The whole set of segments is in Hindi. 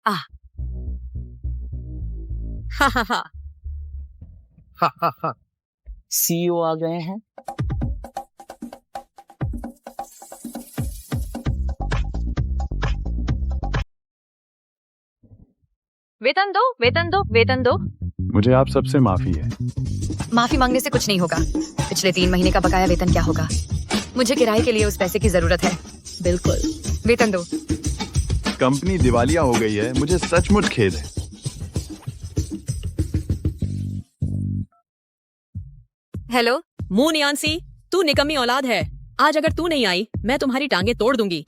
आह। हा हा हा। हा हा हा। सीईओ आ गए हैं। वेतन दो, वेतन दो, वेतन दो। मुझे आप सबसे माफी है। माफी मांगने से कुछ नहीं होगा। पिछले 3 महीने का बकाया वेतन क्या होगा? मुझे किराए के लिए उस पैसे की जरूरत है। बिल्कुल। वेतन दो। कंपनी दिवालिया हो गई है, मुझे सचमुच खेद है। हेलो। मुंह नियांसी, तू निकम्मी औलाद है। आज अगर तू नहीं आई, मैं तुम्हारी टांगे तोड़ दूंगी।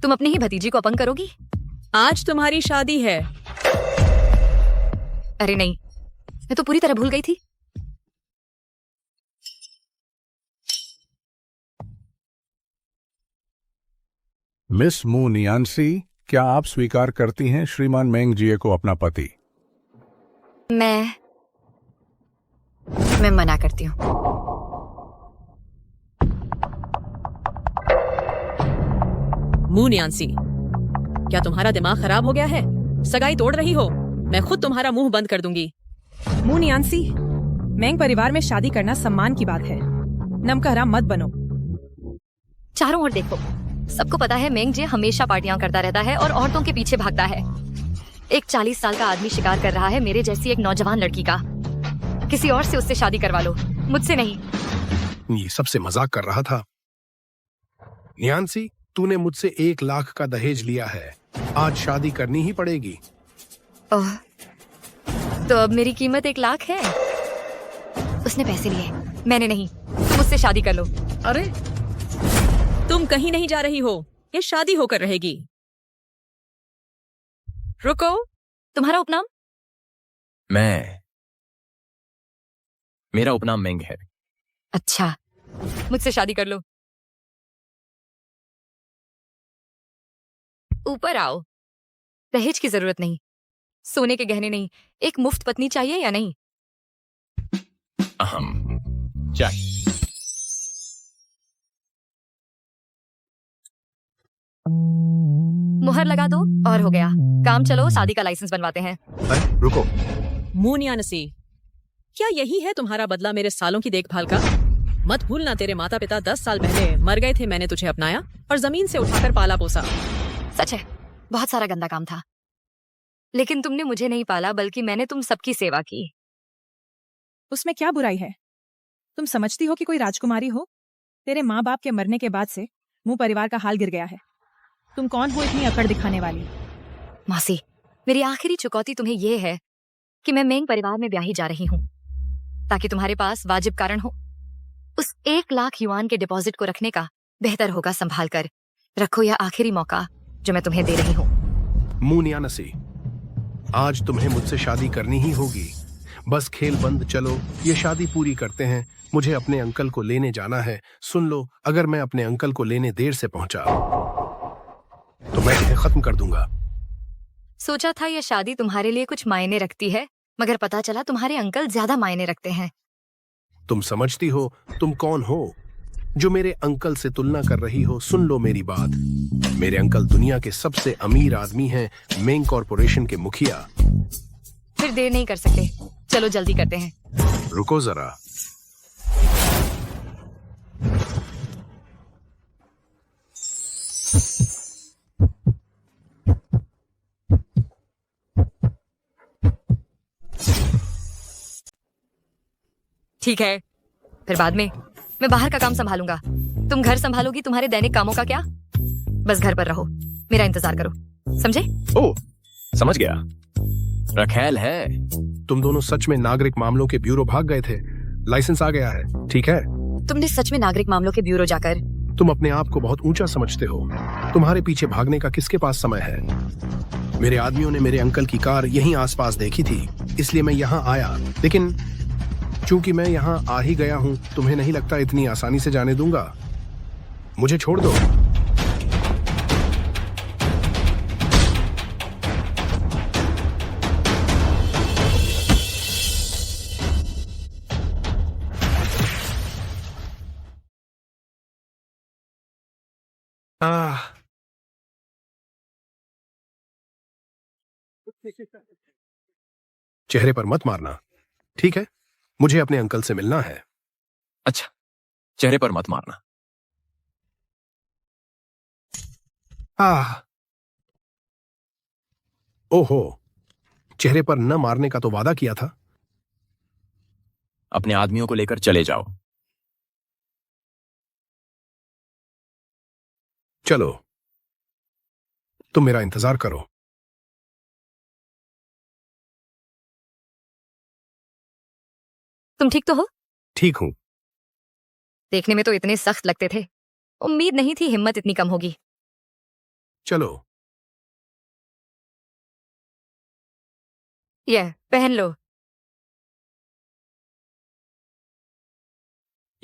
तुम अपनी ही भतीजी को अपंग करोगी? आज तुम्हारी शादी है। अरे नहीं, मैं तो पूरी तरह भूल गई थी। मिस मू नियांसी, क्या आप स्वीकार करती हैं श्रीमान मेंग जिए को अपना पति? मैं मना करती हूँ। मुंह नियांसी, क्या तुम्हारा दिमाग खराब हो गया है? सगाई तोड़ रही हो? मैं खुद तुम्हारा मुंह बंद कर दूंगी। मुंह नियांसी, मेंग परिवार में शादी करना सम्मान की बात है। नमकहरा मत बनो। चारों ओर देखो, सबको पता है मेंग जे हमेशा पार्टियां करता रहता है और औरतों के पीछे भागता है। एक 40 साल का आदमी शिकार कर रहा है मेरे जैसी एक नौजवान लड़की का। किसी और से उससे शादी करवा लो, मुझसे नहीं। ये सबसे मजाक कर रहा था। नियांसी, तूने मुझसे 1 लाख का दहेज लिया है। आज शादी करनी ही पड़ेगी। ओह, तो अब मेरी कीमत 1 लाख है। उसने पैसे लिए, मैंने नहीं। तुम मुझसे शादी कर लो। अरे, तुम कहीं नहीं जा रही हो, ये शादी होकर रहेगी। रुको। तुम्हारा उपनाम? मेरा उपनाम मेंग है। अच्छा, मुझसे शादी कर लो। ऊपर आओ। दहेज की जरूरत नहीं, सोने के गहने नहीं, एक मुफ्त पत्नी चाहिए या नहीं? चाहिए। मुहर लगा दो और हो गया काम। चलो शादी का लाइसेंस बनवाते हैं। रुको। मुंह नियांसी, क्या यही है तुम्हारा बदला मेरे सालों की देखभाल का? मत भूलना, तेरे माता पिता 10 साल पहले मर गए थे। मैंने तुझे अपनाया और जमीन से उठाकर पाला पोसा। सच है, बहुत सारा गंदा काम था, लेकिन तुमने मुझे नहीं पाला, बल्कि मैंने तुम सबकी सेवा की। उसमें क्या बुराई है? तुम समझती हो कि कोई राजकुमारी हो? तेरे माँ बाप के मरने के बाद से मुंह परिवार का हाल गिर गया है। तुम कौन हो इतनी अकड़ दिखाने वाली? मौसी, मेरी आखिरी चुकौती तुम्हें यह है कि मैं मेंग परिवार में ब्याही जा रही हूँ, ताकि तुम्हारे पास वाजिब कारण हो। उस 1 लाख युआन के डिपॉजिट को रखने का बेहतर होगा संभाल कर रखो, यह आखिरी मौका जो मैं तुम्हें दे रही हूँ। मू नियांसी, आज तुम्हें मुझसे शादी करनी ही होगी। बस खेल बंद, चलो ये शादी पूरी करते हैं। मुझे अपने अंकल को लेने जाना है। सुन लो, अगर मैं अपने अंकल को लेने देर से पहुंचा तो मैं इन्हें खत्म कर दूंगा। सोचा था यह शादी तुम्हारे लिए कुछ मायने रखती है, मगर पता चला तुम्हारे अंकल ज्यादा मायने रखते हैं। तुम समझती हो तुम कौन हो जो मेरे अंकल से तुलना कर रही हो? सुन लो मेरी बात। मेरे अंकल दुनिया के सबसे अमीर आदमी हैं, मेंग कॉरपोरेशन के मुखिया। फिर देर नहीं कर सकते, चलो जल्दी करते हैं। रुको जरा। ठीक है, फिर बाद में। मैं बाहर का काम संभालूंगा, तुम घर संभालोगी। तुम्हारे दैनिक कामों का क्या? बस घर पर रहो, मेरा इंतजार करो, समझे? ओह, समझ गया। रखेल है। तुम दोनों सच में नागरिक मामलों के ब्यूरो भाग गए थे। लाइसेंस आ गया है, ठीक है? तुमने सच में नागरिक मामलों के ब्यूरो जाकर? तुम अपने आप को बहुत ऊंचा समझते हो। तुम्हारे पीछे भागने का किसके पास समय है? मेरे आदमियों ने मेरे अंकल की कार यहीं आसपास देखी थी, इसलिए मैं यहाँ आया। लेकिन चूंकि मैं यहाँ आ ही गया हूँ, तुम्हें नहीं लगता इतनी आसानी से जाने दूंगा? मुझे छोड़ दो। चेहरे पर मत मारना, ठीक है? मुझे अपने अंकल से मिलना है। अच्छा, चेहरे पर मत मारना। आह, ओहो, चेहरे पर न मारने का तो वादा किया था। अपने आदमियों को लेकर चले जाओ। चलो, तुम मेरा इंतजार करो। तुम ठीक तो हो? ठीक हूं। देखने में तो इतने सख्त लगते थे, उम्मीद नहीं थी हिम्मत इतनी कम होगी। चलो, ये पहन लो।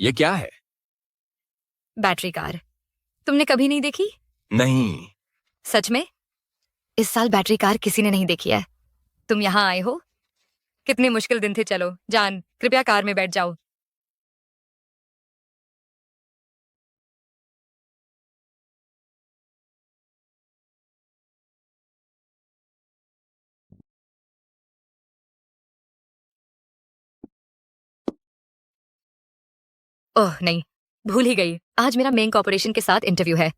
ये क्या है? बैटरी कार तुमने कभी नहीं देखी? नहीं। सच में? इस साल बैटरी कार किसी ने नहीं देखी है। तुम यहाँ आए हो? कितने मुश्किल दिन थे। चलो जान, कृपया कार में बैठ जाओ। ओह नहीं, भूल ही गई, आज मेरा मेंग कॉर्पोरेशन के साथ इंटरव्यू है।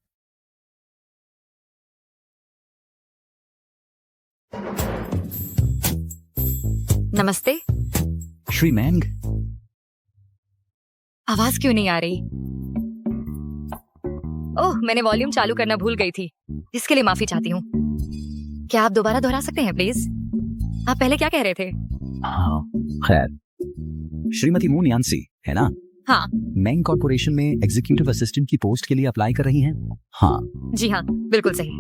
नमस्ते। श्री मैंग, आवाज क्यों नहीं आ रही? ओह, मैंने वॉल्यूम चालू करना भूल गई थी, इसके लिए माफी चाहती हूँ। क्या आप दोबारा दोहरा सकते हैं प्लीज? आप पहले क्या कह रहे थे? हाँ, खैर, श्रीमती मून यान्सी है ना? हाँ। मैंग कॉर्पोरेशन में एग्जीक्यूटिव असिस्टेंट की पोस्ट के लिए अप्लाई कर रही हैं? हाँ। जी हाँ, बिल्कुल सही।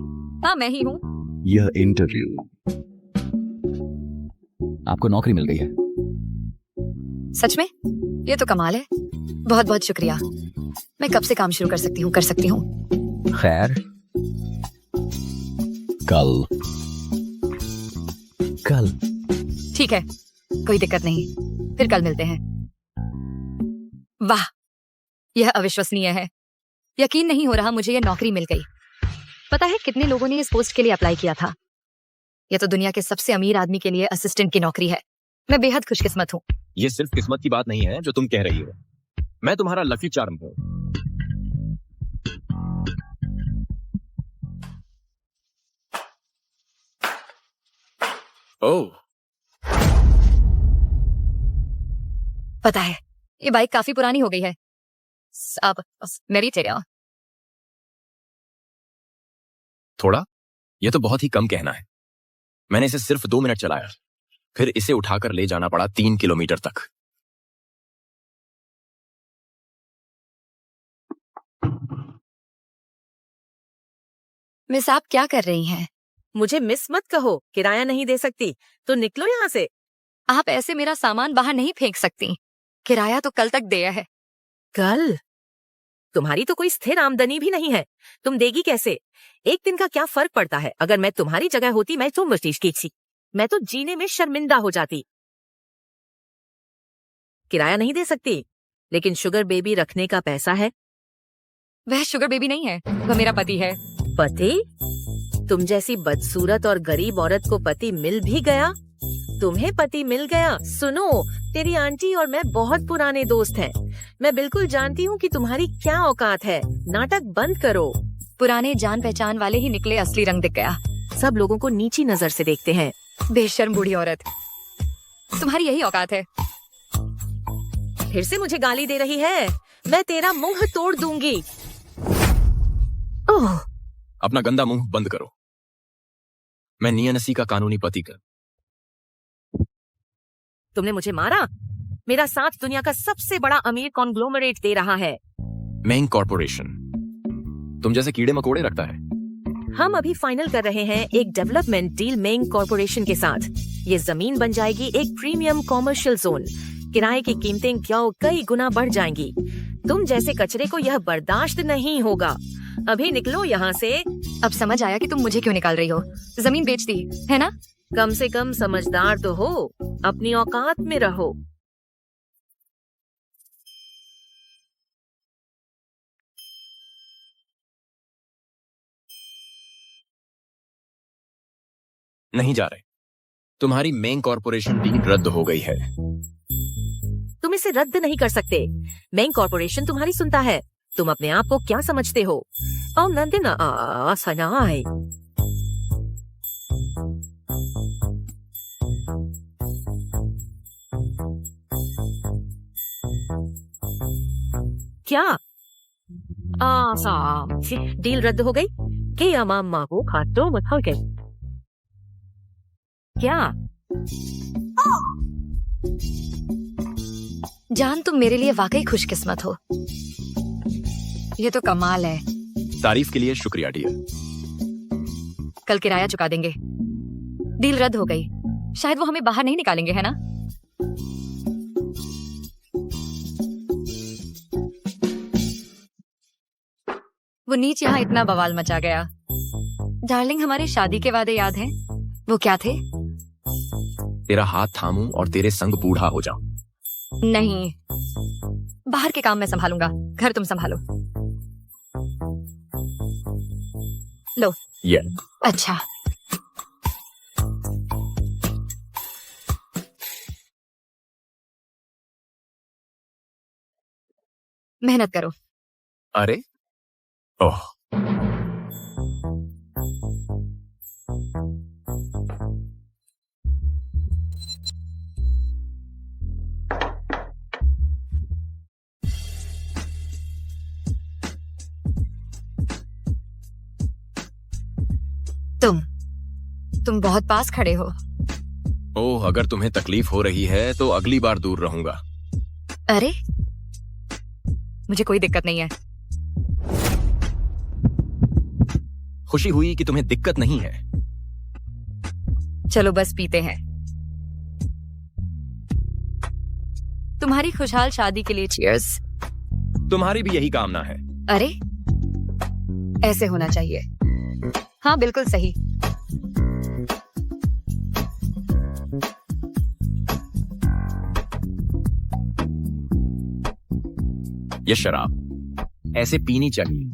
हाँ, मैं ही हूँ। यह इंटरव्यू, आपको नौकरी मिल गई है। सच में? ये तो कमाल है। बहुत बहुत शुक्रिया। मैं कब से काम शुरू कर सकती हूँ? खैर, कल। ठीक है, कोई दिक्कत नहीं, फिर कल मिलते हैं। वाह, यह अविश्वसनीय है। यकीन नहीं हो रहा मुझे यह नौकरी मिल गई। पता है कितने लोगों ने इस पोस्ट के लिए अप्लाई किया था? यह तो दुनिया के सबसे अमीर आदमी के लिए असिस्टेंट की नौकरी है। मैं बेहद खुशकिस्मत हूँ। ये सिर्फ किस्मत की बात नहीं है जो तुम कह रही हो। मैं तुम्हारा लकी चार्म हूँ। ओह, पता है, ये बाइक काफी पुरानी हो गई है। अब मेरी तेरा थोड़ा? ये तो बहुत ही कम कहना है। मैंने इसे सिर्फ 2 मिनट चलाया, फिर इसे उठाकर ले जाना पड़ा 3 किलोमीटर तक। मिस, आप क्या कर रही हैं? मुझे मिस मत कहो, किराया नहीं दे सकती तो निकलो यहाँ से। आप ऐसे मेरा सामान बाहर नहीं फेंक सकती। किराया तो कल तक दिया है। कल? तुम्हारी तो कोई स्थिर आमदनी भी नहीं है, तुम देगी कैसे? एक दिन का क्या फर्क पड़ता है? अगर मैं तुम्हारी जगह होती मैं तो मैं तो जीने में शर्मिंदा हो जाती। किराया नहीं दे सकती, लेकिन शुगर बेबी रखने का पैसा है। वह शुगर बेबी नहीं है, वह मेरा पति है। पति? तुम जैसी बदसूरत और गरीब औरत को पति मिल भी गया? तुम्हें पति मिल गया? सुनो, तेरी आंटी और मैं बहुत पुराने दोस्त हैं। मैं बिल्कुल जानती हूँ कि तुम्हारी क्या औकात है। नाटक बंद करो। पुराने जान पहचान वाले ही निकले, असली रंग दिख गया। सब लोगों को नीची नजर से देखते हैं। बेशर्म बूढ़ी औरत, तुम्हारी यही औकात है। फिर से मुझे गाली दे रही है? मैं तेरा मुंह तोड़ दूंगी। ओह, अपना गंदा मुंह बंद करो। मैं नियनसी का कानूनी पति कर। तुमने मुझे मारा? मेरा साथ दुनिया का सबसे बड़ा अमीर कॉन्ग्लोमरेट दे रहा है। मेंग कॉर्पोरेशन तुम जैसे कीड़े मकोड़े रखता है। हम अभी फाइनल कर रहे हैं एक डेवलपमेंट डील मेंग कॉर्पोरेशन के साथ। ये जमीन बन जाएगी एक प्रीमियम कॉमर्शियल जोन। किराए की कीमतें कई गुना बढ़ जाएंगी। तुम जैसे कचरे को यह बर्दाश्त नहीं होगा। अभी निकलो यहाँ से। अब समझ आया कि तुम मुझे क्यों निकाल रही हो। जमीन बेच दी है ना? कम से कम समझदार तो हो, अपनी औकात में रहो। नहीं जा रहे। तुम्हारी मेंग कॉर्पोरेशन डील रद्द हो गई है। तुम इसे रद्द नहीं कर सकते। मेंग कॉर्पोरेशन तुम्हारी सुनता है। तुम अपने आप को क्या समझते हो? ओ नंदिना सनाई। क्या? डील रद्द हो गई? क्या मामा को खाटो मत हो गई? क्या? जान, तुम मेरे लिए वाकई खुशकिस्मत हो। ये तो कमाल है। तारीफ के लिए शुक्रिया डियर। कल किराया चुका देंगे। डील रद्द हो गई। शायद वो हमें बाहर नहीं निकालेंगे, है ना? वो नीच यहाँ इतना बवाल मचा गया। डार्लिंग, हमारे शादी के वादे याद हैं? वो क्या थे? तेरा हाथ थामूं और तेरे संग बूढ़ा हो जाऊं। नहीं, बाहर के काम मैं संभालूंगा, घर तुम संभालो। लो। ये अच्छा। मेहनत करो। अरे ओह, तुम बहुत पास खड़े हो। ओह, अगर तुम्हें तकलीफ हो रही है तो अगली बार दूर रहूंगा। अरे, मुझे कोई दिक्कत नहीं है। खुशी हुई कि तुम्हें दिक्कत नहीं है। चलो बस पीते हैं। तुम्हारी खुशहाल शादी के लिए चीयर्स। तुम्हारी भी यही कामना है। अरे, ऐसे होना चाहिए। हाँ, बिल्कुल सही। यह शराब ऐसे पीनी चाहिए।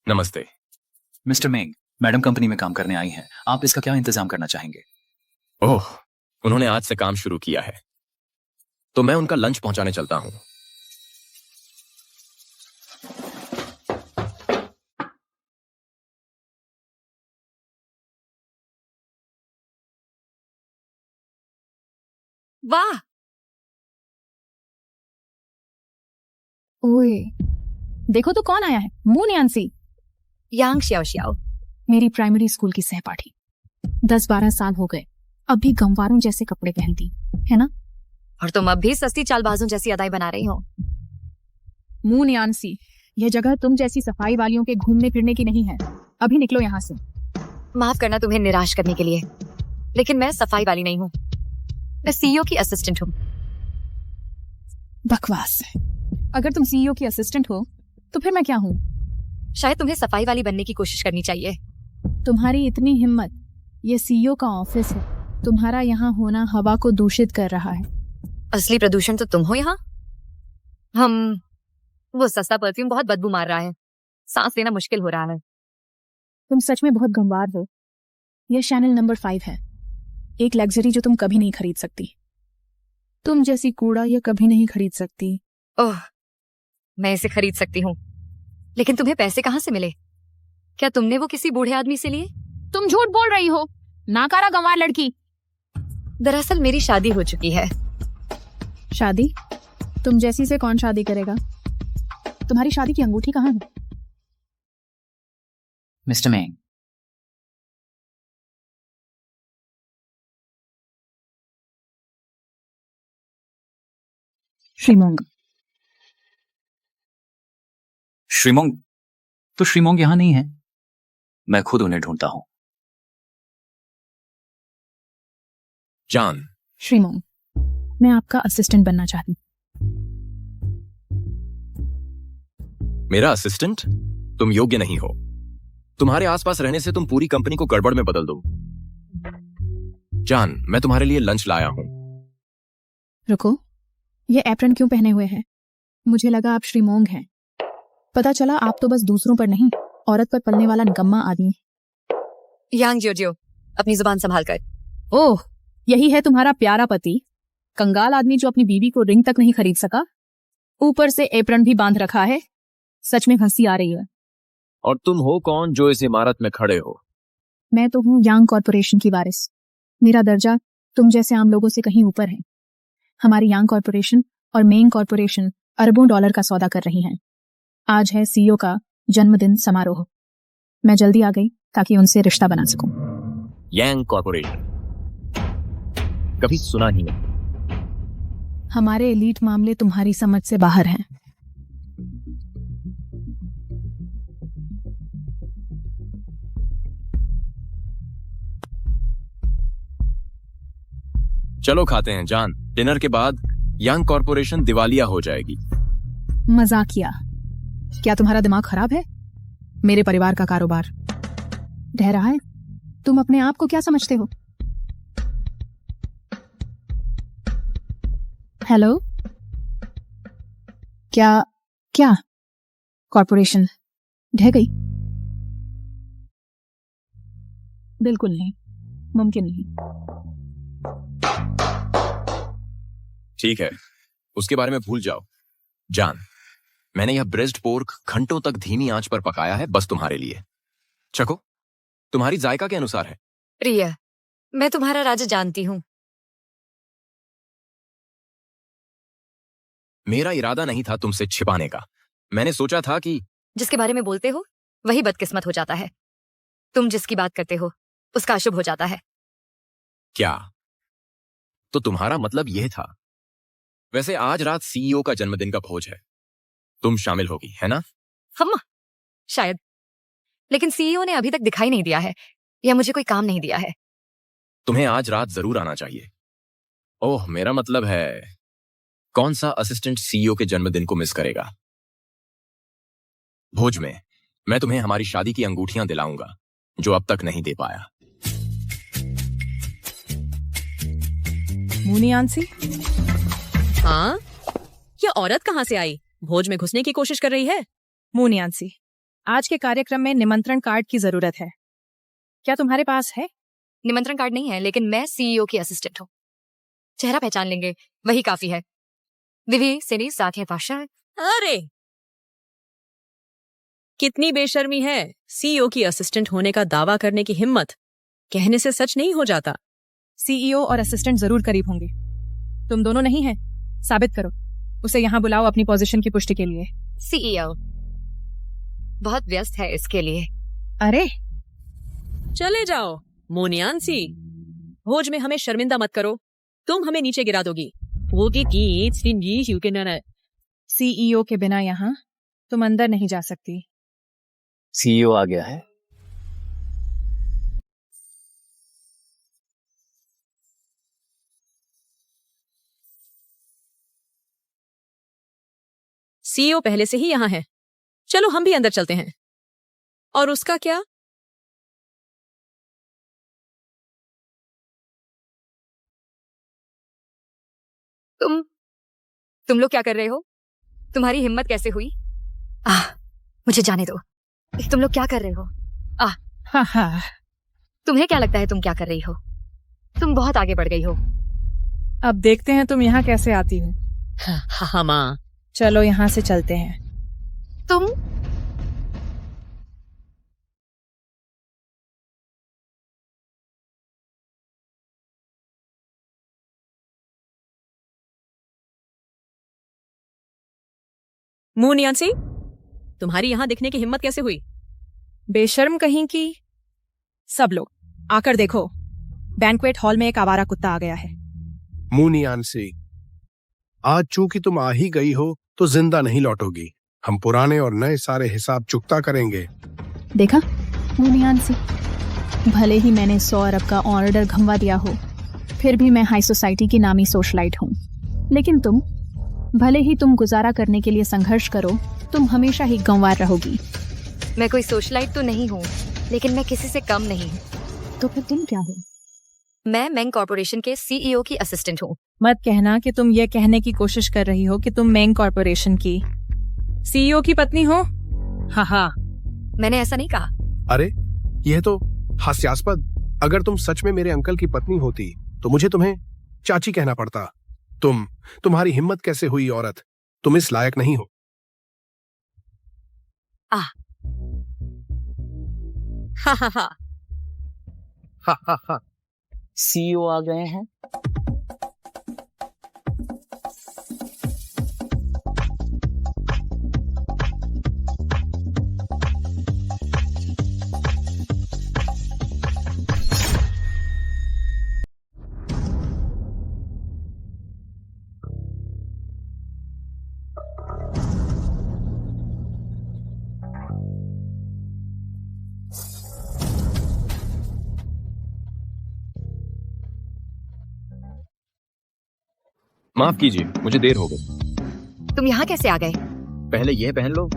नमस्ते मिस्टर मेंग, मैडम कंपनी में काम करने आई हैं। आप इसका क्या इंतजाम करना चाहेंगे? ओह, उन्होंने आज से काम शुरू किया है, तो मैं उनका लंच पहुंचाने चलता हूं। वाह, ओए, देखो तो कौन आया है। मुन यान्सी, यांग श्याओ श्याओ। मेरी प्राइमरी स्कूल की सहपाठी। 10-12 साल हो गए, अब भी गंवारों जैसे कपड़े पहनती है ना? और तुम अब भी सस्ती चालबाजों जैसी अदाएं बना रही हो। मुन यान्सी, यह जगह तुम जैसी सफाई वालियों के घूमने फिरने की नहीं है। अभी निकलो यहाँ से। माफ करना तुम्हें निराश करने के लिए, लेकिन मैं सफाई वाली नहीं हूँ। मैं सीईओ की असिस्टेंट हूँ। बकवास। अगर तुम सीईओ की असिस्टेंट हो तो फिर मैं क्या हूँ? शायद तुम्हें सफाई वाली बनने की कोशिश करनी चाहिए। तुम्हारी इतनी हिम्मत। ये सीईओ का ऑफिस है। तुम्हारा यहाँ होना हवा को दूषित कर रहा है। असली प्रदूषण तो तुम हो यहाँ। वो सस्ता परफ्यूम बहुत बदबू मार रहा है। सांस लेना मुश्किल हो रहा है। तुम सच में बहुत गंवार हो। यह चैनल नंबर 5 है, एक लग्जरी जो तुम कभी नहीं खरीद सकती। तुम जैसी कूड़ा यह कभी नहीं खरीद सकती। ओह, मैं इसे खरीद सकती हूँ, लेकिन तुम्हें पैसे कहाँ से मिले? क्या तुमने वो किसी बूढ़े आदमी से लिए? तुम झूठ बोल रही हो, नाकारा गंवार लड़की। दरअसल मेरी शादी हो चुकी है। शादी? तुम जैसी से कौन शादी करेगा? तुम्हारी शादी की अंगूठी कहाँ है? मिस्टर मेंग, श्रीमोंग। श्रीमोंग? तो श्रीमोंग यहां नहीं है। मैं खुद उन्हें ढूंढता हूं। जान। श्रीमोंग, मैं आपका असिस्टेंट बनना चाहती हूँ। मेरा असिस्टेंट? तुम योग्य नहीं हो। तुम्हारे आसपास रहने से तुम पूरी कंपनी को गड़बड़ में बदल दो। जान, मैं तुम्हारे लिए लंच लाया हूं। रुको, ये एप्रन क्यों पहने हुए हैं? मुझे लगा आप श्रीमोंग हैं। पता चला आप तो बस दूसरों पर नहीं, औरत पर पलने वाला निकम्मा आदमी। यांग जोजियो, अपनी जुबान संभाल कर। ओह, यही है तुम्हारा प्यारा पति, कंगाल आदमी जो अपनी बीवी को रिंग तक नहीं खरीद सका, ऊपर से एप्रन भी बांध रखा है। सच में हंसी आ रही है। और तुम हो कौन जो इस इमारत में खड़े हो? मैं तो हूँ यांग कॉरपोरेशन की वारिस। मेरा दर्जा तुम जैसे आम लोगों से कहीं ऊपर है। हमारी यांग कॉरपोरेशन और मेंग कॉरपोरेशन अरबों डॉलर का सौदा कर रही हैं। आज है सीईओ का जन्मदिन समारोह। मैं जल्दी आ गई ताकि उनसे रिश्ता बना सकूं। यांग कॉरपोरेशन कभी सुना ही नहीं। हमारे एलीट मामले तुम्हारी समझ से बाहर हैं। चलो खाते हैं जान। डिनर के बाद यांग कॉरपोरेशन दिवालिया हो जाएगी। मजाकिया, क्या तुम्हारा दिमाग खराब है? मेरे परिवार का कारोबार ढह रहा है। तुम अपने आप को क्या समझते हो? हेलो, क्या कॉरपोरेशन ढह गई? बिल्कुल नहीं, मुमकिन नहीं। ठीक है, उसके बारे में भूल जाओ। जान, मैंने यह ब्रेस्ट पोर्क घंटों तक धीमी आंच पर पकाया है, बस तुम्हारे लिए। चखो, तुम्हारी जायका के अनुसार है। प्रिया, मैं तुम्हारा राज जानती हूँ। मेरा इरादा नहीं था तुमसे छिपाने का। मैंने सोचा था कि जिसके बारे में बोलते हो वही बदकिस्मत हो जाता है। तुम जिसकी बात करते हो उसका अशुभ हो जाता है। क्या तो तुम्हारा मतलब यह था? वैसे आज रात सीईओ का जन्मदिन का भोज है, तुम शामिल होगी, है ना? हम शायद, लेकिन सीईओ ने अभी तक दिखाई नहीं दिया है या मुझे कोई काम नहीं दिया है। तुम्हें आज रात जरूर आना चाहिए। ओह, मेरा मतलब है, कौन सा असिस्टेंट सीईओ के जन्मदिन को मिस करेगा? भोज में मैं तुम्हें हमारी शादी की अंगूठियां दिलाऊंगा जो अब तक नहीं दे पाया। मुनियांसी, हाँ, ये औरत कहाँ से आई? भोज में घुसने की कोशिश कर रही है। मुनियांसी, आज के कार्यक्रम में निमंत्रण कार्ड की जरूरत है। क्या तुम्हारे पास है? निमंत्रण कार्ड नहीं है, लेकिन मैं सीईओ की असिस्टेंट हूँ। चेहरा पहचान लेंगे, वही काफी है। विवि सेनी साथ पाशा। अरे, कितनी बेशर्मी है! सीईओ की असिस्टेंट होने का दावा करने की हिम्मत! कहने से सच नहीं हो जाता। सीईओ और असिस्टेंट जरूर करीब होंगे। तुम दोनों नहीं हैं, साबित करो। उसे यहाँ बुलाओ अपनी पोजीशन की पुष्टि के लिए। सीईओ बहुत व्यस्त है इसके लिए। अरे, चले जाओ मोनियांसी, भोज में हमें शर्मिंदा मत करो। तुम हमें नीचे गिरा दोगी। सीईओ के बिना यहाँ तुम अंदर नहीं जा सकती। सीईओ आ गया है। सीईओ पहले से ही यहाँ है। चलो हम भी अंदर चलते हैं। और उसका क्या? तुम लोग क्या कर रहे हो? तुम्हारी हिम्मत कैसे हुई? मुझे जाने दो। तुम लोग क्या कर रहे हो? हा हा। तुम्हें क्या लगता है तुम क्या कर रही हो? तुम बहुत आगे बढ़ गई हो। अब देखते हैं तुम यहाँ कैसे आती हो। हाँ माँ। चलो यहाँ से चलते हैं। तुम मोनियांसी, तुम्हारी यहाँ दिखने की हिम्मत कैसे हुई? बेशर्म कहीं की। सब लोग आकर देखो, बैंक्वेट हॉल में एक आवारा कुत्ता आ गया है। मुनियांसी, आज चूंकि तुम आ ही गई हो तो जिंदा नहीं लौटोगी। हम पुराने और नए सारे हिसाब चुकता करेंगे। देखा मुनियांसी, भले ही मैंने 100 अरब का ऑर्डर घंवा दिया हो, फिर भी मैं हाई सोसाइटी की नामी सोशलाइट हूँ। लेकिन तुम, भले ही तुम गुजारा करने के लिए संघर्ष करो, तुम हमेशा ही गंवार रहोगी। मैं कोई सोशलाइट तो नहीं हूँ, लेकिन मैं किसी से कम नहीं हूँ। तो फिर तुम क्या हो? मैं मेंग कॉर्पोरेशन के सीईओ की असिस्टेंट हूँ। मत कहना कि तुम ये कहने की कोशिश कर रही हो कि तुम मेंग कॉर्पोरेशन की सीईओ की पत्नी हो। हाँ, मैंने ऐसा नहीं कहा। अरे यह तो हास्यास्पद। अगर तुम सच में मेरे अंकल की पत्नी होती तो मुझे तुम्हें चाची कहना पड़ता। तुम्हारी हिम्मत कैसे हुई औरत? तुम इस लायक नहीं हो। हा। सीईओ आ गए हैं। माफ कीजिए, मुझे देर हो गई। तुम यहाँ कैसे आ गए? पहले यह पहन लो।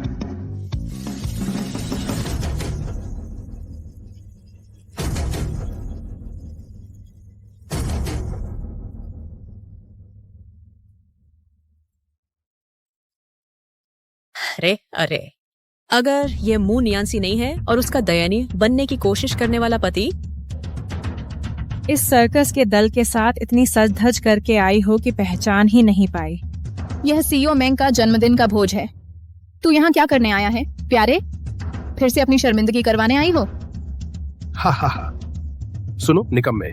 अरे अगर ये मुंह नियांसी नहीं है और उसका दयानी बनने की कोशिश करने वाला पति, इस सर्कस के दल के साथ इतनी सज धज करके आई हो कि पहचान ही नहीं पाई। यह सीईओ मेंग का जन्मदिन का भोज है। तू यहाँ क्या करने आया है प्यारे? फिर से अपनी शर्मिंदगी करवाने आई हो? हा। सुनो निकम्मे,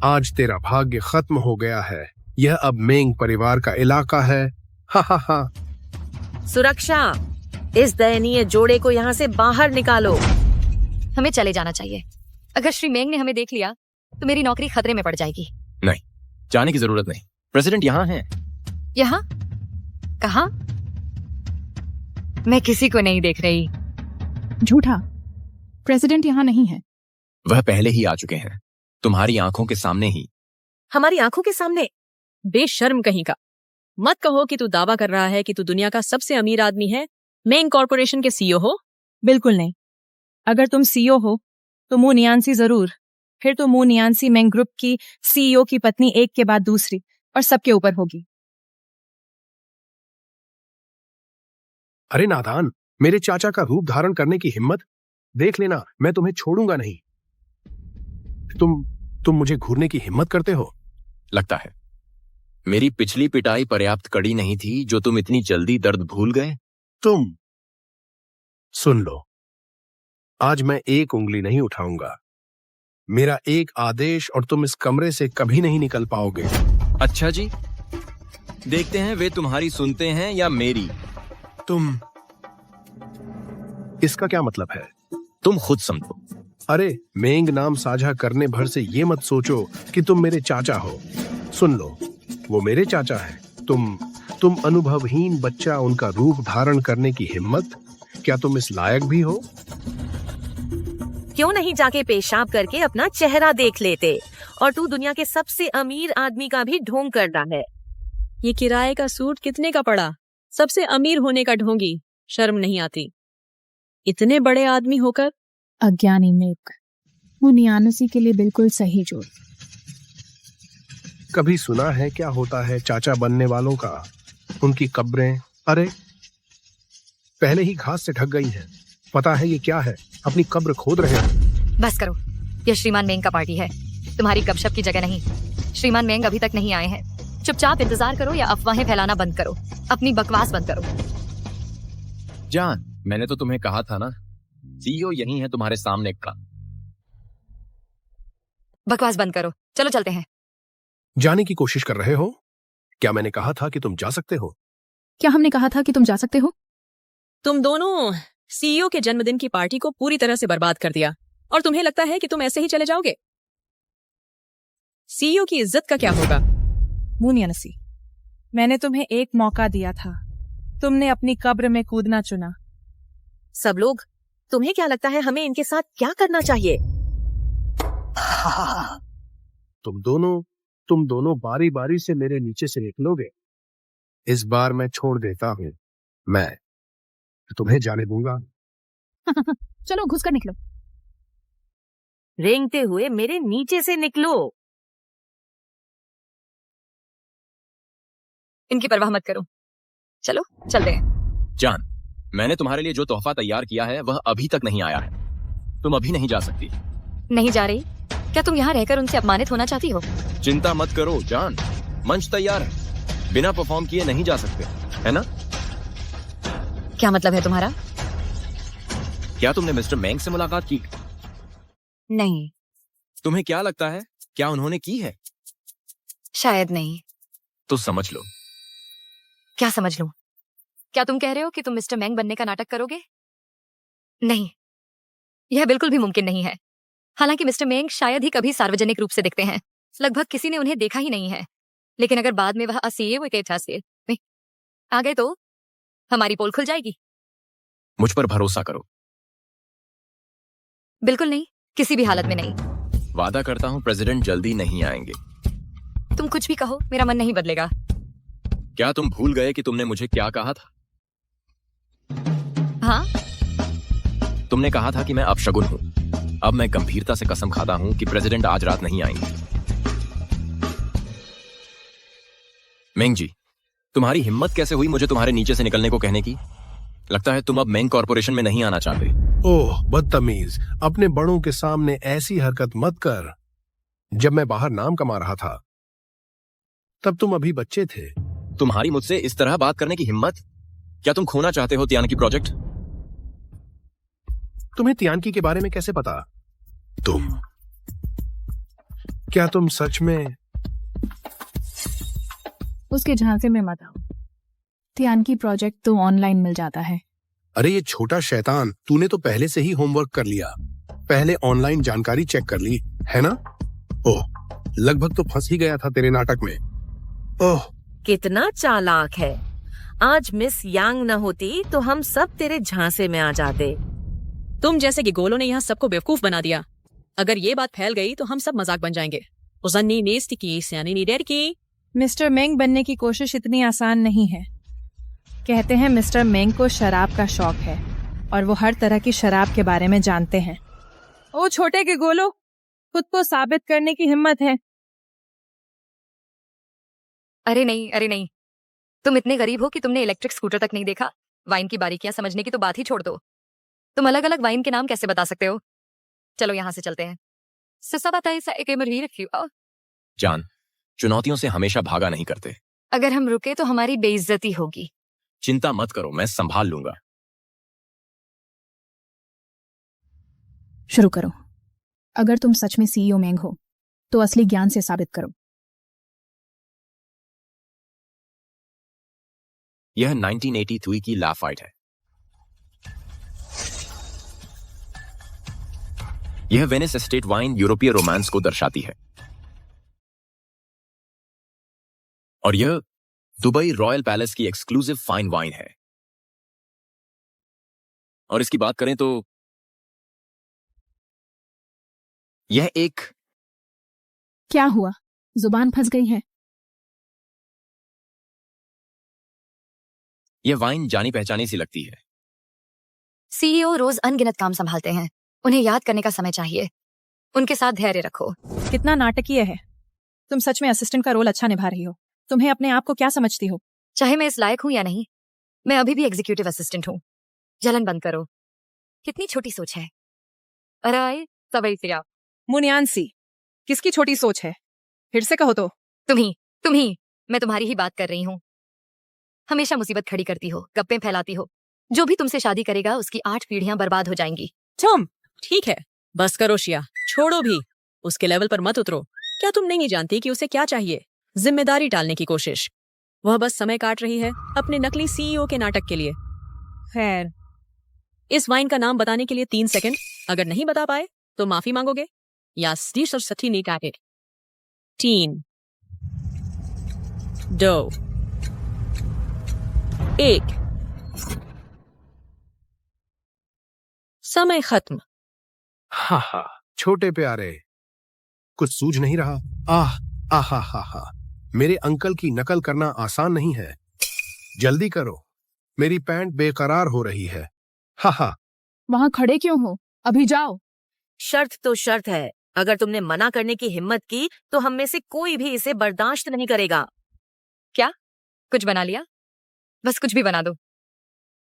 आज तेरा भाग्य खत्म हो गया है। यह अब मेंग परिवार का इलाका है। हा। सुरक्षा, इस दयनीय जोड़े को यहाँ से बाहर निकालो। हमें चले जाना चाहिए। अगर श्री मेंग ने हमें देख लिया तो मेरी नौकरी खतरे में पड़ जाएगी। नहीं, जाने की जरूरत नहीं। प्रेसिडेंट यहाँ हैं। यहाँ? कहाँ? मैं किसी को नहीं देख रही। झूठा, प्रेसिडेंट यहाँ नहीं है। वह पहले ही आ चुके हैं, तुम्हारी आंखों के सामने ही। हमारी आंखों के सामने? बेशर्म कहीं का। मत कहो कि तू दावा कर रहा है कि तू दुनिया का सबसे अमीर आदमी है, मेंग कॉर्पोरेशन के सीईओ हो। बिल्कुल नहीं। अगर तुम सीईओ हो तो मुंह नियांसी जरूर। फिर तो मुंह नियांसी मेंग ग्रुप की सीईओ की पत्नी एक के बाद दूसरी और सबके ऊपर होगी। अरे नादान, मेरे चाचा का रूप धारण करने की हिम्मत देख लेना। मैं तुम्हें छोड़ूंगा नहीं। तुम मुझे घूरने की हिम्मत करते हो? लगता है मेरी पिछली पिटाई पर्याप्त कड़ी नहीं थी जो तुम इतनी जल्दी दर्द भूल गए। तुम सुन लो, आज मैं एक उंगली नहीं उठाऊंगा। मेरा एक आदेश और तुम इस कमरे से कभी नहीं निकल पाओगे। अच्छा जी, देखते हैं वे तुम्हारी सुनते हैं या मेरी। तुम, इसका क्या मतलब है? तुम खुद समझो। अरे मेंग नाम साझा करने भर से ये मत सोचो कि तुम मेरे चाचा हो। सुन लो, वो मेरे चाचा है। तुम अनुभवहीन बच्चा, उनका रूप धारण करने की हिम्मत, क्या तुम इस लायक भी हो? क्यों नहीं जाके पेशाब करके अपना चेहरा देख लेते? और तू दुनिया के सबसे अमीर आदमी का भी ढोंग कर रहा है। ये किराए का सूट कितने का पड़ा? सबसे अमीर होने का ढोंगी। शर्म नहीं आती? इतने बड़े आदमी होकर। अज्ञानी मेंग, वो नियानसी के लिए बिल्कुल सही जोड़। कभी सुना है क्या होता है चाचा बनने वालों का? उनकी कब्रें, अरे पहले ही घास से ढक गई हैं। पता है ये क्या है? अपनी कब्र खोद रहे हैं। बस करो, यह श्रीमान मेंग का पार्टी है, तुम्हारी गपशप की जगह नहीं। श्रीमान मेंग अभी तक नहीं आए हैं। चुपचाप इंतजार करो या अफवाहें फैलाना बंद करो। अपनी बकवास बंद करो। जान, मैंने तो तुम्हें कहा था ना, सीईओ यही है तुम्हारे सामने का। बकवास बंद करो, चलो चलते हैं। जाने की कोशिश कर रहे हो? क्या मैंने कहा था कि तुम जा सकते हो? क्या हमने कहा था कि तुम जा सकते हो? तुम दोनों सीईओ के जन्मदिन की पार्टी को पूरी तरह से बर्बाद कर दिया और तुम्हें लगता है कि तुम ऐसे ही चले जाओगे? सीईओ की इज्जत का क्या होगा? मुनियानसी, मैंने तुम्हें एक मौका दिया था, तुमने अपनी कब्र में कूदना चुना। सब लोग, तुम्हें क्या लगता है हमें इनके साथ क्या करना चाहिए? तुम दोनों बारी बारी से मेरे नीचे से निकलोगे। इस बार मैं छोड़ देता हूं। मैं तुम्हें जाने दूंगा। चलो घुसकर निकलो। रेंगते हुए मेरे नीचे से निकलो। इनकी परवाह मत करो, चलो चलते हैं। जान, मैंने तुम्हारे लिए जो तोहफा तैयार किया है वह अभी तक नहीं आया है। तुम अभी नहीं जा सकती। नहीं जा रही? क्या तुम यहाँ रहकर उनसे अपमानित होना चाहती हो? चिंता मत करो जान, मंच तैयार है। बिना परफॉर्म किए नहीं जा सकते, है ना? क्या मतलब है तुम्हारा? क्या तुमने मिस्टर मेंग से मुलाकात की? नहीं। तुम्हें क्या लगता है, क्या उन्होंने की है? शायद नहीं। तो समझ लो। क्या समझ लूं? क्या तुम कह रहे हो कि तुम मिस्टर मेंग बनने का नाटक करोगे? नहीं, यह बिल्कुल भी मुमकिन नहीं है। हालांकि मिस्टर मेंग शायद ही कभी सार्वजनिक रूप से दिखते हैं, लगभग किसी ने उन्हें देखा ही नहीं है। लेकिन अगर बाद में वह आ गए तो हमारी पोल खुल जाएगी। मुझ पर भरोसा करो। बिल्कुल नहीं, किसी भी हालत में नहीं। वादा करता हूँ प्रेसिडेंट जल्दी नहीं आएंगे। तुम कुछ भी कहो, मेरा मन नहीं बदलेगा। क्या तुम भूल गए कि तुमने मुझे क्या कहा था? हाँ? तुमने कहा था कि मैं अपशगुन हूँ। अब मैं गंभीरता से कसम खाता हूँ कि प्रेसिडेंट आज रात नहीं आएंगे। मेंग जी, तुम्हारी हिम्मत कैसे हुई मुझे तुम्हारे नीचे से निकलने को कहने की? लगता है तुम अब मेंग कॉर्पोरेशन में नहीं आना चाहते। ओह बदतमीज, अपने बड़ों के सामने ऐसी हरकत मत कर। जब मैं बाहर नाम कमा रहा था तब तुम अभी बच्चे थे। तुम्हारी मुझसे इस तरह बात करने की हिम्मत? क्या तुम खोना चाहते हो तियानकी प्रोजेक्ट? तुम्हें तियानकी के बारे में कैसे पता? क्या तुम सच में? उसके झांसे में मत आओ। तियानकी प्रोजेक्ट तो ऑनलाइन मिल जाता है। अरे ये छोटा शैतान, तूने तो पहले से ही होमवर्क कर लिया। पहले ऑनलाइन जानकारी चेक कर ली है ना? ओह, लगभग तो फंस ही गया था तेरे नाटक में। ओह, कितना चालाक है। आज मिस यांग न होती तो हम सब तेरे झांसे में आ जाते। तुम जैसे गिगोलों ने यहाँ सबको बेवकूफ बना दिया। अगर ये बात फैल गई तो हम सब मजाक बन जाएंगे। मिस्टर मेंग बनने की कोशिश इतनी आसान नहीं है। कहते हैं मिस्टर मेंग को शराब का शौक है और वो हर तरह की शराब के बारे में जानते हैं। ओ छोटे गिगोलो, खुद को साबित करने की हिम्मत है। अरे नहीं, तुम इतने गरीब हो कि तुमने इलेक्ट्रिक स्कूटर तक नहीं देखा। वाइन की बारीकियां समझने की तो बात ही छोड़ दो। तुम अलग अलग वाइन के नाम कैसे बता सकते हो? चलो यहाँ से चलते हैं। जान, चुनौतियों से हमेशा भागा नहीं करते। अगर हम रुके तो हमारी बेइज्जती होगी। चिंता मत करो, मैं संभाल लूंगा। शुरू करो। अगर तुम सच में सीईओ मेंग हो तो असली ज्ञान से साबित करो। यह 1983 की लाफाइट है। यह वेनिस एस्टेट वाइन यूरोपीय रोमांस को दर्शाती है। और यह दुबई रॉयल पैलेस की एक्सक्लूसिव फाइन वाइन है। और इसकी बात करें तो यह एक... क्या हुआ? जुबान फंस गई है? यह वाइन जानी पहचानी सी लगती है। सीईओ रोज अनगिनत काम संभालते हैं, उन्हें याद करने का समय चाहिए। उनके साथ धैर्य रखो। कितना नाटकीय है। तुम सच में असिस्टेंट का रोल अच्छा निभा रही हो। तुम्हें अपने आप को क्या समझती हो? चाहे मैं इस लायक हूं या नहीं, मैं अभी भी एग्जीक्यूटिव असिस्टेंट हूं। जलन बंद करो। कितनी छोटी सोच है। अरे सवई से आप। मुनियानसी, किसकी छोटी सोच है? फिर से कहो तो। तुम्ही, मैं तुम्हारी ही बात कर रही हूँ। हमेशा मुसीबत खड़ी करती हो, गप्पे फैलाती हो। जो भी तुमसे शादी करेगा उसकी 8 पीढ़ियां बर्बाद हो जाएंगी। तुम ठीक है, बस करो शिया, छोड़ो भी। उसके लेवल पर मत उतरो। क्या तुम नहीं जानती कि उसे क्या चाहिए? जिम्मेदारी टालने की कोशिश। वह बस समय काट रही है अपने नकली सीईओ के नाटक के लिए। खैर, इस वाइन का नाम बताने के लिए 3 सेकंड। अगर नहीं बता पाए तो माफी मांगोगे या 3, 2, 1। समय खत्म। हा, छोटे प्यारे, कुछ सूझ नहीं रहा। आहा, मेरे अंकल की नकल करना आसान नहीं है। जल्दी करो, मेरी पैंट बेकरार हो रही है। हा। वहां खड़े क्यों हो? अभी जाओ। शर्त तो शर्त है। अगर तुमने मना करने की हिम्मत की तो हम में से कोई भी इसे बर्दाश्त नहीं करेगा। क्या? कुछ बना लिया? बस कुछ भी बना दो।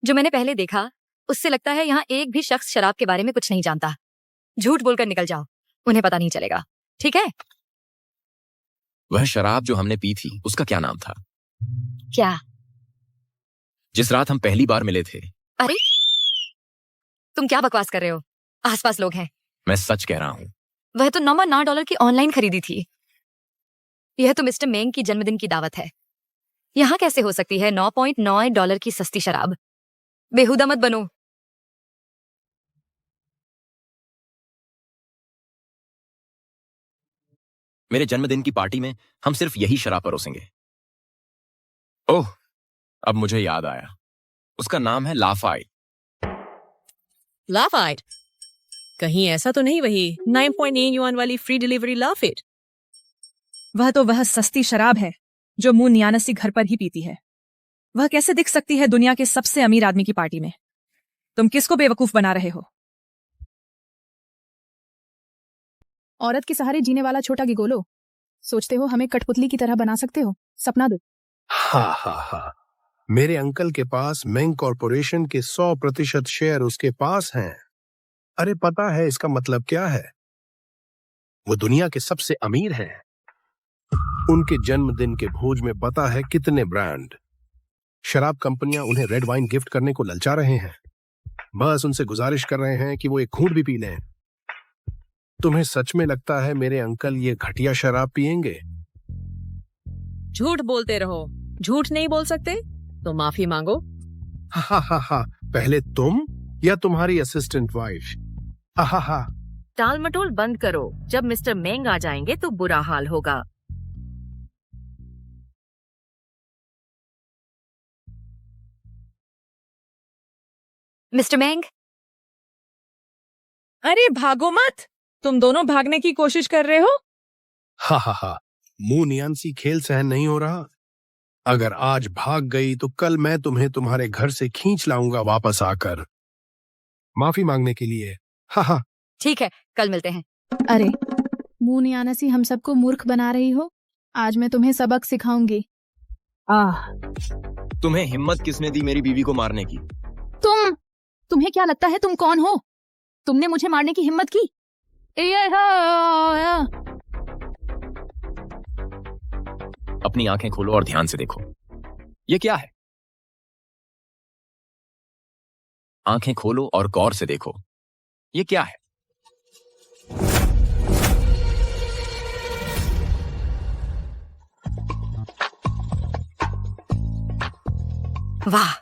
जो मैंने पहले देखा उससे लगता है यहाँ एक भी शख्स शराब के बारे में कुछ नहीं जानता। झूठ बोलकर निकल जाओ, उन्हें पता नहीं चलेगा, ठीक है? वह शराब जो हमने पी थी उसका क्या नाम था? क्या? जिस रात हम पहली बार मिले थे। अरे तुम क्या बकवास कर रहे हो? आसपास लोग हैं। मैं सच कह रहा हूं। वह तो $9 की ऑनलाइन खरीदी थी। यह तो मिस्टर मेंग की जन्मदिन की दावत है। यहाँ कैसे हो सकती है $9.9 की सस्ती शराब? बेहुदा मत बनो। मेरे जन्मदिन की पार्टी में हम सिर्फ यही शराब परोसेंगे। ओह, अब मुझे याद आया, उसका नाम है लाफाइट। लाफाइट? कहीं ऐसा तो नहीं वही 9.8 युआन वाली फ्री डिलीवरी लाफाइट? वह सस्ती शराब है जो मुंह नियानसी घर पर ही पीती है। वह कैसे दिख सकती है दुनिया के सबसे अमीर आदमी की पार्टी में? तुम किसको बेवकूफ बना रहे हो? औरत के सहारे जीने वाला छोटा गिगोलो, सोचते हो हमें कठपुतली की तरह बना सकते हो? सपना दो। हा। मेरे अंकल के पास मेंग कॉरपोरेशन के 100% शेयर उसके पास हैं। अरे पता है इसका मतलब क्या है? वो दुनिया के सबसे अमीर हैं। उनके जन्मदिन के भोज में पता है कितने ब्रांड शराब कंपनियां उन्हें रेड वाइन गिफ्ट करने को ललचा रहे हैं। बस उनसे गुजारिश कर रहे हैं कि वो एक घूंट भी पी लें। तुम्हें सच में लगता है मेरे अंकल ये घटिया शराब पिएंगे? झूठ बोलते रहो। झूठ नहीं बोल सकते तो माफी मांगो। हा। पहले तुम या तुम्हारी असिस्टेंट वाइफ? हा। टाल मटोल बंद करो। जब मिस्टर मेंग आ जाएंगे तो बुरा हाल होगा। मिस्टर मेंग, अरे भागो मत। तुम दोनों भागने की कोशिश कर रहे हो? हा। मुंह नियानसी खेल सहन नहीं हो रहा। अगर आज भाग गई तो कल मैं तुम्हें तुम्हारे घर से खींच लाऊंगा वापस आकर माफी मांगने के लिए। हा। ठीक है, कल मिलते हैं। अरे मुंह नियानसी हम सबको मूर्ख बना रही हो। आज मैं तुम्हें सबक सिखाऊंगी। तुम्हें हिम्मत किसने दी मेरी बीवी को मारने की? तुम्हें क्या लगता है तुम कौन हो? तुमने मुझे मारने की हिम्मत की? अपनी आंखें खोलो और ध्यान से देखो। ये क्या है? आंखें खोलो और गौर से देखो। ये क्या है? वाह,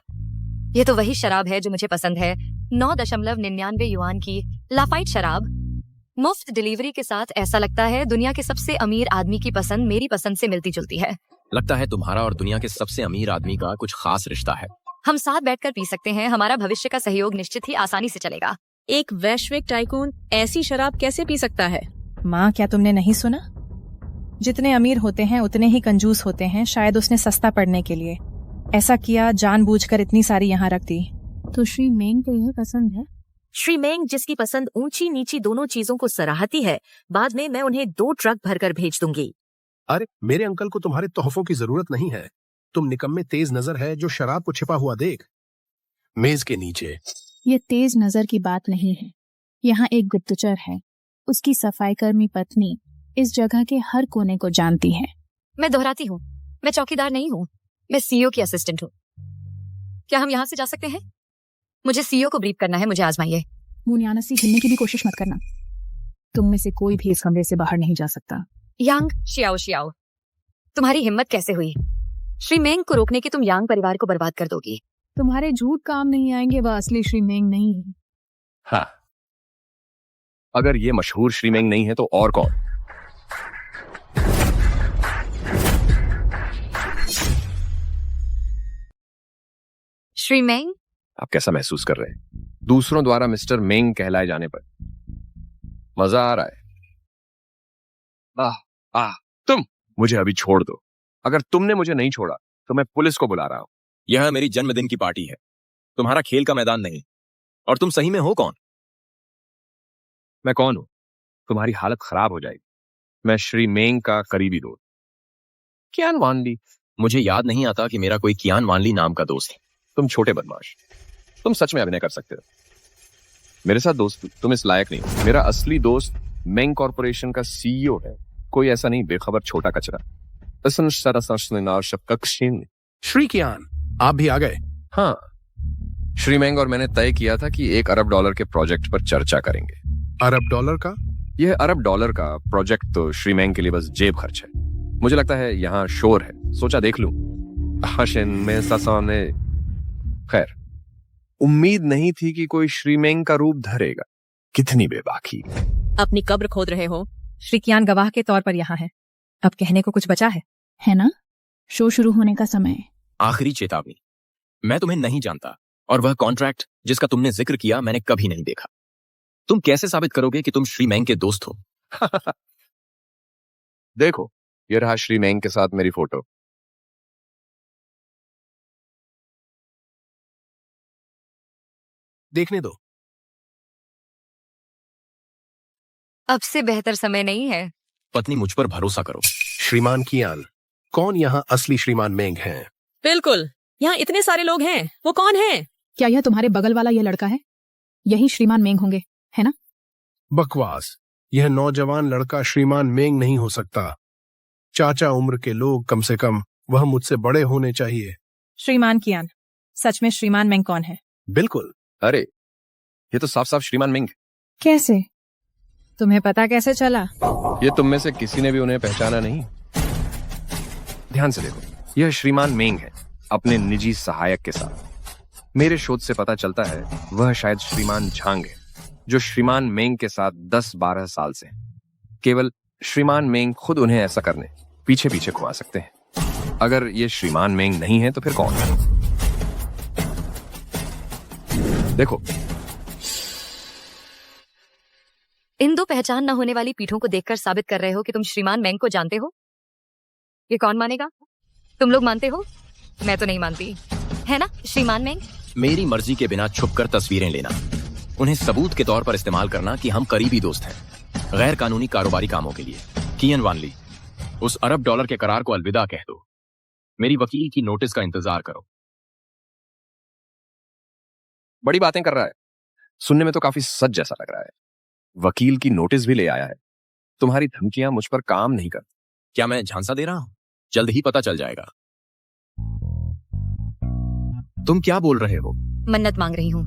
ये तो वही शराब है जो मुझे पसंद है। 9.99 युआन की लाफाइट शराब, मुफ्त डिलीवरी के साथ। ऐसा लगता है दुनिया के सबसे अमीर आदमी की पसंद मेरी पसंद से मिलती जुलती है। लगता है तुम्हारा और दुनिया के सबसे अमीर आदमी का कुछ खास रिश्ता है। हम साथ बैठकर पी सकते हैं। हमारा भविष्य का सहयोग निश्चित ही आसानी से चलेगा। एक वैश्विक टाइकून ऐसी शराब कैसे पी सकता है? माँ, क्या तुमने नहीं सुना? जितने अमीर होते हैं उतने ही कंजूस होते हैं। शायद उसने सस्ता पड़ने के लिए ऐसा किया, जानबूझकर इतनी सारी यहाँ रख दी। तो श्री मेंग को यह पसंद है? श्री मेंग जिसकी पसंद ऊंची नीची दोनों चीजों को सराहती है, बाद में मैं उन्हें 2 ट्रक भरकर भेज दूंगी। अरे मेरे अंकल को तुम्हारे तोहफों की जरूरत नहीं है। तुम निकम्मे तेज नजर है जो शराब को छिपा हुआ देख मेज के नीचे। ये तेज नजर की बात नहीं है। यहाँ एक गुप्तचर है। उसकी सफाई कर्मी पत्नी इस जगह के हर कोने को जानती है। मैं दोहराती हूँ, मैं चौकीदार नहीं हूँ, मैं सीईओ की असिस्टेंट हूँ। क्या हम यहाँ से जा सकते हैं? मुझे सीईओ को ब्रीफ करना है, मुझे आजमाइए। मुनियानसी हिलने की भी कोशिश मत करना। तुम में से कोई भी इस कमरे से बाहर नहीं जा सकता। यांग शियाओ, तुम्हारी हिम्मत कैसे हुई? श्री मेंग को रोकने की तुम यांग परिवार को बर्बाद कर दोगी। तुम्हारे झूठ काम नहीं आएंगे। वह असली श्री मेंग नहीं है। हाँ, अगर ये मशहूर श्री मेंग नहीं है तो और कौन? श्री मेंग, आप कैसा महसूस कर रहे हैं दूसरों द्वारा मिस्टर मेंग कहलाए जाने पर? मजा आ रहा है? तुम मुझे अभी छोड़ दो। अगर तुमने मुझे नहीं छोड़ा तो मैं पुलिस को बुला रहा हूं। यह मेरी जन्मदिन की पार्टी है, तुम्हारा खेल का मैदान नहीं। और तुम सही में हो कौन? मैं कौन हूं? तुम्हारी हालत खराब हो जाएगी। मैं श्री मेंग का करीबी दोस्त कियान वान ली। मुझे याद नहीं आता कि मेरा कोई कियान वानली नाम का दोस्त है। तुम छोटे बदमाश, तुम सच में अभिनय कर सकते हो। मेरे साथ दोस्त तुम इस लायक नहीं। मेरा असली दोस्त मेंग कॉर्पोरेशन का सीईओ है, कोई ऐसा नहीं बेखबर छोटा कचरा। श्री कियान, आप भी आ गए? हाँ, श्री मेंग और मैंने तय किया था कि $1 अरब के प्रोजेक्ट पर चर्चा करेंगे। $1 अरब का? यह $1 अरब का प्रोजेक्ट तो श्री मेंग के लिए बस जेब खर्च है। मुझे लगता है यहाँ शोर है, सोचा देख लूं। खैर, उम्मीद नहीं थी कि कोई श्री मेंग का रूप धरेगा। कितनी बेबाकी। अपनी कब्र खोद रहे हो। श्री कियान गवाह के तौर पर यहाँ है। अब कहने को कुछ बचा है ना? शो शुरू होने का समय है। आखिरी चेतावनी, मैं तुम्हें नहीं जानता और वह कॉन्ट्रैक्ट जिसका तुमने जिक्र किया मैंने कभी नहीं देखा। तुम कैसे साबित करोगे कि तुम श्री मेंग के दोस्त हो? देखो, ये रहा श्री मेंग के साथ मेरी फोटो। देखने दो। अब से बेहतर समय नहीं है। पत्नी, मुझ पर भरोसा करो। श्रीमान कियान, कौन यहाँ असली श्रीमान मेंग हैं? बिल्कुल, यहाँ इतने सारे लोग हैं। वो कौन है? क्या यह तुम्हारे बगल वाला यह लड़का है? यही श्रीमान मेंग होंगे, है ना? बकवास। यह नौजवान लड़का श्रीमान मेंग नहीं हो सकता। चाचा उम्र के लोग, कम से कम वह मुझसे बड़े होने चाहिए। श्रीमान कियान, सच में श्रीमान मेंग कौन है? बिल्कुल। अरे, ये तो साफ साफ श्रीमान मेंग। कैसे? तुम्हें पता कैसे चला? ये तुम में से किसी ने भी उन्हें पहचाना नहीं? ध्यान से देखो, यह श्रीमान मेंग है, अपने निजी सहायक के साथ। मेरे शोध से पता चलता है वह शायद श्रीमान झांग है, जो श्रीमान मेंग के साथ 10-12 साल से हैं। केवल श्रीमान मेंग खुद उन्हें ऐसा करने पीछे पीछे घुमा सकते हैं। अगर ये श्रीमान मेंग नहीं है तो फिर कौन है? देखो, इन दो पहचान न होने वाली पीठों को देखकर साबित कर रहे हो कि तुम श्रीमान मेंग को जानते हो। ये कौन मानेगा? तुम लोग मानते हो? मैं तो नहीं मानती, है ना श्रीमान मेंग? मेरी मर्जी के बिना छुपकर तस्वीरें लेना, उन्हें सबूत के तौर पर इस्तेमाल करना कि हम करीबी दोस्त हैं, गैर कानूनी कारोबारी कामों के लिए। कियान वानली, उस $1 अरब के करार को अलविदा कह दो। मेरी वकील की नोटिस का इंतजार करो। बड़ी बातें कर रहा है, सुनने में तो काफी सच जैसा लग रहा है। वकील की नोटिस भी ले आया है। तुम्हारी धमकियां मुझ पर काम नहीं करती। क्या मैं झांसा दे रहा हूं? जल्द ही पता चल जाएगा। तुम क्या बोल रहे हो? मन्नत मांग रही हूँ,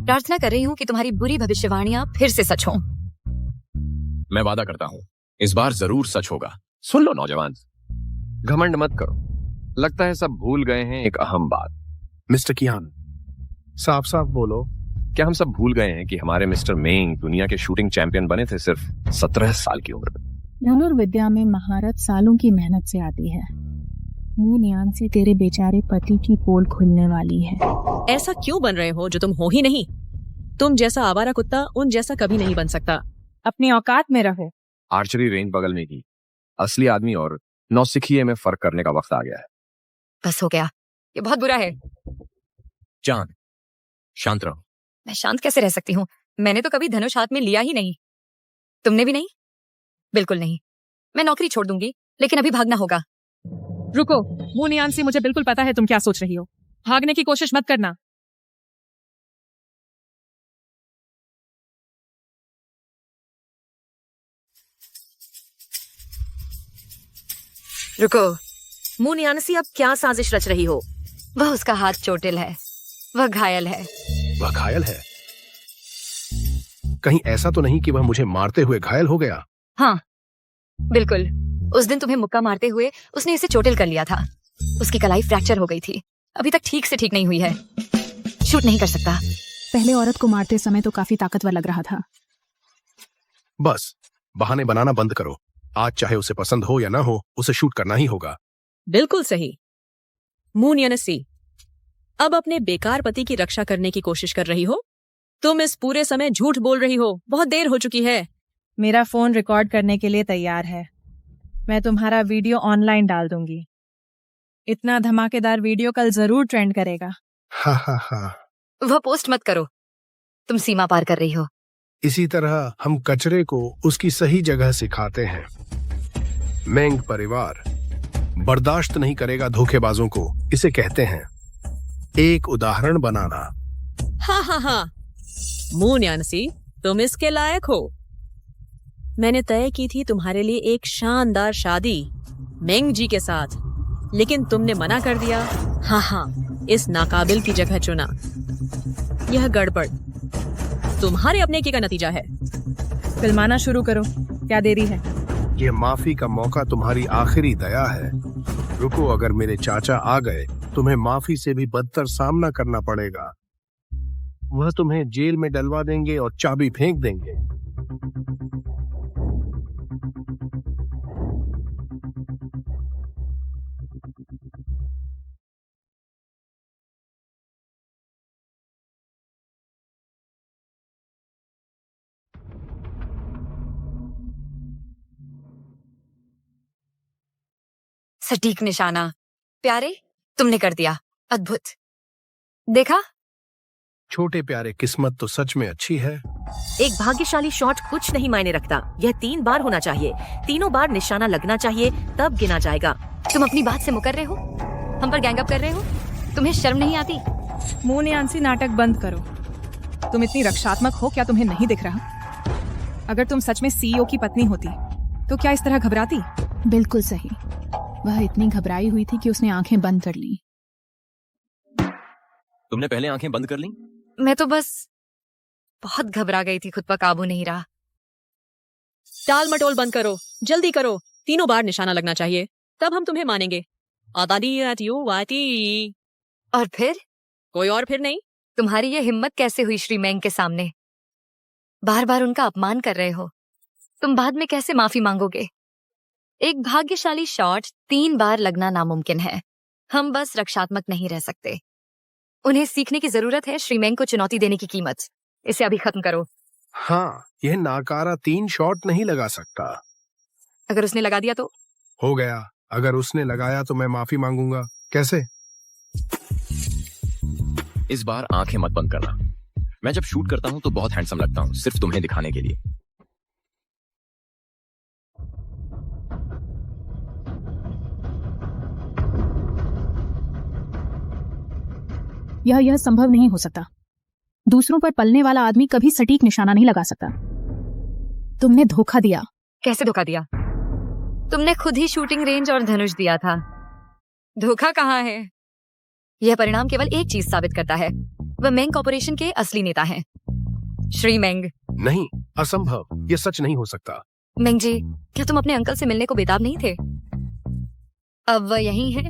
प्रार्थना कर रही हूँ कि तुम्हारी बुरी भविष्यवाणियां फिर से सच हों। मैं वादा करता हूँ, इस बार जरूर सच होगा। सुन लो नौजवान, घमंड मत करो। लगता है सब भूल गए हैं एक अहम बात। मिस्टर कियान, साफ साफ बोलो। क्या हम सब भूल गए हैं कि हमारे मिस्टर मेंग दुनिया के शूटिंग चैंपियन बने थे सिर्फ 17 साल की उम्र में? धनुर्विद्या में महारत सालों की मेहनत से आती है। मुंह नियान से तेरे बेचारे पति की पोल खुलने वाली है। ऐसा क्यों बन रहे हो जो तुम हो ही नहीं? तुम जैसा आवारा कुत्ता उन जैसा कभी नहीं बन सकता। अपनी औकात में रहो। आर्चरी रेंज बगल में की। असली आदमी और नौसिखिए में फर्क करने का वक्त आ गया है। बस हो गया, ये बहुत बुरा है। जान, शांत रहो। मैं शांत कैसे रह सकती हूँ? मैंने तो कभी धनुष हाथ में लिया ही नहीं। तुमने भी नहीं? बिल्कुल नहीं। मैं नौकरी छोड़ दूंगी, लेकिन अभी भागना होगा। रुको, मुंह नियान से, मुझे बिल्कुल पता है तुम क्या सोच रही हो। भागने की कोशिश मत करना। रुको, मुनियानसी, अब क्या साजिश रच रही हो? वह उसका हाथ चोटिल है, वह घायल है। वह घायल है? कहीं ऐसा तो नहीं कि वह मुझे मारते हुए घायल हो गया? हाँ, बिल्कुल। उस दिन तुम्हें मुक्का मारते हुए उसने इसे चोटिल कर लिया था। उसकी कलाई फ्रैक्चर हो गई थी, अभी तक ठीक से ठीक नहीं हुई है। शूट नहीं कर सकता। पहले औरत को मारते समय तो काफी ताकतवर लग रहा था। बस बहाने बनाना बंद करो। आज चाहे उसे पसंद हो या ना हो, उसे शूट करना ही होगा। बिल्कुल सही। मुनियानसी, अब अपने बेकार पति की रक्षा करने की कोशिश कर रही हो? तुम इस पूरे समय झूठ बोल रही हो। बहुत देर हो चुकी है। मेरा फोन रिकॉर्ड करने के लिए तैयार है। मैं तुम्हारा वीडियो ऑनलाइन डाल दूंगी। इतना धमाकेदार वीडियो कल जरूर ट्रेंड करेगा। वह पोस्ट मत करो, तुम सीमा पार कर रही हो। इसी तरह हम कचरे को उसकी सही जगह सिखाते हैं। मेंग परिवार, बर्दाश्त नहीं करेगा धोखेबाजों को। इसे कहते हैं एक उदाहरण बनाना। हाँ हाँ हाँ, मू न्यानसी, तुम इसके लायक हो। मैंने तय की थी तुम्हारे लिए एक शानदार शादी मेंग जी के साथ, लेकिन तुमने मना कर दिया। हाँ हाँ, इस नाकाबिल की जगह चुना। यह गड़बड़ तुम्हारे अपने की का नतीजा है। फिल्माना शुरू करो, क्या देरी है? ये माफी का मौका तुम्हारी आखिरी दया है। रुको, अगर मेरे चाचा आ गए तुम्हें माफी से भी बदतर सामना करना पड़ेगा। वह तुम्हें जेल में डलवा देंगे और चाबी फेंक देंगे। सटीक निशाना। प्यारे, तुमने कर दिया। अद्भुत। देखा? छोटे प्यारे, किस्मत तो सच में अच्छी है। एक भाग्यशाली शॉट कुछ नहीं मायने रखता। यह 3 बार होना चाहिए। तीनों बार निशाना लगना चाहिए, तब गिना जाएगा। तुम अपनी बात से मुकर रहे हो? हम पर गैंग अप कर रहे हो? तुम्हें शर्म नहीं आती? मुंह न्यान्सी, नाटक बंद करो। तुम इतनी रक्षात्मक हो, क्या तुम्हें नहीं दिख रहा? अगर तुम सच में सीईओ की पत्नी होती तो क्या इस तरह घबराती? बिल्कुल सही। वह इतनी घबराई हुई थी कि उसने आंखें बंद कर ली। तुमने पहले आंखें बंद कर ली? मैं तो बस बहुत घबरा गई थी, खुद पर काबू नहीं रहा। टाल मटोल बंद करो, जल्दी करो। तीनों बार निशाना लगना चाहिए, तब हम तुम्हें मानेंगे। और फिर? कोई और फिर नहीं। तुम्हारी ये हिम्मत कैसे हुई श्री मेंग के सामने? बार बार उनका अपमान कर रहे हो। तुम बाद में कैसे माफी मांगोगे? एक भाग्यशाली शॉट 3 बार लगना नामुमकिन है। हम बस रक्षात्मक नहीं रह सकते। उन्हें सीखने की जरूरत है श्री मेंग को चुनौती देने की कीमत। इसे अभी खत्म करो। हाँ, यह नाकारा 3 शॉट नहीं लगा सकता। अगर उसने लगा दिया तो? हो गया। अगर उसने लगाया तो मैं माफी मांगूंगा। कैसे? इस बार आंखें मत बंद करना। मैं जब शूट करता हूं तो बहुत हैंडसम लगता हूं, सिर्फ तुम्हें दिखाने के लिए। यह संभव नहीं हो सकता। दूसरों पर पलने वाला आदमी कभी सटीक निशाना नहीं लगा सकता। तुमने धोखा दिया। कैसे धोखा दिया? तुमने खुद ही शूटिंग रेंज और धनुष दिया था। धोखा कहाँ है? यह परिणाम केवल एक चीज साबित करता है, वह मेंग कॉर्पोरेशन के असली नेता हैं, श्री मेंग। नहीं, असंभव। यह सच नहीं हो सकता। मेंग जी, क्या तुम अपने अंकल से मिलने को बेताब नहीं थे? अब वह यहीं है।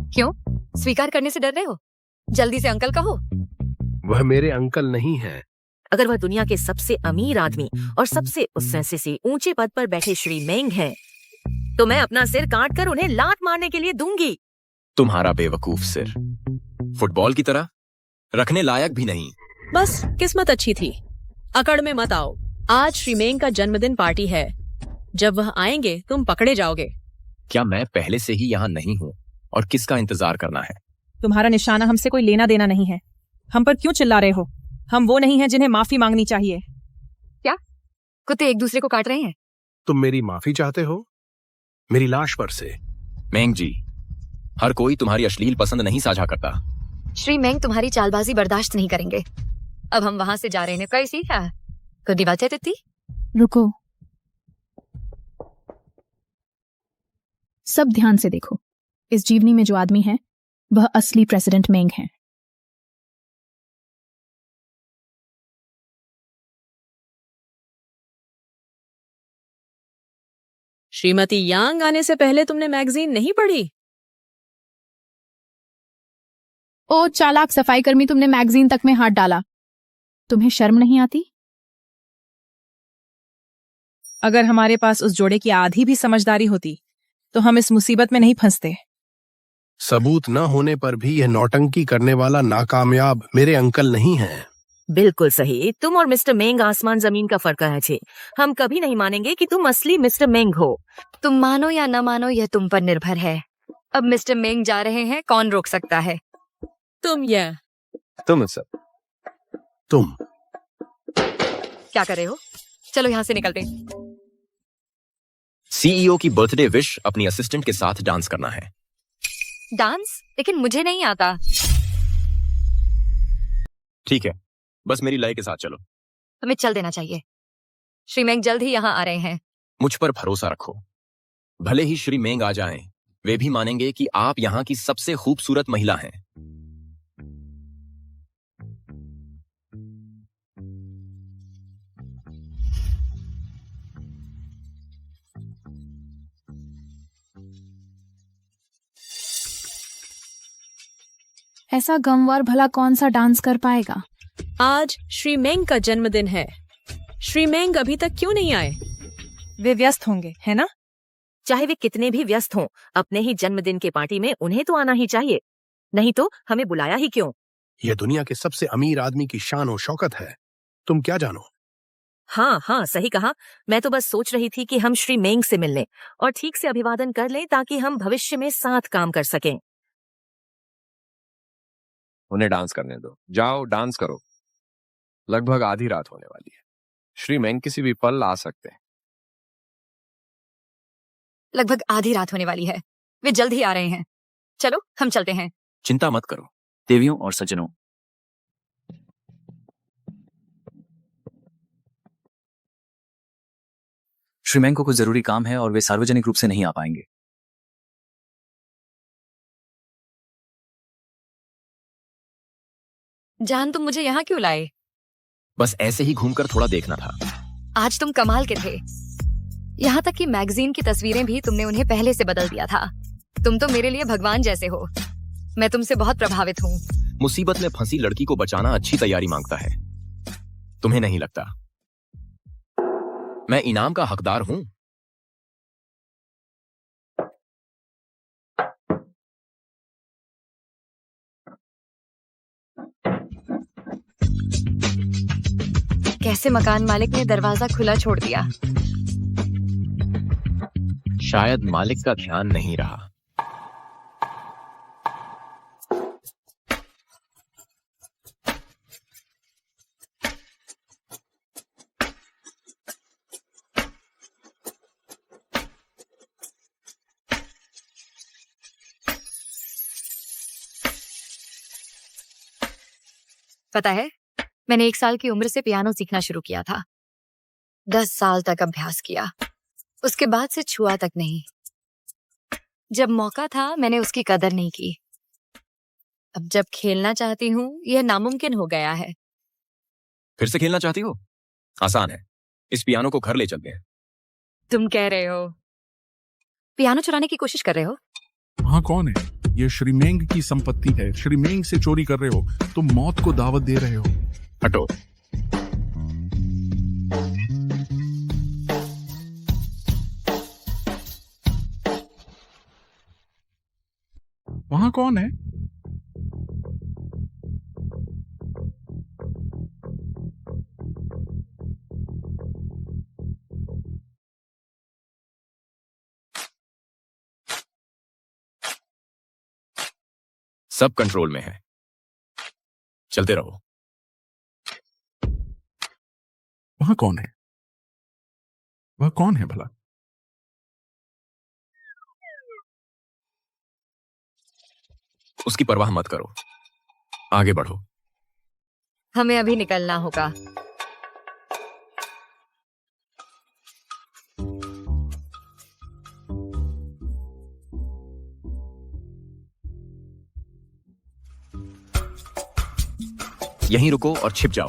क्यों? स्वीकार करने से डर रहे हो? जल्दी से अंकल कहो। वह मेरे अंकल नहीं हैं। अगर वह दुनिया के सबसे अमीर आदमी और सबसे उससे से ऊंचे पद पर बैठे श्री मेंग हैं, तो मैं अपना सिर काट कर उन्हें लात मारने के लिए दूंगी। तुम्हारा बेवकूफ सिर फुटबॉल की तरह रखने लायक भी नहीं। बस किस्मत अच्छी थी। अकड़ में मत आओ। आज श्री मेंग का जन्मदिन पार्टी है। जब वह आएंगे तुम पकड़े जाओगे। क्या मैं पहले से ही यहाँ नहीं हूँ और किसका इंतजार करना है? तुम्हारा निशाना हमसे कोई लेना देना नहीं है। हम पर क्यों चिल्ला रहे हो? हम वो नहीं हैं जिन्हें माफी मांगनी चाहिए। क्या कुत्ते एक दूसरे को काट रहे हैं? तुम मेरी माफी चाहते हो? मेरी लाश पर से। मेंग जी, हर कोई तुम्हारी अश्लील पसंद नहीं साझा करता। श्री मेंग तुम्हारी चालबाजी बर्दाश्त नहीं करेंगे। अब हम वहां से जा रहे हैं। कैसी है? कदी बात है तित्ती? रुको, सब ध्यान से देखो। इस जीवनी में जो आदमी है वह असली प्रेसिडेंट मेंग है। श्रीमती यांग आने से पहले तुमने मैगजीन नहीं पढ़ी? ओ चालाक सफाई कर्मी, तुमने मैगजीन तक में हाथ डाला। तुम्हें शर्म नहीं आती? अगर हमारे पास उस जोड़े की आधी भी समझदारी होती तो हम इस मुसीबत में नहीं फंसते। सबूत न होने पर भी यह नौटंकी करने वाला नाकामयाब मेरे अंकल नहीं हैं। बिल्कुल सही। तुम और मिस्टर मेंग आसमान जमीन का फर्क है छे। हम कभी नहीं मानेंगे कि तुम असली मिस्टर मेंग हो। तुम मानो या न मानो यह तुम पर निर्भर है। अब मिस्टर मेंग जा रहे हैं, कौन रोक सकता है? तुम सर। तुम क्या कर रहे हो? चलो यहाँ से निकलते। सीईओ की बर्थडे विश अपनी असिस्टेंट के साथ डांस करना है। डांस? लेकिन मुझे नहीं आता। ठीक है, बस मेरी लय के साथ चलो। हमें चल देना चाहिए। श्री मेंग जल्द ही यहाँ आ रहे हैं। मुझ पर भरोसा रखो। भले ही श्री मेंग आ जाएं, वे भी मानेंगे कि आप यहाँ की सबसे खूबसूरत महिला हैं। ऐसा गमवार भला कौन सा डांस कर पाएगा? आज श्री मेंग का जन्मदिन है। श्री मेंग अभी तक क्यों नहीं आए? वे व्यस्त होंगे, है ना? चाहे वे कितने भी व्यस्त हों, अपने ही जन्मदिन के पार्टी में उन्हें तो आना ही चाहिए। नहीं तो हमें बुलाया ही क्यों? यह दुनिया के सबसे अमीर आदमी की शान और शौकत है। तुम क्या जानो? हाँ हाँ, सही कहा। मैं तो बस सोच रही थी कि हम श्री मेंग से मिल लें और ठीक से अभिवादन कर लें ताकि हम भविष्य में साथ काम कर सकें। उन्हें डांस करने दो। जाओ डांस करो। लगभग आधी रात होने वाली है। श्री मेंग किसी भी पल आ सकते हैं। लगभग आधी रात होने वाली है। वे जल्द ही आ रहे हैं। चलो हम चलते हैं। चिंता मत करो। देवियों और सज्जनों, श्री मेंग को कुछ जरूरी काम है और वे सार्वजनिक रूप से नहीं आ पाएंगे। जान, तुम मुझे यहाँ क्यों लाए? बस ऐसे ही घूमकर थोड़ा देखना था। आज तुम कमाल के थे। यहाँ तक कि मैगजीन की तस्वीरें भी तुमने उन्हें पहले से बदल दिया था। तुम तो मेरे लिए भगवान जैसे हो। मैं तुमसे बहुत प्रभावित हूँ। मुसीबत में फंसी लड़की को बचाना अच्छी तैयारी मांगता है। तुम्हें नहीं लगता? मैं इनाम का हकदार हूं। कैसे मकान मालिक ने दरवाजा खुला छोड़ दिया? शायद मालिक का ध्यान नहीं रहा। पता है, मैंने 1 साल की उम्र से पियानो सीखना शुरू किया था। 10 साल तक अभ्यास किया, उसके बाद से छुआ तक नहीं। जब मौका था मैंने उसकी कदर नहीं की। अब जब खेलना चाहती हूँ यह नामुमकिन हो गया है। फिर से खेलना चाहती हो? आसान है। इस पियानो को घर ले चलते हैं। तुम कह रहे हो? पियानो चुराने की कोशिश कर रहे हो? वहाँ कौन है? ये श्री मेंग की संपत्ति है। श्री मेंग से चोरी कर रहे हो। तुम मौत को दावत दे रहे हो। हटो। वहाँ कौन है? सब कंट्रोल में है। चलते रहो। वहाँ कौन है? वह कौन है भला? उसकी परवाह मत करो। आगे बढ़ो। हमें अभी निकलना होगा। यहीं रुको और छिप जाओ।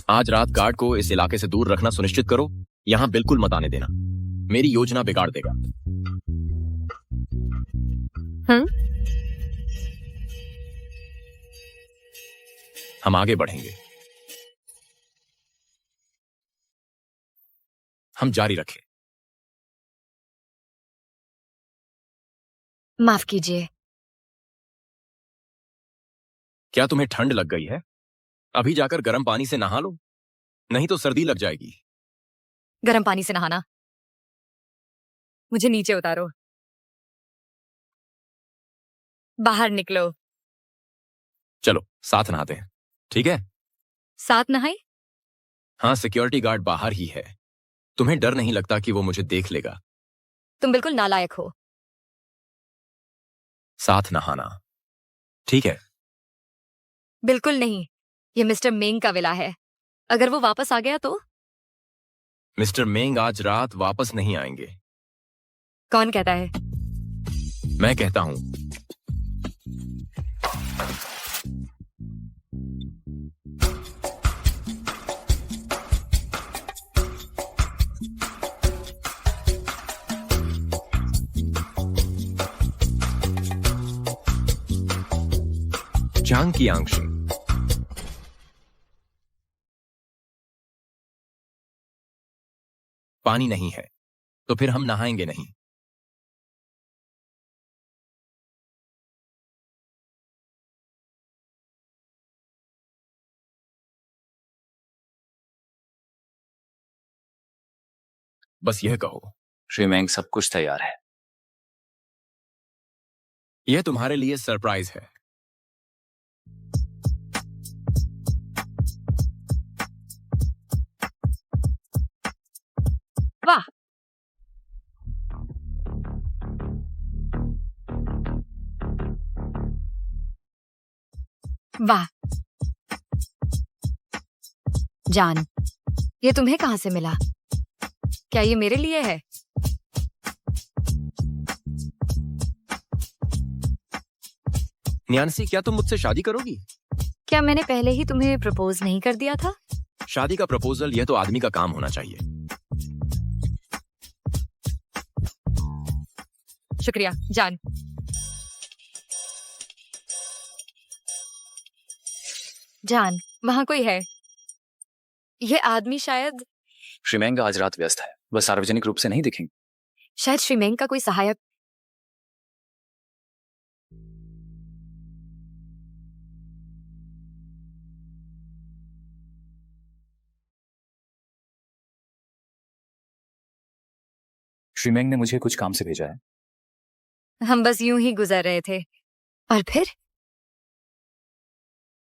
आज रात गार्ड को इस इलाके से दूर रखना सुनिश्चित करो। यहां बिल्कुल मत आने देना। मेरी योजना बिगाड़ देगा। हम आगे बढ़ेंगे। हम जारी रखें। माफ कीजिए। क्या तुम्हें ठंड लग गई है? अभी जाकर गर्म पानी से नहा लो, नहीं तो सर्दी लग जाएगी। गर्म पानी से नहाना? मुझे नीचे उतारो। बाहर निकलो। चलो साथ नहाते हैं, ठीक है? साथ नहाए? हाँ, सिक्योरिटी गार्ड बाहर ही है। तुम्हें डर नहीं लगता कि वो मुझे देख लेगा? तुम बिल्कुल नालायक हो। साथ नहाना ठीक है? बिल्कुल नहीं, ये मिस्टर मेंग का विला है। अगर वो वापस आ गया तो? मिस्टर मेंग आज रात वापस नहीं आएंगे। कौन कहता है? मैं कहता हूं। जांग की आंखें। पानी नहीं है तो फिर हम नहाएंगे नहीं। बस यह कहो। श्री मेंग, सब कुछ तैयार है। यह तुम्हारे लिए सरप्राइज है। वाह, वाह। जान, ये तुम्हें कहां से मिला? क्या ये मेरे लिए है? न्यान्सी, क्या तुम मुझसे शादी करोगी? क्या मैंने पहले ही तुम्हें प्रपोज नहीं कर दिया था? शादी का प्रपोजल यह तो आदमी का काम होना चाहिए। शुक्रिया जान। जान, वहां कोई है? ये आदमी शायद श्री मेंग आज रात व्यस्त है, वह सार्वजनिक रूप से नहीं दिखेंगे। शायद श्री मेंग का कोई सहायक। श्री मेंग ने मुझे कुछ काम से भेजा है। हम बस यूं ही गुजर रहे थे और फिर?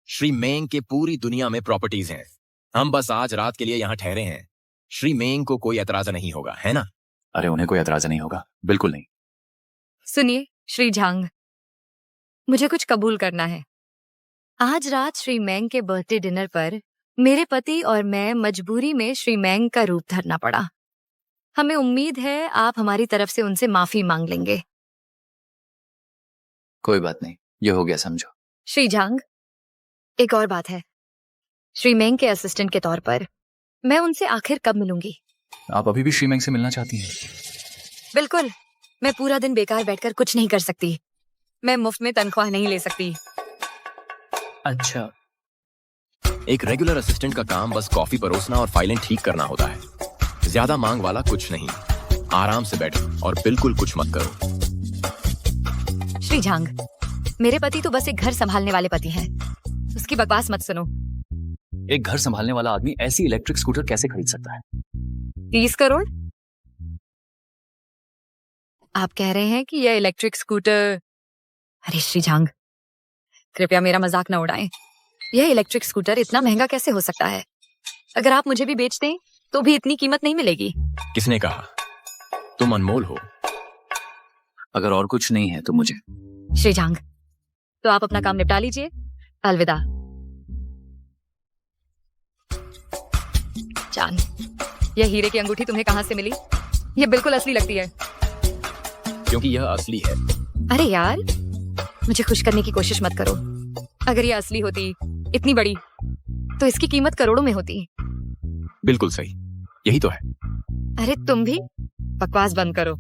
श्री मेंग के पूरी दुनिया में प्रॉपर्टीज हैं। हम बस आज रात के लिए यहाँ ठहरे हैं। श्री मेंग को कोई एतराज नहीं होगा, है ना? अरे उन्हें कोई एतराज नहीं होगा, बिल्कुल नहीं। सुनिए श्री झांग, मुझे कुछ कबूल करना है। आज रात श्री मेंग के बर्थडे डिनर पर मेरे पति और मैं मजबूरी में श्री मेंग का रूप धरना पड़ा। हमें उम्मीद है आप हमारी तरफ से उनसे माफी मांग लेंगे। कोई बात नहीं, ये हो गया, समझो। श्री झांग, एक और बात है। श्री मेंग के असिस्टेंट के तौर पर मैं उनसे आखिर कब मिलूंगी? आप अभी भी श्री मेंग से मिलना चाहती हैं? बिल्कुल। मैं पूरा दिन बेकार बैठकर कुछ नहीं कर सकती। मैं मुफ्त में तनख्वाह नहीं ले सकती। अच्छा। एक रेगुलर असिस्टेंट का काम बस कॉफी परोसना और फाइलें ठीक करना होता है। ज्यादा मांग वाला कुछ नहीं। आराम से बैठो और बिल्कुल कुछ मत करो। श्री झांग, मेरे पति तो बस एक घर संभालने वाले पति हैं। उसकी बकवास मत सुनो। एक घर संभालने वाला आदमी ऐसी इलेक्ट्रिक स्कूटर कैसे खरीद सकता है? 30 करोड़? आप कह रहे हैं कि यह इलेक्ट्रिक स्कूटर? अरे श्री झांग, कृपया मेरा मजाक न उड़ाएं। यह इलेक्ट्रिक स्कूटर इतना महंगा कैसे हो सकता है? अगर आप मुझे भी बेच दें तो भी इतनी कीमत नहीं मिलेगी। किसने कहा? तुम अनमोल हो। अगर और कुछ नहीं है तो मुझे। श्री झांग, तो आप अपना काम निपटा लीजिए। अलविदा। जान, यह हीरे की अंगूठी तुम्हें कहां से मिली? यह बिल्कुल असली लगती है। क्योंकि यह असली है। अरे यार, मुझे खुश करने की कोशिश मत करो। अगर यह असली होती, इतनी बड़ी, तो इसकी कीमत करोड़ों में होती। बिल्कुल सही, यही तो है। अरे तुम भी बकवास बंद करो।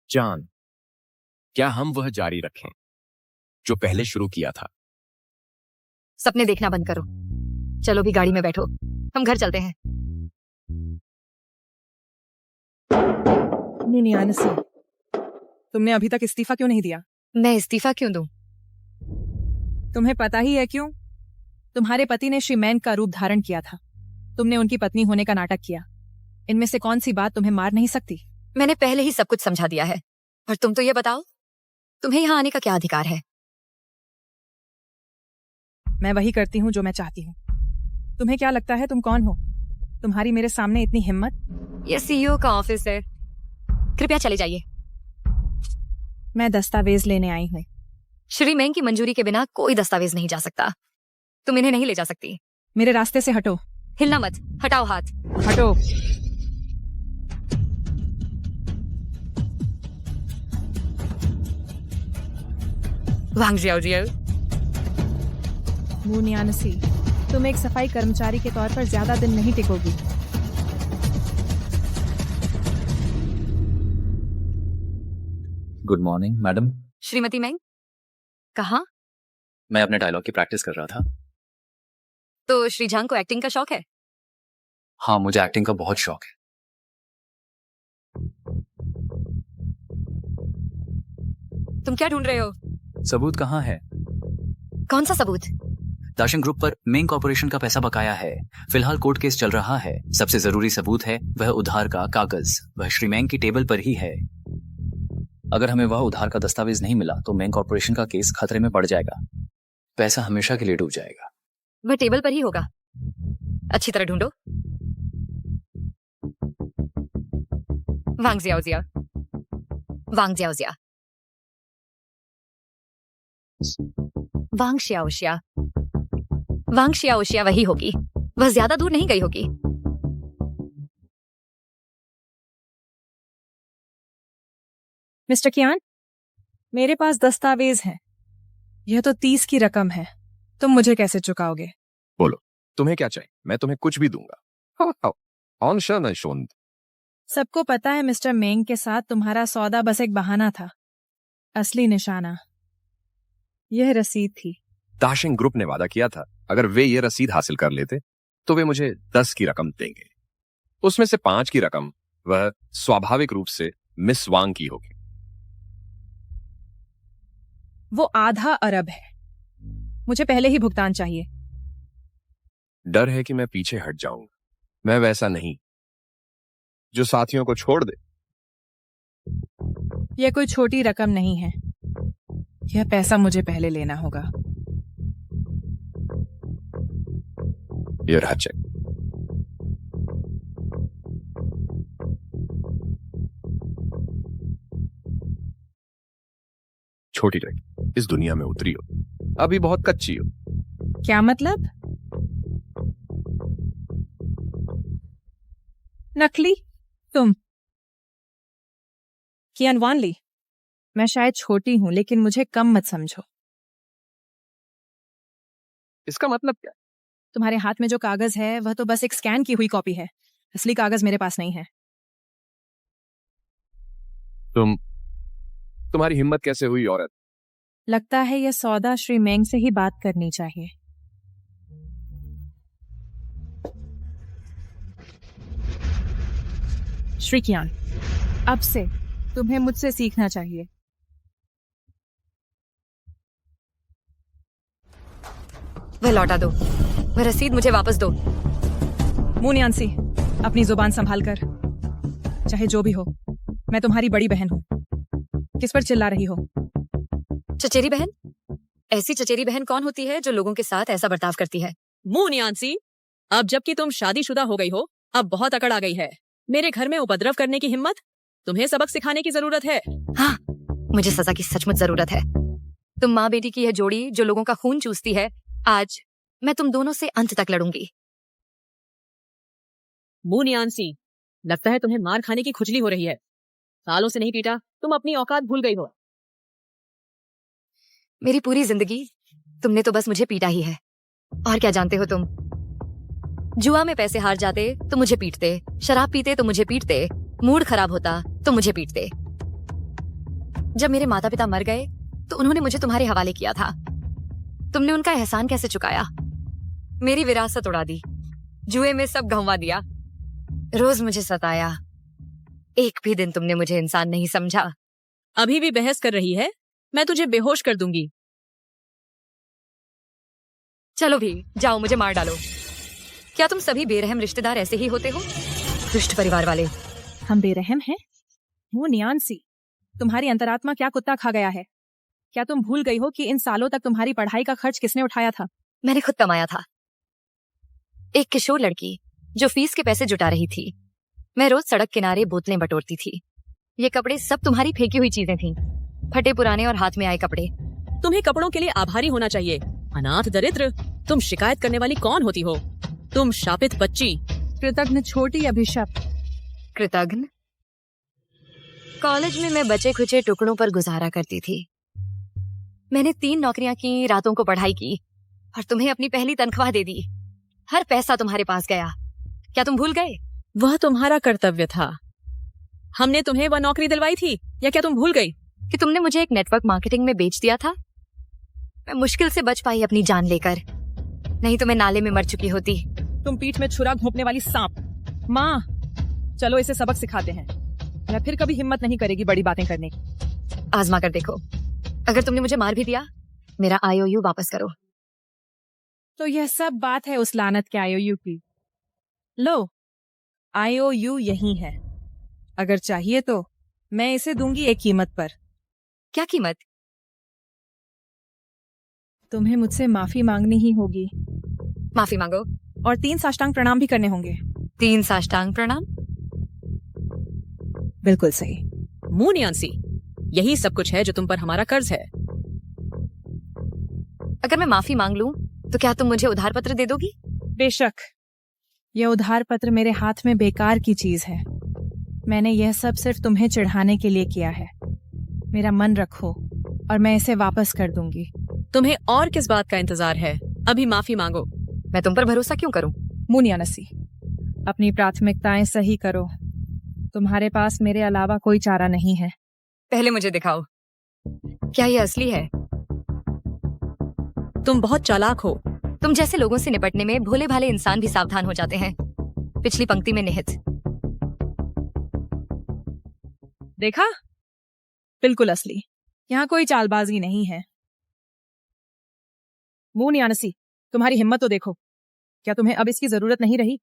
जान, क्या हम वह जारी रखें जो पहले शुरू किया था? सपने देखना बंद करो। चलो भी गाड़ी में बैठो, हम घर चलते हैं। नहीं आनसी, तुमने अभी तक इस्तीफा क्यों नहीं दिया? मैं इस्तीफा क्यों दूं? तुम्हें पता ही है क्यों? तुम्हारे पति ने श्री मेंग का रूप धारण किया था। तुमने उनकी पत्नी होने का नाटक किया। इनमें से कौन सी बात तुम्हें मार नहीं सकती? मैंने पहले ही सब कुछ समझा दिया है। और तुम तो ये बताओ, तुम्हें यहाँ आने का क्या अधिकार है? मैं वही करती हूँ जो मैं चाहती हूँ। तुम्हें क्या लगता है तुम कौन हो? तुम्हारी मेरे सामने इतनी हिम्मत? ये सीईओ का ऑफिस है, कृपया चले जाइए। मैं दस्तावेज लेने आई हूँ। श्री मेंग की मंजूरी के बिना कोई दस्तावेज नहीं जा सकता। तुम इन्हें नहीं ले जा सकती। मेरे रास्ते से हटो। हिलना मत, हटाओ हाथ। हटो। वांग जियाओ। मुनियानसी, तुम एक सफाई कर्मचारी के तौर पर ज्यादा दिन नहीं टिकोगी। Good morning madam. Shrimati Meng, कहाँ? मैं अपने डायलॉग की प्रैक्टिस कर रहा था। तो श्रीजांग को एक्टिंग का शौक है? हाँ, मुझे एक्टिंग का बहुत शौक है। तुम क्या ढूंढ रहे हो? सबूत कहाँ है? कौन सा सबूत? दाशिंग ग्रुप पर मेंग कॉर्पोरेशन का पैसा बकाया है। फिलहाल कोर्ट केस चल रहा है। सबसे जरूरी सबूत है वह उधार का कागज। वह श्री मेंग की टेबल पर ही है। अगर हमें वह उधार का दस्तावेज नहीं मिला तो मेंग कॉर्पोरेशन का केस खतरे में पड़ जाएगा। पैसा हमेशा के लिए डूब जाएगा। वह टेबल पर ही होगा। अच्छी तरह ढूंढो। वांग जियाओ। वांग जियाओ। वांग शियाओशिया। वांग शियाओशिया वही होगी। वह ज्यादा दूर नहीं गई होगी। मिस्टर कियान, मेरे पास दस्तावेज हैं। यह तो 30 की रकम है। तुम मुझे कैसे चुकाओगे? बोलो, तुम्हें क्या चाहिए? मैं तुम्हें कुछ भी दूंगा। सबको पता है मिस्टर मेंग के साथ तुम्हारा सौदा बस एक बहाना था। असली निशाना यह रसीद थी। दाशिंग ग्रुप ने वादा किया था अगर वे ये रसीद हासिल कर लेते तो वे मुझे 10 की रकम देंगे। उसमें से 5 की रकम वह स्वाभाविक रूप से मिस वांग की होगी। वो आधा अरब है। मुझे पहले ही भुगतान चाहिए। डर है कि मैं पीछे हट जाऊंगा। मैं वैसा नहीं जो साथियों को छोड़ दे। यह कोई छोटी रकम नहीं है। यह पैसा मुझे पहले लेना होगा। ये रहा चेक। छोटी लड़की, इस दुनिया में उतरी हो, अभी बहुत कच्ची हो। क्या मतलब? नकली? तुम? कियान वानली, मैं शायद छोटी हूं लेकिन मुझे कम मत समझो। इसका मतलब क्या? तुम्हारे हाथ में जो कागज है वह तो बस एक स्कैन की हुई कॉपी है। असली कागज मेरे पास नहीं है। तुम्हारी हिम्मत कैसे हुई औरत? लगता है यह सौदा श्री मेंग से ही बात करनी चाहिए। श्री कियान, अब से तुम्हें मुझसे सीखना चाहिए। वह लौटा दो। वह रसीद मुझे वापस दो। मुनियानसी, अपनी जुबान संभाल कर। चाहे जो भी हो, मैं तुम्हारी बड़ी बहन हूं। किस पर चिल्ला रही हो? चचेरी बहन? ऐसी चचेरी बहन कौन होती है जो लोगों के साथ ऐसा बर्ताव करती है? मुनियानसी, अब जबकि तुम शादीशुदा हो गई हो, अब बहुत अकड़ आ गई है। मेरे घर में उपद्रव करने की हिम्मत? तुम्हें सबक सिखाने की जरूरत है। हाँ, मुझे सजा की सचमुच जरूरत है। तुम माँ बेटी की यह जोड़ी जो लोगों का खून चूसती है, आज मैं तुम दोनों से अंत तक लड़ूंगी। मुनियानसी, लगता है तुम्हें मार खाने की खुजली हो रही है। सालों से नहीं पीटा, तुम अपनी औकात भूल गई हो। मेरी पूरी जिंदगी तुमने तो बस मुझे पीटा ही है। और क्या जानते हो तुम? जुआ में पैसे हार जाते तो मुझे पीटते, शराब पीते तो मुझे पीटते, मूड खराब होता तो मुझे पीटते। जब मेरे माता पिता मर गए तो उन्होंने मुझे तुम्हारे हवाले किया था। तुमने उनका एहसान कैसे चुकाया? मेरी विरासत उड़ा दी, जुए में सब गंवा दिया, रोज मुझे सताया। एक भी दिन तुमने मुझे इंसान नहीं समझा। अभी भी बहस कर रही है? मैं तुझे बेहोश कर दूंगी। चलो भी जाओ, मुझे मार डालो। क्या तुम सभी बेरहम रिश्तेदार ऐसे ही होते हो? दुष्ट परिवार वाले। हम बेरहम हैं? मुनियानसी, तुम्हारी अंतरात्मा क्या कुत्ता खा गया है? क्या तुम भूल गई हो कि इन सालों तक तुम्हारी पढ़ाई का खर्च किसने उठाया था? मैंने खुद कमाया था। एक किशोर लड़की जो फीस के पैसे जुटा रही थी। मैं रोज सड़क किनारे बोतलें बटोरती थी। ये कपड़े सब तुम्हारी फेंकी हुई चीजें थीं, फटे पुराने और हाथ में आए कपड़े। तुम्हें कपड़ों के लिए आभारी होना चाहिए। अनाथ दरिद्र, तुम शिकायत करने वाली कौन होती हो? तुम शापित बच्ची। कृतघ्न छोटी अभिशप्त। कृतघ्न? कॉलेज में मैं बचे खुचे टुकड़ों पर गुजारा करती थी। मैंने 3 नौकरियां की, रातों को पढ़ाई की और तुम्हें अपनी पहली तनख्वाह दे दी। हर पैसा तुम्हारे पास गया। क्या तुम भूल गए? वह तुम्हारा कर्तव्य था। हमने तुम्हें वह नौकरी दिलवाई थी, या क्या तुम भूल गई कि तुमने मुझे एक नेटवर्क मार्केटिंग में बेच दिया था? मैं मुश्किल से बच पाई अपनी जान लेकर, नहीं तो मैं नाले में मर चुकी होती। तुम पीठ में छुरा घोंपने वाली सांप। माँ, चलो इसे सबक सिखाते हैं, या फिर कभी हिम्मत नहीं करेगी बड़ी बातें करने की। आजमा कर देखो। अगर तुमने मुझे मार भी दिया, मेरा IOU वापस करो। तो यह सब बात है उस लानत के IOU की। लो, IOU यही है। अगर चाहिए तो मैं इसे दूंगी एक कीमत पर। क्या कीमत? तुम्हें मुझसे माफी मांगनी ही होगी। माफी मांगो। और 3 साष्टांग प्रणाम भी करने होंगे। 3 साष्टांग प्रणाम? बिल्कुल सही। मुंह न्यासी, यही सब कुछ है जो तुम पर हमारा कर्ज है। अगर मैं माफी मांग लूं तो क्या तुम मुझे उधार पत्र दे दोगी? बेशक। यह उधार पत्र मेरे हाथ में बेकार की चीज है। मैंने यह सब सिर्फ तुम्हें चिढ़ाने के लिए किया है। मेरा मन रखो और मैं इसे वापस कर दूंगी। तुम्हें और किस बात का इंतजार है? अभी माफी मांगो। मैं तुम पर भरोसा क्यों करूं? मुनियानसी, अपनी प्राथमिकताएं सही करो। तुम्हारे पास मेरे अलावा कोई चारा नहीं है। पहले मुझे दिखाओ, क्या ये असली है? तुम बहुत चालाक हो। तुम जैसे लोगों से निपटने में भोले भाले इंसान भी सावधान हो जाते हैं। पिछली पंक्ति में निहित। देखा? बिल्कुल असली। यहाँ कोई चालबाजी नहीं है। मुनियानसी, तुम्हारी हिम्मत तो देखो। क्या तुम्हें अब इसकी जरूरत नहीं रही?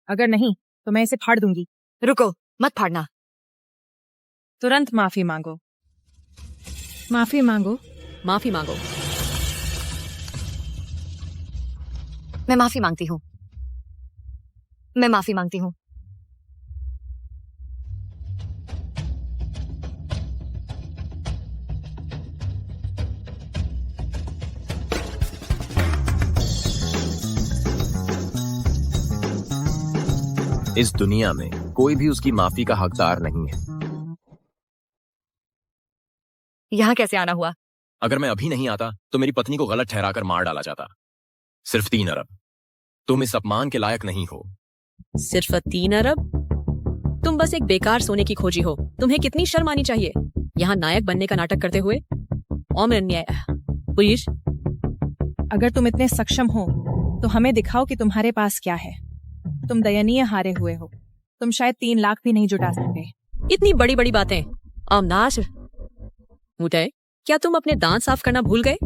अगर नहीं तो मैं इसे फाड़ दूंगी। रुको, मत फाड़ना। तुरंत माफी मांगो। माफी मांगो। माफी मांगो। मैं माफी मांगती हूँ। मैं माफी मांगती हूँ। इस दुनिया में कोई भी उसकी माफी का हकदार नहीं है। यहाँ कैसे आना हुआ? अगर मैं अभी नहीं आता तो मेरी पत्नी को गलत ठहराकर मार डाला जाता। सिर्फ 3 अरब। तुम इस अपमान के लायक नहीं हो। सिर्फ 3 अरब? तुम बस एक बेकार सोने की खोजी हो। तुम्हें कितनी शर्म आनी चाहिए यहाँ नायक बनने का नाटक करते हुए। पुलिस, अगर तुम इतने सक्षम हो तो हमें दिखाओ कि तुम्हारे पास क्या है। तुम दयनीय हारे हुए हो। तुम शायद 3 लाख भी नहीं जुटा सकते। इतनी बड़ी बड़ी बातें। अवनाश मुटे, क्या तुम अपने दांत साफ करना भूल गए?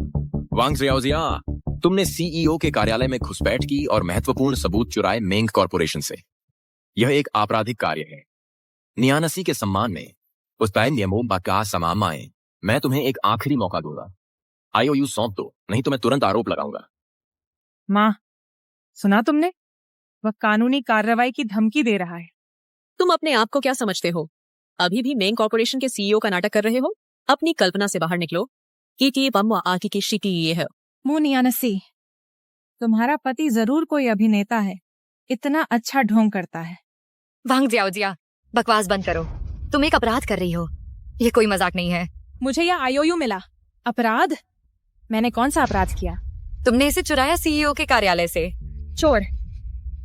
वांग जियाओजिया, तुमने CEO के कार्यालय में घुसपैठ की और महत्वपूर्ण सबूत चुराए मेंग कॉरपोरेशन से। यह एक आपराधिक कार्य है। नियानसी के सम्मान में उस तय नियमों का समामाएं मैं तुम्हें एक आखिरी मौका दूंगा। IOU सौंप दो, नहीं तो मैं तुरंत आरोप लगाऊंगा। माँ, सुना तुमने? वह कानूनी कार्रवाई की धमकी दे रहा है। तुम अपने आप को क्या समझते हो? अभी भी मेंग कॉरपोरेशन के CEO का नाटक कर रहे हो? अपनी कल्पना से बाहर निकलो। आगे की शिटी ये है। मुनियानसी, तुम्हारा पति जरूर कोई अभिनेता है। इतना अच्छा ढोंग करता है। वांग जियाओजिया, बकवास बंद करो। तुम एक अपराध कर रही हो। ये कोई मजाक नहीं है। मुझे यह IOU मिला। अपराध? मैंने कौन सा अपराध किया? तुमने इसे चुराया CEO के कार्यालय से। चोर,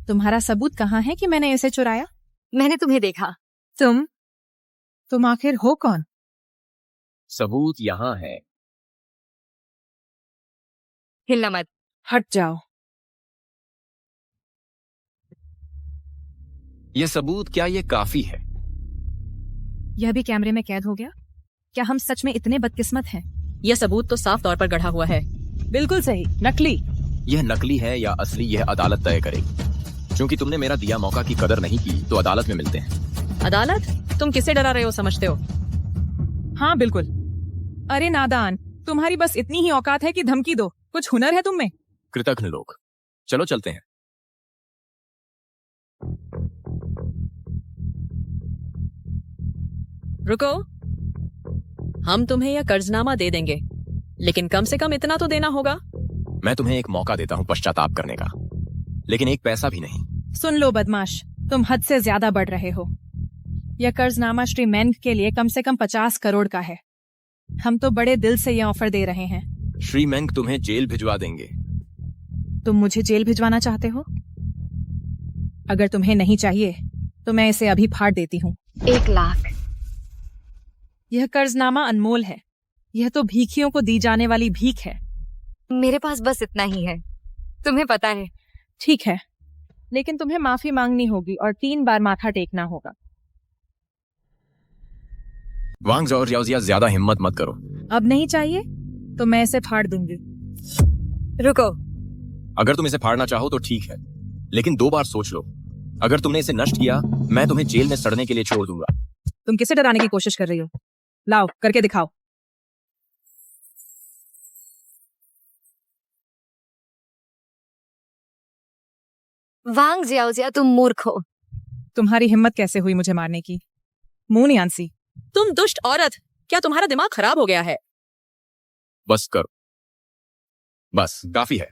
तुम्हारा सबूत कहाँ है कि मैंने इसे चुराया? मैंने तुम्हें देखा। तुम आखिर हो कौन? सबूत यहाँ है। हिलना मत। हट जाओ। ये सबूत, क्या ये काफी है? यह भी कैमरे में कैद हो गया? क्या हम सच में इतने बदकिस्मत हैं? यह सबूत तो साफ तौर पर गढ़ा हुआ है। बिल्कुल सही। नकली। यह नकली है या असली, यह अदालत तय करेगी। क्योंकि तुमने मेरा दिया मौका की कदर नहीं की तो अदालत में मिलते हैं। अदालत? तुम किसे डरा रहे हो समझते हो? हाँ बिल्कुल। अरे नादान, तुम्हारी बस इतनी ही औकात है कि धमकी दो। कुछ हुनर है तुम में? कृतघ्न लोग। चलो चलते हैं। रुको, हम तुम्हें यह कर्जनामा दे देंगे, लेकिन कम से कम इतना तो देना होगा। मैं तुम्हें एक मौका देता हूं पश्चाताप करने का, लेकिन एक पैसा भी नहीं। सुन लो बदमाश, तुम हद से ज्यादा बढ़ रहे हो। यह कर्जनामा श्री मेंग के लिए कम से कम 50 करोड़ का है। हम तो बड़े दिल से यह ऑफर दे रहे हैं। श्री मेंग तुम्हें जेल भिजवा देंगे। तुम मुझे जेल भिजवाना चाहते हो? अगर तुम्हें नहीं चाहिए तो मैं इसे अभी फाड़ देती हूँ। 1 लाख। यह कर्जनामा अनमोल है। यह तो भीखियों को दी जाने वाली भीख है। मेरे पास बस इतना ही है, तुम्हें पता है। ठीक है, लेकिन तुम्हें माफी मांगनी होगी और 3 बार माथा टेकना होगा। वांग ज़ाओजिया, ज्यादा हिम्मत मत करो। अब नहीं चाहिए तो मैं इसे फाड़ दूंगी। रुको, अगर तुम इसे फाड़ना चाहो तो ठीक है, लेकिन 2 बार सोच लो। अगर तुमने इसे नष्ट किया, मैं तुम्हें जेल में सड़ने के लिए छोड़ दूंगा। तुम किसे डराने की कोशिश कर रही हो? लाओ, करके दिखाओ। वांग ज़ियाओजिया, तुम मूर्ख हो। तुम्हारी हिम्मत कैसे हुई मुझे मारने की? मुंह यांसी। तुम दुष्ट औरत, क्या तुम्हारा दिमाग खराब हो गया है? बस करो, बस काफी है।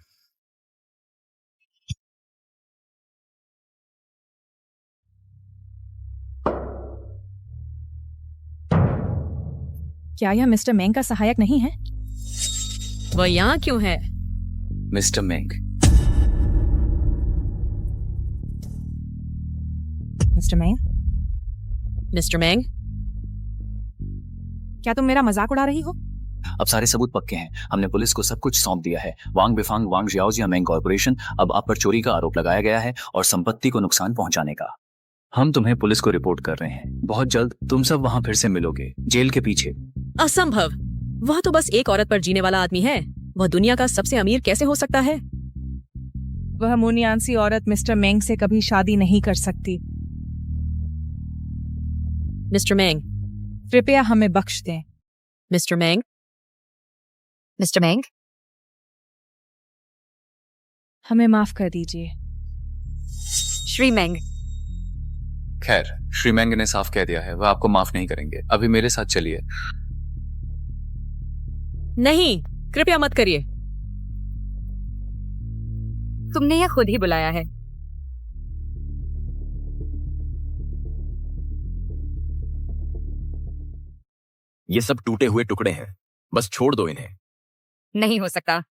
क्या यह मिस्टर मेंग का सहायक नहीं है? वह यहाँ क्यों है? मिस्टर मेंग, मिस्टर मेंग, मिस्टर मेंग, क्या तुम मेरा मजाक उड़ा रही हो? अब सारे सबूत पक्के हैं। हमने पुलिस को सब कुछ सौंप दिया है। वांग बिफांग वांग ज़ियाओजिया मेंग कॉर्पोरेशन, अब आप पर चोरी का आरोप लगाया गया है और संपत्ति को नुकसान पहुंचाने का। हम तुम्हें पुलिस को रिपोर्ट कर रहे हैं। बहुत जल्द तुम सब वहां फिर से मिलोगे, जेल के पीछे। असंभव। वह तो बस एक औरत पर जीने वाला आदमी है। वह दुनिया का सबसे अमीर कैसे हो सकता है? वह मुनियांसी औरत मिस्टर मेंग से कभी शादी नहीं कर सकती। मिस्टर मेंग, कृपया हमें बख्श दें। मिस्टर मेंग, मिस्टर मेंग, हमें माफ कर दीजिए। श्री मेंग। खैर, श्री मेंग ने साफ कह दिया है, वह आपको माफ नहीं करेंगे। अभी मेरे साथ चलिए। नहीं, कृपया मत करिए। तुमने यह खुद ही बुलाया है। ये सब टूटे हुए टुकड़े हैं, बस छोड़ दो इन्हें। नहीं हो सकता।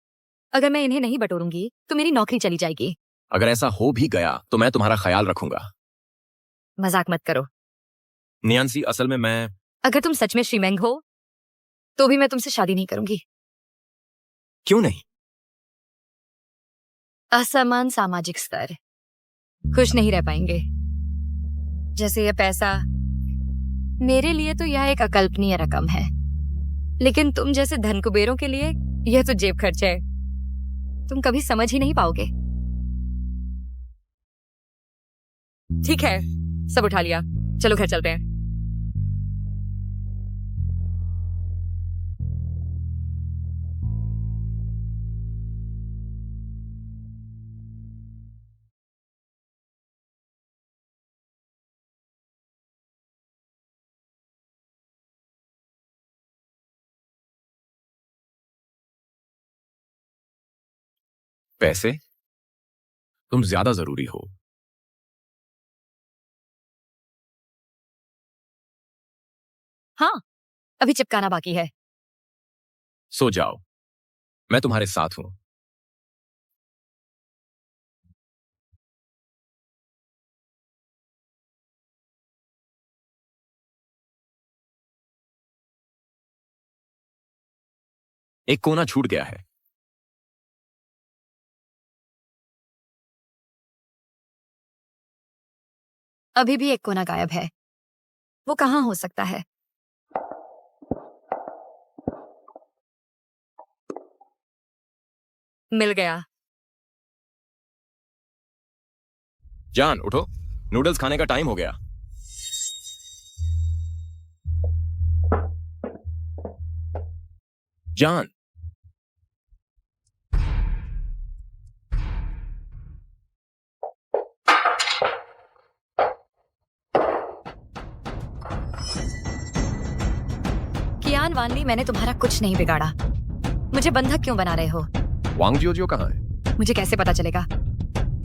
अगर मैं इन्हें नहीं बटोरूंगी तो मेरी नौकरी चली जाएगी। अगर ऐसा हो भी गया तो मैं तुम्हारा ख्याल रखूंगा। मजाक मत करो। नियांसी, असल में मैं... अगर तुम सच में श्री मेंग हो तो भी मैं तुमसे शादी नहीं करूंगी। क्यों नहीं? असमान सामाजिक स्तर, खुश नहीं रह पाएंगे। जैसे यह पैसा, मेरे लिए तो यह एक अकल्पनीय रकम है, लेकिन तुम जैसे धन कुबेरों के लिए यह तो जेब खर्च है। तुम कभी समझ ही नहीं पाओगे। ठीक है, सब उठा लिया, चलो घर चलते हैं। पैसे? तुम ज्यादा जरूरी हो। हाँ, अभी चिपकाना बाकी है। सो जाओ, मैं तुम्हारे साथ हूं। एक कोना छूट गया है। अभी भी एक कोना गायब है। वो कहाँ हो सकता है? मिल गया। जान, उठो, नूडल्स खाने का टाइम हो गया। जान, चियान वानली, मैंने तुम्हारा कुछ नहीं बिगाड़ा। मुझे बंधक क्यों बना रहे हो? वांग जियोजियो कहाँ है? मुझे कैसे पता चलेगा?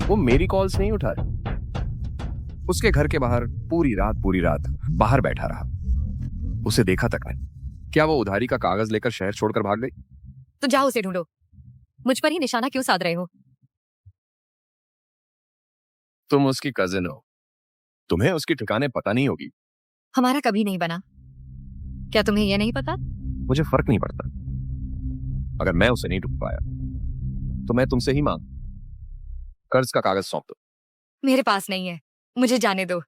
वो मेरी कॉल्स नहीं उठा रही। उसके घर के बाहर पूरी रात बाहर बैठा रहा। उसे देखा तक नहीं। क्या वो उधारी का कागज लेकर शहर छोड़कर भाग गई? तो जाओ उसे ढूंढो। मुझ पर ही निशाना क्यों साध रहे हो? तुम उसकी कजिन हो, तुम्हें उसकी ठिकाने पता नहीं होगी। हमारा कभी नहीं बना। क्या तुम्हें यह नहीं पता? मुझे फर्क नहीं पड़ता। अगर मैं उसे नहीं ढूंढ पाया तो मैं तुमसे ही मांग कर्ज का कागज सौंप दो। मेरे पास नहीं है, मुझे जाने दो।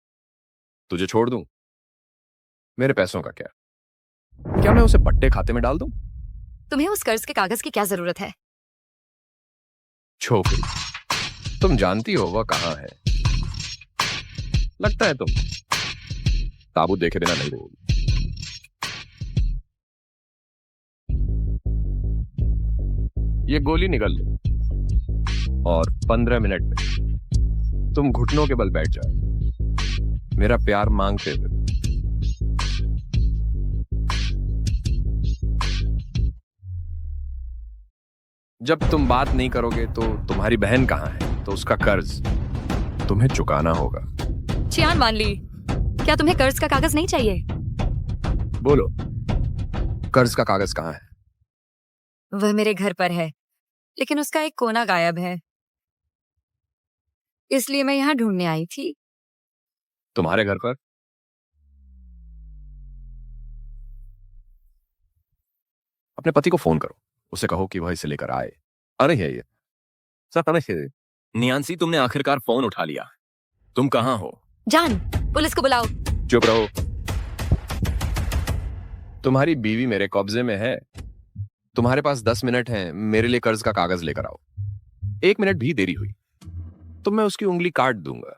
तुझे छोड़ दूं? मेरे पैसों का क्या मैं उसे पट्टे खाते में डाल दूं? तुम्हें उस कर्ज के कागज की क्या जरूरत है? छोकरी, तुम जानती हो वह कहां है। लगता है तुम ताबूत देखे बिना नहीं रहोगी। ये गोली निकल लो और 15 मिनट में तुम घुटनों के बल बैठ जाओ, मेरा प्यार मांगते हुए। जब तुम बात नहीं करोगे तो तुम्हारी बहन कहां है, तो उसका कर्ज तुम्हें चुकाना होगा। चियान वानली, क्या तुम्हें कर्ज का कागज नहीं चाहिए? बोलो, कर्ज का कागज कहां है? वह मेरे घर पर है, लेकिन उसका एक कोना गायब है, इसलिए मैं यहाँ ढूंढने आई थी। तुम्हारे घर पर? अपने पति को फोन करो, उसे कहो कि वह इसे लेकर आए। अरे है ये सर, नियांसी, तुमने आखिरकार फोन उठा लिया। तुम कहां हो? जान, पुलिस को बुलाओ। चुप रहो। तुम्हारी बीवी मेरे कब्जे में है। तुम्हारे पास 10 मिनट हैं, मेरे लिए कर्ज का कागज लेकर आओ। 1 मिनट भी देरी हुई तो मैं उसकी उंगली काट दूंगा।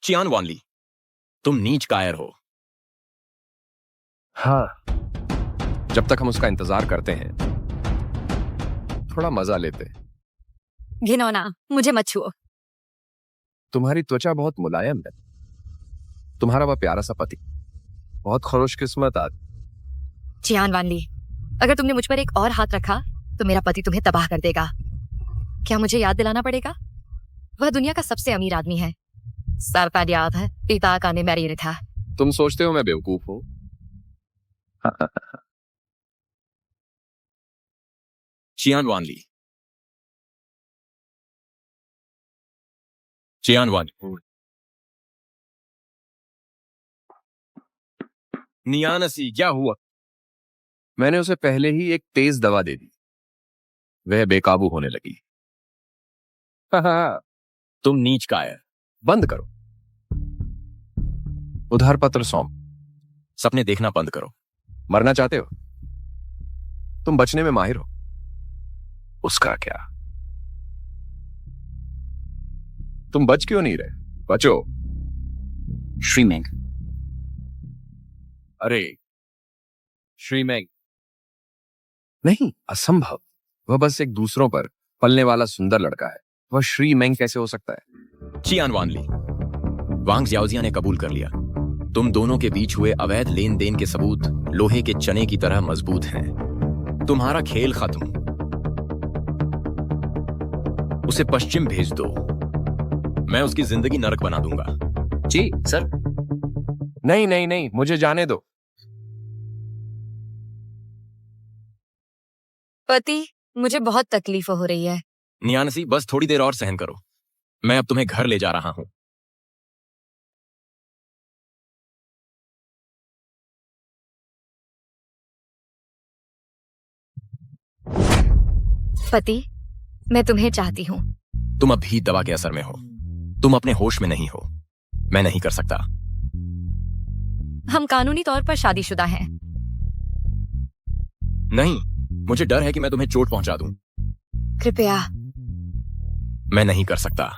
चियान वानली, तुम नीच कायर हो। हाँ, जब तक हम उसका इंतजार करते हैं थोड़ा मजा लेते हैं। घिनौना, मुझे मत छुओ। तुम्हारी त्वचा बहुत मुलायम है। तुम्हारा वह प्यारा सा पति बहुत खुशकिस्मत आदमी। चियान वानली, अगर तुमने मुझ पर एक और हाथ रखा तो मेरा पति तुम्हें तबाह कर देगा। क्या मुझे याद दिलाना पड़ेगा? वह दुनिया का सबसे अमीर आदमी है। सरताज याद है, पिता का ने मैरी था। तुम सोचते हो मैं बेवकूफ हूं? चियान वानली, चियान वानली, नियानसी, क्या हुआ? मैंने उसे पहले ही एक तेज दवा दे दी, वह बेकाबू होने लगी। तुम नीच कायर। बंद करो। उधार पत्र सौंप। सपने देखना बंद करो। मरना चाहते हो? तुम बचने में माहिर हो। उसका क्या? तुम बच क्यों नहीं रहे? बचो। श्रीमेंग, अरे श्रीमेंग नहीं, असंभव। वह बस एक दूसरों पर पलने वाला सुंदर लड़का है। वह श्रीमेंग कैसे हो सकता है? चियान वानली, वांग जियाओजिया ने कबूल कर लिया। तुम दोनों के बीच हुए अवैध लेन देन के सबूत लोहे के चने की तरह मजबूत हैं। तुम्हारा खेल खत्म। उसे पश्चिम भेज दो, मैं उसकी जिंदगी नरक बना दूंगा। जी सर। नहीं नहीं नहीं, मुझे जाने दो। पति, मुझे बहुत तकलीफ हो रही है। नियानसी, बस थोड़ी देर और सहन करो। मैं अब तुम्हें घर ले जा रहा हूं। पति, मैं तुम्हें चाहती हूँ। तुम अभी दवा के असर में हो। तुम अपने होश में नहीं हो। मैं नहीं कर सकता। हम कानूनी तौर पर शादीशुदा हैं। नहीं, मुझे डर है कि मैं तुम्हें चोट पहुंचा दूं। कृपया। मैं नहीं कर सकता।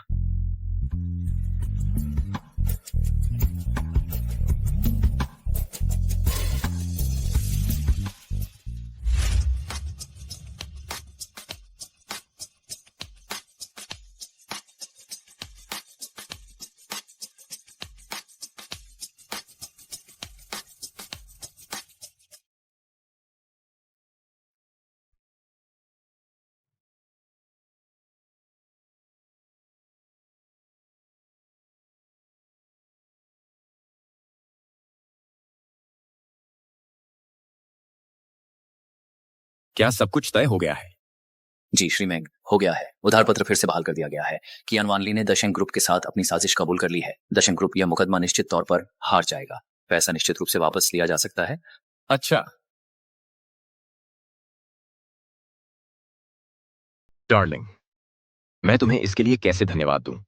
क्या सब कुछ तय हो गया है? जी श्री मेंग, हो गया है। उधार पत्र फिर से बहाल कर दिया गया है। कियान वानली ने दशंग ग्रुप के साथ अपनी साजिश कबूल कर ली है। दशंग ग्रुप यह मुकदमा निश्चित तौर पर हार जाएगा। पैसा निश्चित रूप से वापस लिया जा सकता है। अच्छा डार्लिंग, मैं तुम्हें इसके लिए कैसे धन्यवाद दूं?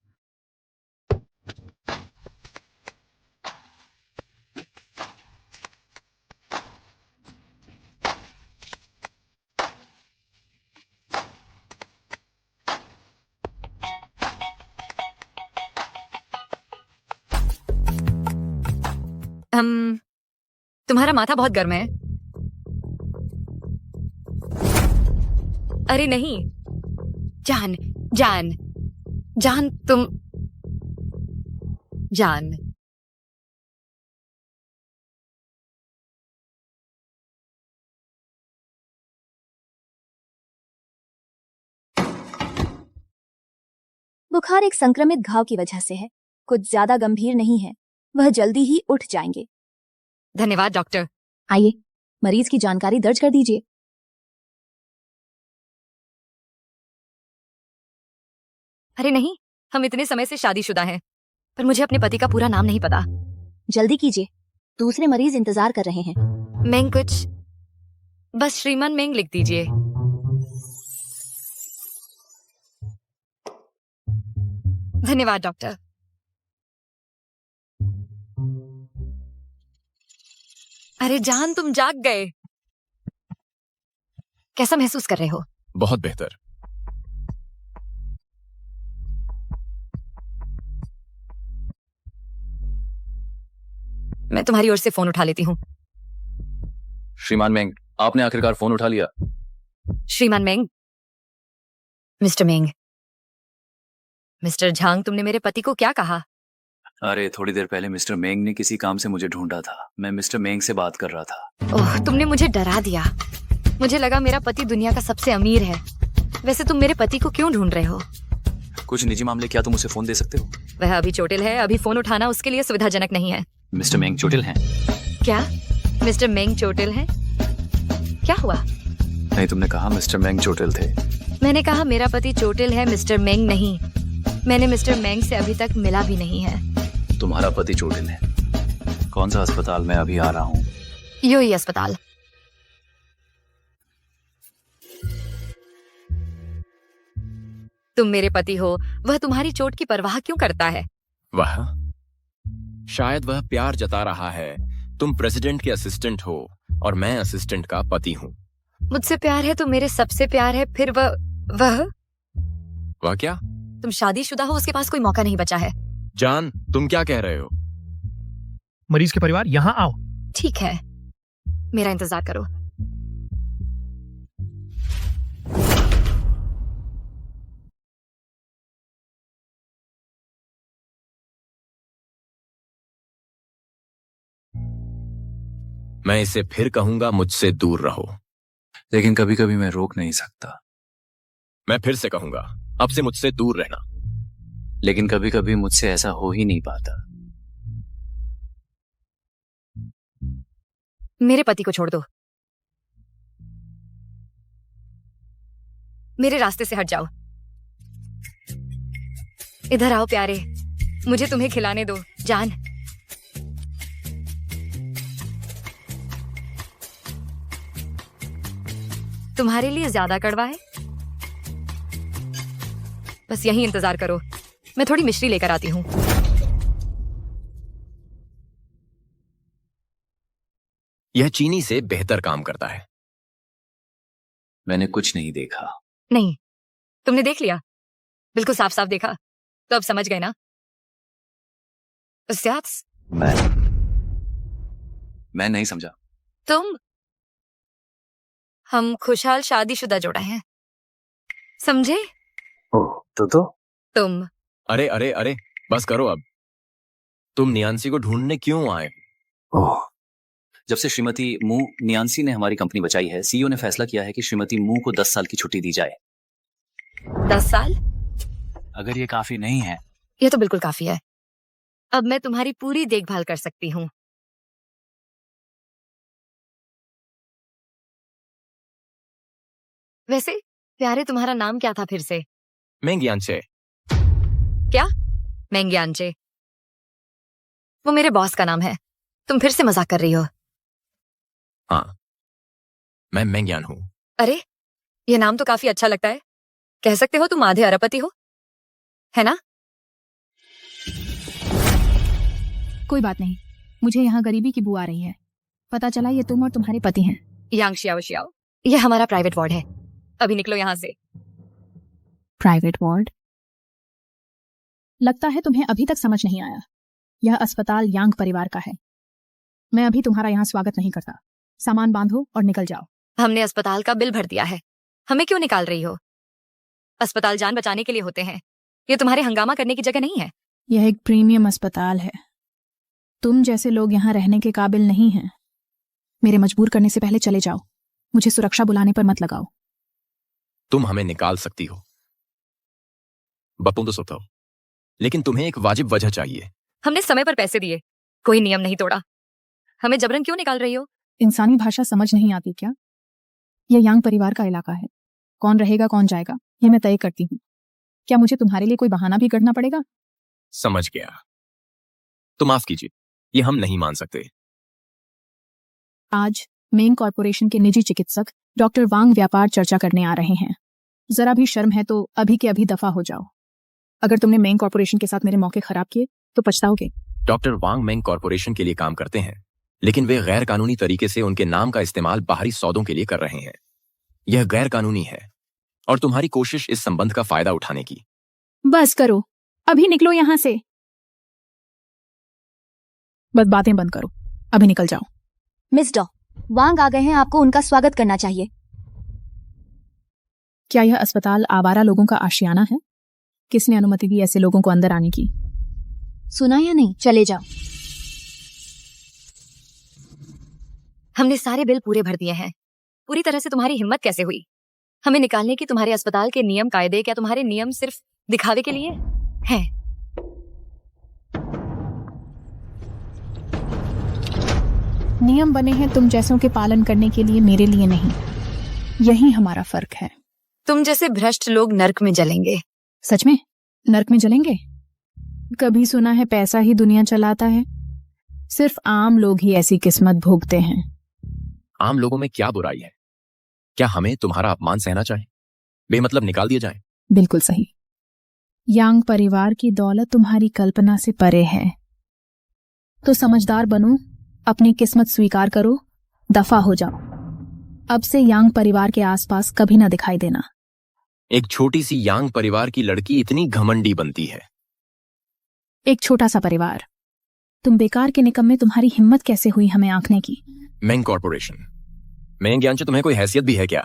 तुम्हारा माथा बहुत गर्म है। अरे नहीं, जान जान जान तुम जान। बुखार एक संक्रमित घाव की वजह से है, कुछ ज्यादा गंभीर नहीं है, वह जल्दी ही उठ जाएंगे। धन्यवाद डॉक्टर। आइए, मरीज की जानकारी दर्ज कर दीजिए। अरे नहीं, हम इतने समय से शादीशुदा हैं, पर मुझे अपने पति का पूरा नाम नहीं पता। जल्दी कीजिए, दूसरे मरीज इंतजार कर रहे हैं। मेंग कुछ, बस श्रीमान मेंग लिख दीजिए। धन्यवाद डॉक्टर। अरे जान, तुम जाग गए। कैसा महसूस कर रहे हो? बहुत बेहतर। मैं तुम्हारी ओर से फोन उठा लेती हूँ। श्रीमान मेंग, आपने आखिरकार फोन उठा लिया। श्रीमान मेंग, मिस्टर मेंग, मिस्टर झांग, तुमने मेरे पति को क्या कहा? अरे थोड़ी देर पहले मिस्टर मेंग ने किसी काम से मुझे ढूंढा था। मैं मिस्टर मेंग से बात कर रहा था। ओह, तुमने मुझे डरा दिया। मुझे लगा मेरा पति दुनिया का सबसे अमीर है। वैसे तुम मेरे पति को क्यों ढूंढ रहे हो? कुछ निजी मामले, क्या तुम उसे फोन दे सकते हो? वह अभी चोटिल है, अभी फोन उठाना उसके लिए सुविधाजनक नहीं है। मिस्टर मेंग चोटिल हैं? क्या मिस्टर मेंग चोटिल है? क्या हुआ? नहीं, तुमने कहा मिस्टर मेंग चोटिल थे। मैंने कहा मेरा पति चोटिल है, मिस्टर मेंग नहीं। मैंने मिस्टर मेंग से अभी तक मिला भी नहीं है। तुम्हारा पति चोटिल है? कौन सा अस्पताल? मैं अभी आ रहा हूँ। यूई अस्पताल। तुम मेरे पति हो, वह तुम्हारी चोट की परवाह क्यों करता है? वह शायद वह प्यार जता रहा है। तुम प्रेसिडेंट के असिस्टेंट हो और मैं असिस्टेंट का पति हूँ। मुझसे प्यार है तो मेरे सबसे प्यार है, फिर वह क्या? तुम शादीशुदा हो, उसके पास कोई मौका नहीं बचा है। जान, तुम क्या कह रहे हो? मरीज के परिवार यहाँ आओ। ठीक है, मेरा इंतजार करो। मैं इसे फिर कहूंगा, मुझसे दूर रहो। लेकिन कभी कभी मैं रोक नहीं सकता। मैं फिर से कहूंगा, अब से मुझसे दूर रहना। लेकिन कभी कभी मुझसे ऐसा हो ही नहीं पाता। मेरे पति को छोड़ दो। मेरे रास्ते से हट जाओ। इधर आओ प्यारे, मुझे तुम्हें खिलाने दो। जान, तुम्हारे लिए ज्यादा कड़वा है? बस यही इंतजार करो, मैं थोड़ी मिश्री लेकर आती हूँ। यह चीनी से बेहतर काम करता है। मैंने कुछ नहीं देखा। नहीं, तुमने देख लिया, बिल्कुल साफ साफ देखा। तो अब समझ गए ना? उस्ताद, मैं नहीं समझा। तुम, हम खुशहाल शादीशुदा जोड़ा हैं, समझे? ओह, तो तुम। अरे अरे अरे, बस करो अब। तुम नियांसी को ढूंढने क्यों आए? ओह, जब से श्रीमती मू नियांसी ने हमारी कंपनी बचाई है, सीईओ ने फैसला किया है कि श्रीमती मू को 10 साल की छुट्टी दी जाए। 10 साल? अगर ये काफी नहीं है। ये तो बिल्कुल काफी है। अब मैं तुम्हारी पूरी देखभाल कर सकती हूँ। वैसे प्यारे तुम्हारा नाम क्या था फिर से? मेंग यांचे। क्या? मेंग्यांचे? वो मेरे बॉस का नाम है। तुम फिर से मजाक कर रही हो? हाँ, मैं मेंग्यान हूँ। अरे, ये नाम तो काफी अच्छा लगता है। कह सकते हो तुम आधे अरबपति हो, है ना? कोई बात नहीं, मुझे यहाँ गरीबी की बू आ रही है। पता चला ये तुम और तुम्हारे पति हैं। यांग शियाओ शियाओ, ये हमारा प्राइवेट वार्ड है। अभी निकलो यहाँ से। Private ward? लगता है तुम्हें अभी तक समझ नहीं आया। यह अस्पताल यांग परिवार का है। मैं अभी तुम्हारा यहाँ स्वागत नहीं करता। सामान बांधो और निकल जाओ। हमने अस्पताल का बिल भर दिया है, हमें क्यों निकाल रही हो? अस्पताल जान बचाने के लिए होते हैं, ये तुम्हारे हंगामा करने की जगह नहीं है। यह एक प्रीमियम अस्पताल है। तुम जैसे लोग यहाँ रहने के काबिल नहीं हैं। मेरे मजबूर करने से पहले चले जाओ। मुझे सुरक्षा बुलाने पर मत लगाओ। तुम हमें निकाल सकती हो, बतूं तो सुतो, लेकिन तुम्हें एक वाजिब वजह चाहिए। हमने समय पर पैसे दिए, कोई नियम नहीं तोड़ा। हमें जबरन क्यों निकाल रही हो? इंसानी भाषा समझ नहीं आती क्या? यह यांग परिवार का इलाका है। कौन रहेगा कौन जाएगा ये मैं तय करती हूँ। क्या मुझे तुम्हारे लिए कोई बहाना भी करना पड़ेगा? समझ गया। तो माफ कीजिए, ये हम नहीं मान सकते। आज मेंग कॉर्पोरेशन के निजी चिकित्सक डॉक्टर वांग व्यापार चर्चा करने आ रहे हैं। जरा भी शर्म है तो अभी के अभी दफा हो जाओ। अगर तुमने मेंग कॉर्पोरेशन के साथ मेरे मौके खराब किए तो पछताओगे। डॉक्टर वांग मेंग कॉर्पोरेशन के लिए काम करते हैं, लेकिन वे गैर कानूनी तरीके से उनके नाम का इस्तेमाल बाहरी सौदों के लिए कर रहे हैं। यह गैर कानूनी है और तुम्हारी कोशिश इस संबंध का फायदा उठाने की। बस करो, अभी निकलो यहाँ से। बस बातें बंद करो, अभी निकल जाओ। मिस डॉ, वांग आ गए हैं, आपको उनका स्वागत करना चाहिए। क्या यह अस्पताल आवारा लोगों का आशियाना है? किसने अनुमति दी ऐसे लोगों को अंदर आने की? सुना या नहीं? चले जाओ। हमने सारे बिल पूरे भर दिए हैं। पूरी तरह से तुम्हारी हिम्मत कैसे हुई हमें निकालने की? तुम्हारे अस्पताल के नियम कायदे, क्या तुम्हारे नियम सिर्फ दिखावे के लिए हैं? नियम बने हैं तुम जैसों के पालन करने के लिए, मेरे लिए नहीं। यही हमारा फर्क है। तुम जैसे भ्रष्ट लोग नर्क में जलेंगे। सच में नर्क में जलेंगे? कभी सुना है पैसा ही दुनिया चलाता है? सिर्फ आम लोग ही ऐसी किस्मत भोगते हैं। आम लोगों में क्या बुराई है? क्या हमें तुम्हारा अपमान सहना चाहिए? बेमतलब निकाल दिए जाएं? बिल्कुल सही। यांग परिवार की दौलत तुम्हारी कल्पना से परे है। तो समझदार बनो, अपनी किस्मत स्वीकार करो, दफा हो जाओ। अब से यांग परिवार के आसपास कभी ना दिखाई देना। एक छोटी सी यांग परिवार की लड़की इतनी घमंडी बनती है। एक छोटा सा परिवार। तुम बेकार के निकम्मे, तुम्हारी हिम्मत कैसे हुई हमें आंकने की? मेंग कॉर्पोरेशन। मेंग यांचे तुम्हें कोई हैसियत भी है क्या?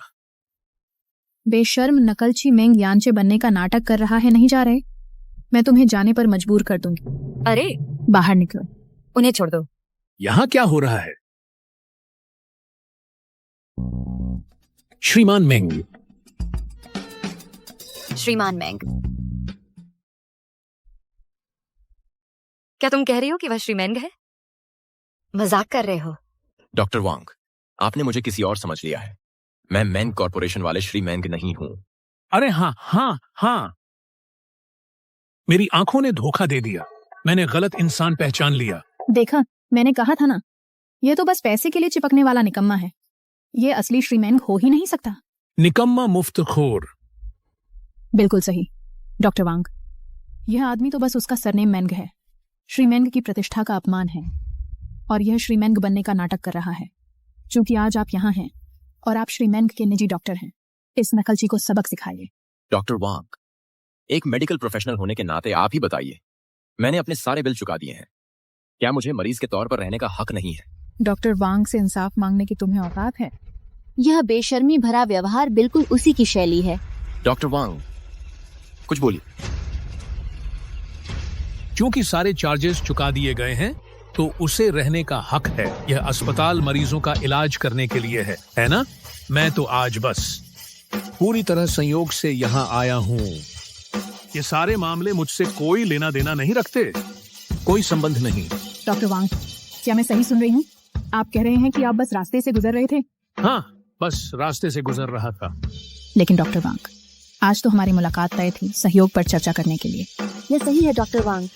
बेशर्म नकलची मेंग यांचे बनने का नाटक कर रहा है, नहीं जा रहे? मैं तुम्हें जाने पर मजबूर कर दूंगी। अरे बाहर निकलो। उन्हें छोड़ दो। यहाँ क्या हो रहा है? श्रीमान मेंग। श्रीमान मेंग, क्या तुम कह रही हो कि वह श्री मेंग है? मजाक कर रहे हो? डॉक्टर वांग, आपने मुझे किसी और समझ लिया है। मैं मेंग कॉर्पोरेशन वाले श्री मेंग नहीं हूं। अरे हाँ हाँ हाँ, मेरी आंखों ने धोखा दे दिया। मैंने गलत इंसान पहचान लिया। देखा, मैंने कहा था ना, यह तो बस पैसे के लिए चिपकने वाला निकम्मा है। ये असली श्री मेंग हो ही नहीं सकता। निकम्मा मुफ्तखोर। बिल्कुल सही डॉक्टर वांग। यह आदमी तो बस उसका सरनेम मेंग है। श्री मेंग की प्रतिष्ठा का अपमान है और यह श्री मेंग बनने का नाटक कर रहा है। क्योंकि आज आप यहाँ हैं और आप श्री मेंग के निजी डॉक्टर हैं, इस नकलची को सबक सिखाइए। डॉक्टर वांग, एक मेडिकल प्रोफेशनल होने के नाते आप ही बताइए, मैंने अपने सारे बिल चुका दिए हैं, क्या मुझे मरीज के तौर पर रहने का हक नहीं है? डॉक्टर वांग से इंसाफ मांगने की तुम्हें औकात है? यह बेशर्मी भरा व्यवहार बिल्कुल उसी की शैली है। डॉक्टर वांग, कुछ बोलिए। क्योंकि सारे चार्जेस चुका दिए गए हैं तो उसे रहने का हक है। यह अस्पताल मरीजों का इलाज करने के लिए है ना? मैं तो आज बस पूरी तरह संयोग से यहाँ आया हूँ। ये सारे मामले मुझसे कोई लेना देना नहीं रखते, कोई संबंध नहीं। डॉक्टर वांग, क्या मैं सही सुन रही हूँ? आप कह रहे हैं कि आप बस रास्ते से गुजर रहे थे? हाँ, बस रास्ते से गुजर रहा था। लेकिन डॉक्टर वांग, आज तो हमारी मुलाकात तय थी सहयोग पर चर्चा करने के लिए। यह सही है डॉक्टर वांग,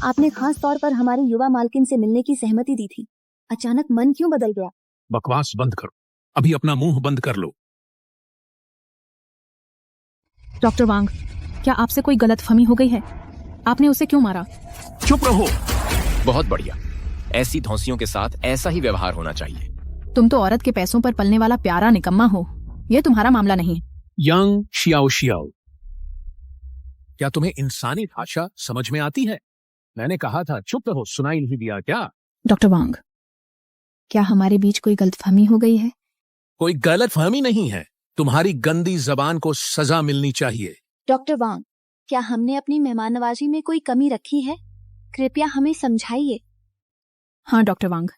आपने खास तौर पर हमारी युवा मालकिन से मिलने की सहमति दी थी। अचानक मन क्यों बदल गया? बकवास बंद करो, अभी अपना मुंह बंद कर लो। डॉक्टर वांग, क्या आपसे कोई गलतफहमी हो गई है? आपने उसे क्यों मारा? चुप रहो। बहुत बढ़िया, ऐसी धौंसियों के साथ ऐसा ही व्यवहार होना चाहिए। तुम तो औरत के पैसों पर पलने वाला प्यारा निकम्मा हो, यह तुम्हारा मामला नहीं है। यांग शियाओ शियाओ, क्या तुम्हें इंसानी भाषा समझ में आती है? मैंने कहा था चुप रहो, सुनाई नहीं दिया क्या? डॉक्टर वांग, क्या हमारे बीच कोई गलतफहमी हो गई है? कोई गलतफहमी नहीं है, तुम्हारी गंदी जबान को सजा मिलनी चाहिए। डॉक्टर वांग, क्या हमने अपनी मेहमान नवाजी में कोई कमी रखी है? कृपया हमें समझाइए। हाँ डॉक्टर वांग,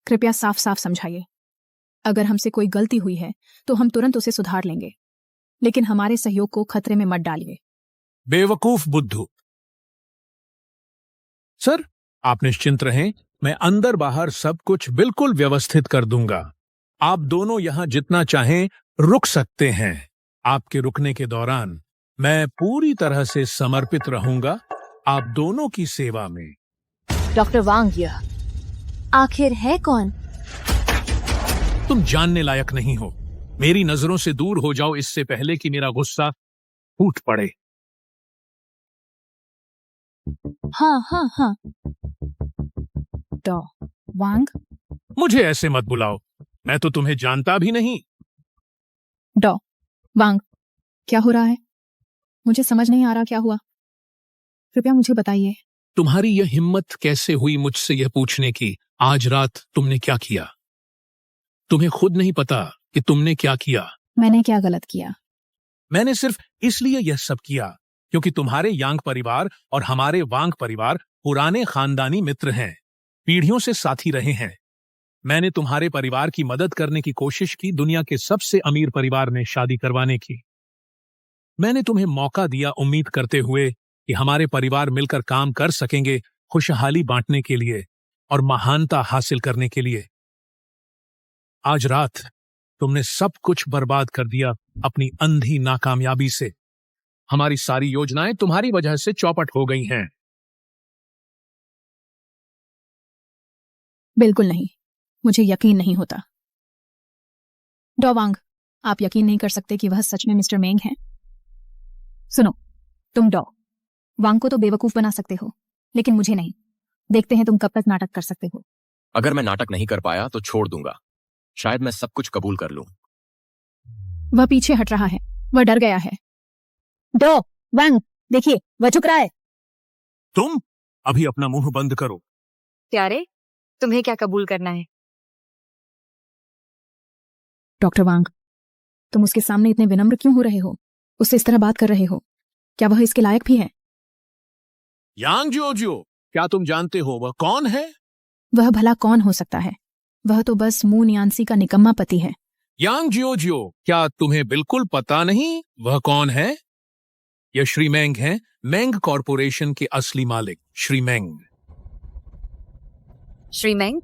कृपया साफ साफ समझाइए। अगर हमसे कोई गलती हुई है तो हम तुरंत उसे सुधार लेंगे, लेकिन हमारे सहयोग को खतरे में मत डालिए। बेवकूफ बुद्धू। सर, आप निश्चिंत रहें, मैं अंदर बाहर सब कुछ बिल्कुल व्यवस्थित कर दूंगा। आप दोनों यहां जितना चाहें रुक सकते हैं। आपके रुकने के दौरान मैं पूरी तरह से समर्पित रहूंगा आप दोनों की सेवा में। डॉक्टर वांग, यह आखिर है कौन? तुम जानने लायक नहीं हो। मेरी नजरों से दूर हो जाओ इससे पहले कि मेरा गुस्सा फूट पड़े। हाँ। डॉ वांग, मुझे ऐसे मत बुलाओ, मैं तो तुम्हें जानता भी नहीं। डॉ वांग, क्या हो रहा है? मुझे समझ नहीं आ रहा क्या हुआ, कृपया मुझे बताइए। तुम्हारी यह हिम्मत कैसे हुई मुझसे यह पूछने की, आज रात तुमने क्या किया? तुम्हें खुद नहीं पता कि तुमने क्या किया। मैंने क्या गलत किया? मैंने सिर्फ इसलिए यह सब किया क्योंकि तुम्हारे यांग परिवार और हमारे वांग परिवार पुराने खानदानी मित्र हैं, पीढ़ियों से साथी रहे हैं। मैंने तुम्हारे परिवार की मदद करने की कोशिश की दुनिया के सबसे अमीर परिवार में शादी करवाने की। मैंने तुम्हें मौका दिया उम्मीद करते हुए कि हमारे परिवार मिलकर काम कर सकेंगे खुशहाली बांटने के लिए और महानता हासिल करने के लिए। आज रात तुमने सब कुछ बर्बाद कर दिया अपनी अंधी नाकामयाबी से। हमारी सारी योजनाएं तुम्हारी वजह से चौपट हो गई हैं। बिल्कुल नहीं, मुझे यकीन नहीं होता। डॉ वांग, आप यकीन नहीं कर सकते कि वह सच में मिस्टर मेंग हैं? सुनो, तुम डॉ वांग को तो बेवकूफ बना सकते हो, लेकिन मुझे नहीं। देखते हैं तुम कब तक नाटक कर सकते हो। अगर मैं नाटक नहीं कर पाया तो छोड़ दूंगा, शायद मैं सब कुछ कबूल कर लूं। वह पीछे हट रहा है, वह डर गया है। डॉ वांग, देखिए वह झुक रहा है। तुम अभी अपना मुंह बंद करो। प्यारे, तुम्हें क्या कबूल करना है? डॉक्टर वांग, तुम उसके सामने इतने विनम्र क्यों हो रहे हो? उससे इस तरह बात कर रहे हो, क्या वह इसके लायक भी है? यांग जियो, क्या तुम जानते हो वह कौन है? वह भला कौन हो सकता है? वह तो बस मू नियांसी का निकम्मा पति है। यांग जियो, क्या तुम्हें बिल्कुल पता नहीं वह कौन है? यह श्री मेंग हैं, मेंग कॉरपोरेशन के असली मालिक श्री मेंग। श्री मेंग?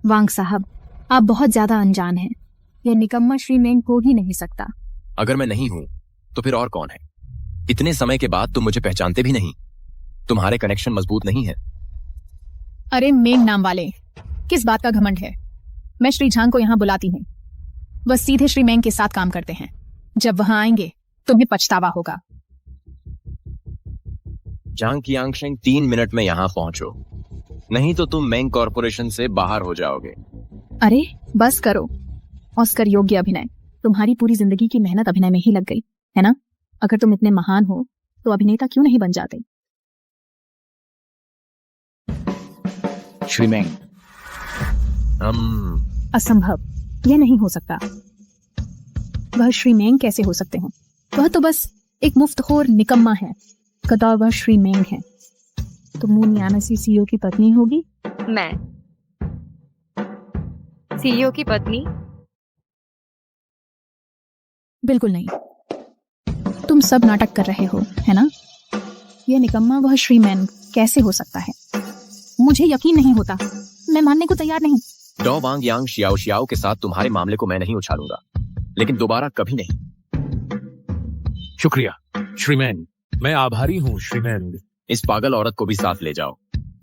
वांग साहब, आप बहुत ज्यादा अनजान हैं। यह निकम्मा श्री मेंग हो ही नहीं सकता। अगर मैं नहीं हूं तो फिर और कौन है? इतने समय के बाद तुम मुझे पहचानते भी नहीं। तुम्हारे कनेक्शन मजबूत नहीं है। अरे मेंग नाम वाले, किस बात का घमंड है? मैं श्री झांग को यहाँ बुलाती हूँ, वह सीधे श्री मेंग के साथ काम करते हैं। जब वहां आएंगे तुम्हें पछतावा होगा। जांग कियांगशेंग 3 मिनट में यहाँ पहुंचो, नहीं तो तुम मेंग कॉरपोरेशन से बाहर हो जाओगे। अरे बस करो, ऑस्कर योग्य अभिनय। तुम्हारी पूरी जिंदगी की मेहनत अभिनय में ही लग गई है ना? अगर तुम इतने महान हो तो अभिनेता क्यों नहीं बन जाते? श्री मेंग, असंभव, यह नहीं हो सकता। वह श्री मेंग कैसे हो सकते हो? वह तो बस एक मुफ्तखोर निकम्मा है। कतौर वह श्री मेंग है तो मू नियांसी सीईओ की पत्नी होगी। मैं सीईओ की पत्नी? बिल्कुल नहीं, तुम सब नाटक कर रहे हो है ना? यह निकम्मा वह श्री मेंग कैसे हो सकता है? मुझे यकीन नहीं होता, मैं मानने को तैयार नहीं। डॉ वांग यांग शियाओ के साथ तुम्हारे मामले को मैं नहीं उछालूंगा, लेकिन दोबारा कभी नहीं। शुक्रिया श्रीमैन, मैं आभारी हूँ श्रीमैन। इस पागल औरत को भी साथ ले जाओ।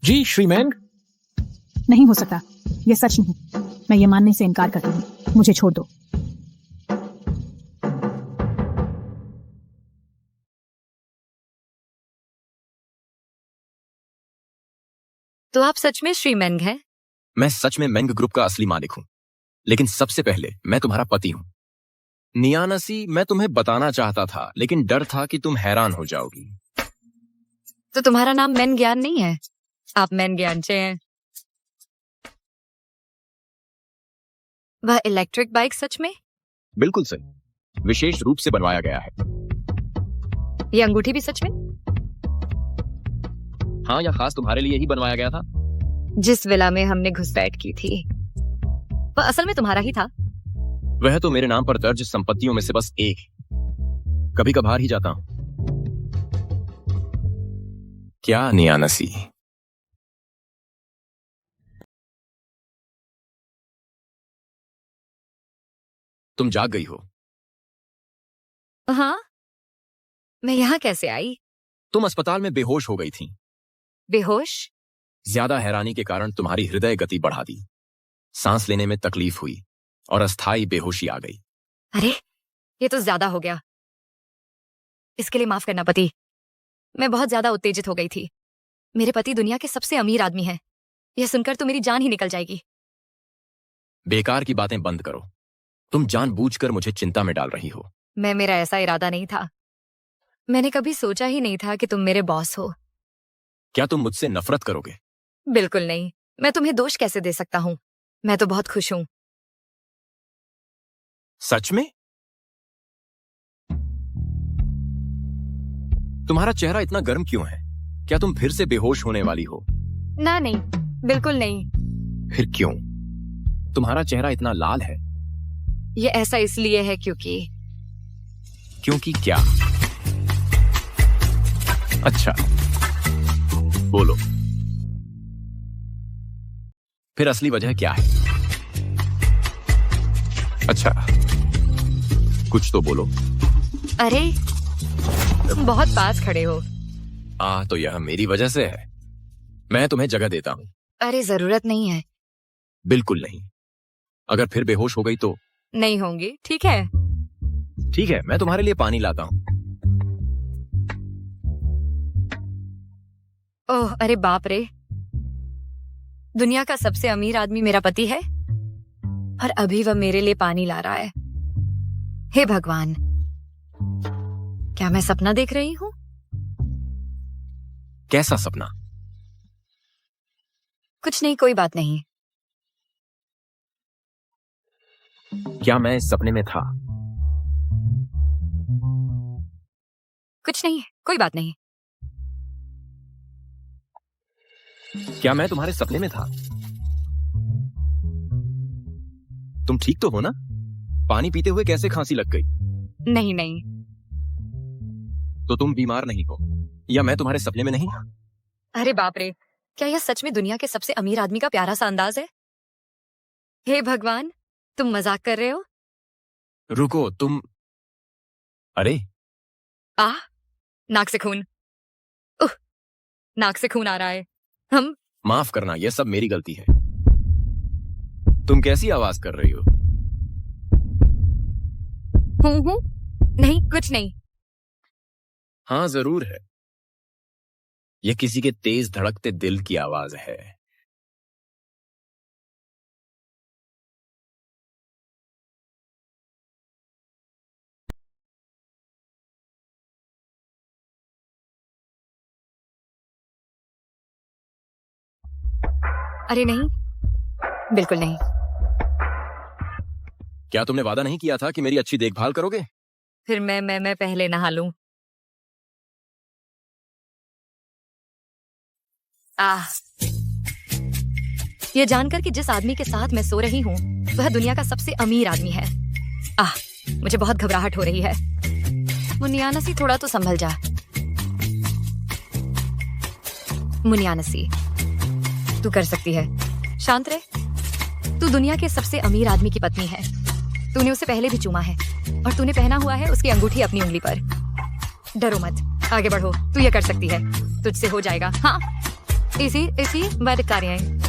जी श्रीमैन। नहीं हो सकता, यह सच नहीं। मैं ये मानने से इनकार करती हूँ, मुझे छोड़ दो। तो आप सच में श्री मेंग हैं? मैं सच में मेंग ग्रुप का असली मालिक हूं, लेकिन सबसे पहले मैं तुम्हारा पति हूं। नियानसी, मैं तुम्हें बताना चाहता था, लेकिन डर था कि तुम हैरान हो जाओगी। तो तुम्हारा नाम मेन ज्ञान नहीं है, आप मेन ज्ञानचे हैं। वह इलेक्ट्रिक बाइक सच में? बिल्कुल सही, विशेष रूप से बनवाया गया है। ये अंगूठी भी सच में? हाँ, या खास तुम्हारे लिए ही बनवाया गया था। जिस विला में हमने घुसपैठ की थी वह असल में तुम्हारा ही था। वह तो मेरे नाम पर दर्ज संपत्तियों में से बस एक है। कभी कभार ही जाता हूं। क्या नियानसी? तुम जाग गई हो? हाँ, मैं यहाँ कैसे आई? तुम अस्पताल में बेहोश हो गई थी। बेहोश? ज्यादा हैरानी के कारण तुम्हारी हृदय गति बढ़ा दी, सांस लेने में तकलीफ हुई और अस्थायी बेहोशी आ गई। अरे, ये तो ज्यादा हो गया। इसके लिए माफ करना पति। मैं बहुत ज्यादा उत्तेजित हो गई थी। मेरे पति दुनिया के सबसे अमीर आदमी हैं। यह सुनकर तो मेरी जान ही निकल जाएगी। बेकार की बातें बंद करो। तुम जानबूझकर मुझे चिंता में डाल रही हो। मेरा ऐसा इरादा नहीं था। मैंने कभी सोचा ही नहीं था कि तुम मेरे बॉस हो। क्या तुम मुझसे नफरत करोगे? बिल्कुल नहीं। मैं तुम्हें दोष कैसे दे सकता हूँ? मैं तो बहुत खुश हूँ। सच में? तुम्हारा चेहरा इतना गर्म क्यों है? क्या तुम फिर से बेहोश होने वाली हो? ना, नहीं, बिल्कुल नहीं। फिर क्यों? तुम्हारा चेहरा इतना लाल है। ये ऐसा इसलिए है क्योंकि क्या? अच्छा, बोलो, फिर असली वजह क्या है? अच्छा, कुछ तो बोलो। अरे, तुम बहुत पास खड़े हो। तो यह मेरी वजह से है। मैं तुम्हें जगह देता हूं। अरे, जरूरत नहीं है। बिल्कुल नहीं। अगर फिर बेहोश हो गई तो? नहीं होंगी। ठीक है, ठीक है, मैं तुम्हारे लिए पानी लाता हूं। ओह, अरे बाप रे, दुनिया का सबसे अमीर आदमी मेरा पति है और अभी वह मेरे लिए पानी ला रहा है। हे भगवान, क्या मैं सपना देख रही हूँ? कैसा सपना? कुछ नहीं, कोई बात नहीं। क्या मैं इस सपने में था? कुछ नहीं, कोई बात नहीं। क्या मैं तुम्हारे सपने में था? तुम ठीक तो हो ना? पानी पीते हुए कैसे खांसी लग गई? नहीं नहीं। तो तुम बीमार नहीं हो, या मैं तुम्हारे सपने में नहीं? अरे बाप रे, क्या यह सच में दुनिया के सबसे अमीर आदमी का प्यारा सा अंदाज है? हे भगवान, तुम मजाक कर रहे हो? रुको, तुम... अरे, नाक से खून। नाक से खून आ रहा है। माफ करना, यह सब मेरी गलती है। तुम कैसी आवाज कर रही हो? हूँ नहीं, कुछ नहीं। हाँ, जरूर है। यह किसी के तेज धड़कते दिल की आवाज है। अरे नहीं, बिल्कुल नहीं। क्या तुमने वादा नहीं किया था कि मेरी अच्छी देखभाल करोगे? फिर मैं पहले नहा लूं। ये जानकर कि जिस आदमी के साथ मैं सो रही हूँ वह दुनिया का सबसे अमीर आदमी है, मुझे बहुत घबराहट हो रही है। मुनियानसी, थोड़ा तो संभल जा। मुनियानसी, तू कर सकती है। शांत रहे। तू दुनिया के सबसे अमीर आदमी की पत्नी है। तूने उसे पहले भी चूमा है और तूने पहना हुआ है उसकी अंगूठी अपनी उंगली पर। डरो मत, आगे बढ़ो, तू ये कर सकती है, तुझसे हो जाएगा। हाँ, इसी वैदिक कार्य है।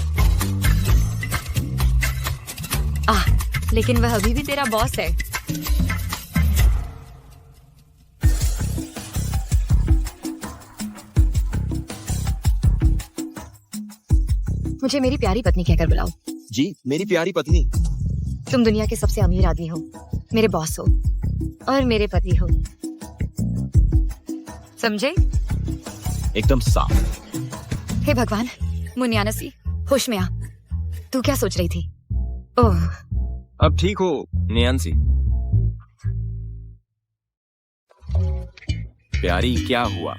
लेकिन वह अभी भी तेरा बॉस है। मुझे मेरी प्यारी पत्नी कहकर बुलाओ। जी, मेरी प्यारी पत्नी। तुम दुनिया के सबसे अमीर आदमी हो, मेरे बॉस हो और मेरे पति हो, समझे? एकदम साफ। हे भगवान, मुन्यानसी, होश में आ। तू क्या सोच रही थी? ओह, अब ठीक हो नियांसी? प्यारी, क्या हुआ?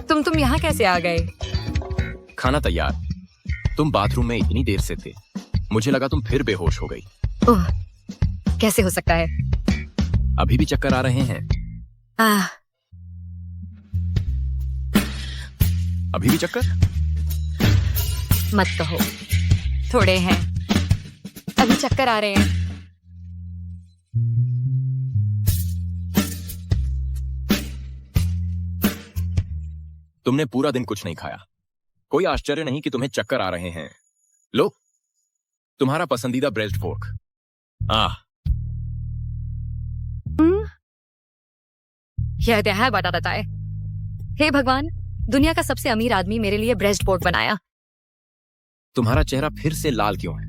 तुम यहाँ कैसे आ गए? खाना तैयार। तुम बाथरूम में इतनी देर से थे, मुझे लगा तुम फिर बेहोश हो गई। ओह, कैसे हो सकता है? अभी भी चक्कर आ रहे हैं? अभी भी चक्कर? मत कहो, थोड़े हैं, अभी चक्कर आ रहे हैं। तुमने पूरा दिन कुछ नहीं खाया, कोई आश्चर्य नहीं कि तुम्हें चक्कर आ रहे हैं। लो, तुम्हारा पसंदीदा ब्रेस्ट पोर्क। यह है बताता है। हे भगवान, दुनिया का सबसे अमीर आदमी मेरे लिए ब्रेस्ट पोर्क बनाया। तुम्हारा चेहरा फिर से लाल क्यों है?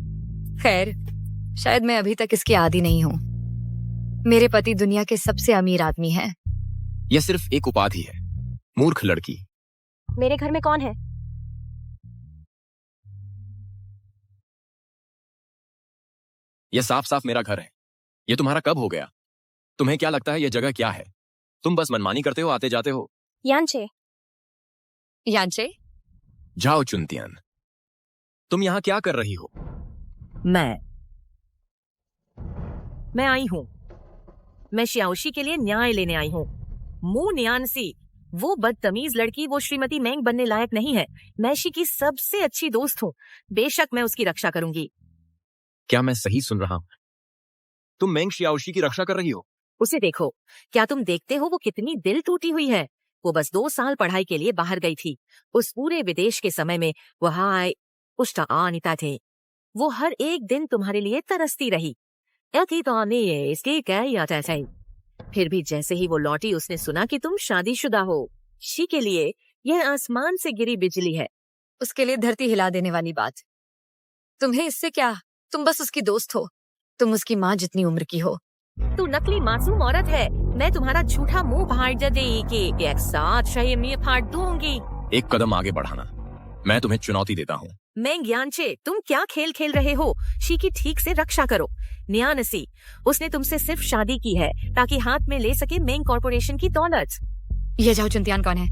खैर, शायद मैं अभी तक इसके आदी नहीं हूँ। मेरे पति दुनिया के सबसे अमीर आदमी हैं। यह सिर्फ एक उपाधि है, मूर्ख लड़की। मेरे घर में कौन है? यह साफ साफ मेरा घर है। यह तुम्हारा कब हो गया? तुम्हें क्या लगता है यह जगह क्या है? तुम बस मनमानी करते हो, आते जाते हो। यांचे। जाओ चुनतियान, तुम यहाँ क्या कर रही हो? मैं आई हूँ। मैं श्याओशी के लिए न्याय लेने आई हूँ। मु नियानसी, वो बदतमीज लड़की, वो श्रीमती मेंग बनने लायक नहीं है। मैं शी की सबसे अच्छी दोस्त हूँ, बेशक मैं उसकी रक्षा करूंगी। क्या मैं सही सुन रहा हूँ? तुम मेंग शियाओशी की रक्षा कर रही हो? उसे देखो, क्या तुम देखते हो वो कितनी दिल टूटी हुई है? वो बस 2 साल पढ़ाई के लिए बाहर गई थी। उस पूरे विदेश के समय में वहां उष्टा आनिता थे। वो हर एक दिन तुम्हारे लिए तरसती रही। फिर भी जैसे ही वो लौटी, उसने सुना कि तुम शादीशुदा हो। शी के लिए यह आसमान से गिरी बिजली है। उसके लिए धरती हिला देने वाली बात। तुम्हें इससे क्या? तुम बस उसकी दोस्त हो। तुम उसकी माँ जितनी उम्र की हो। तू नकली मासूम औरत है। मैं तुम्हारा झूठा मुंह फाड़ देगी, एक साथ शरीर में फाड़ दूंगी। एक कदम आगे बढ़ाना, मैं तुम्हें चुनौती देता हूँ। मेंग यांचे, तुम क्या खेल खेल रहे हो? शी की ठीक से रक्षा करो। नियानसी, उसने तुमसे सिर्फ शादी की है ताकि हाथ में ले सके मेंग कॉर्पोरेशन की दौलत। ये जाओ चुनतियान कौन है?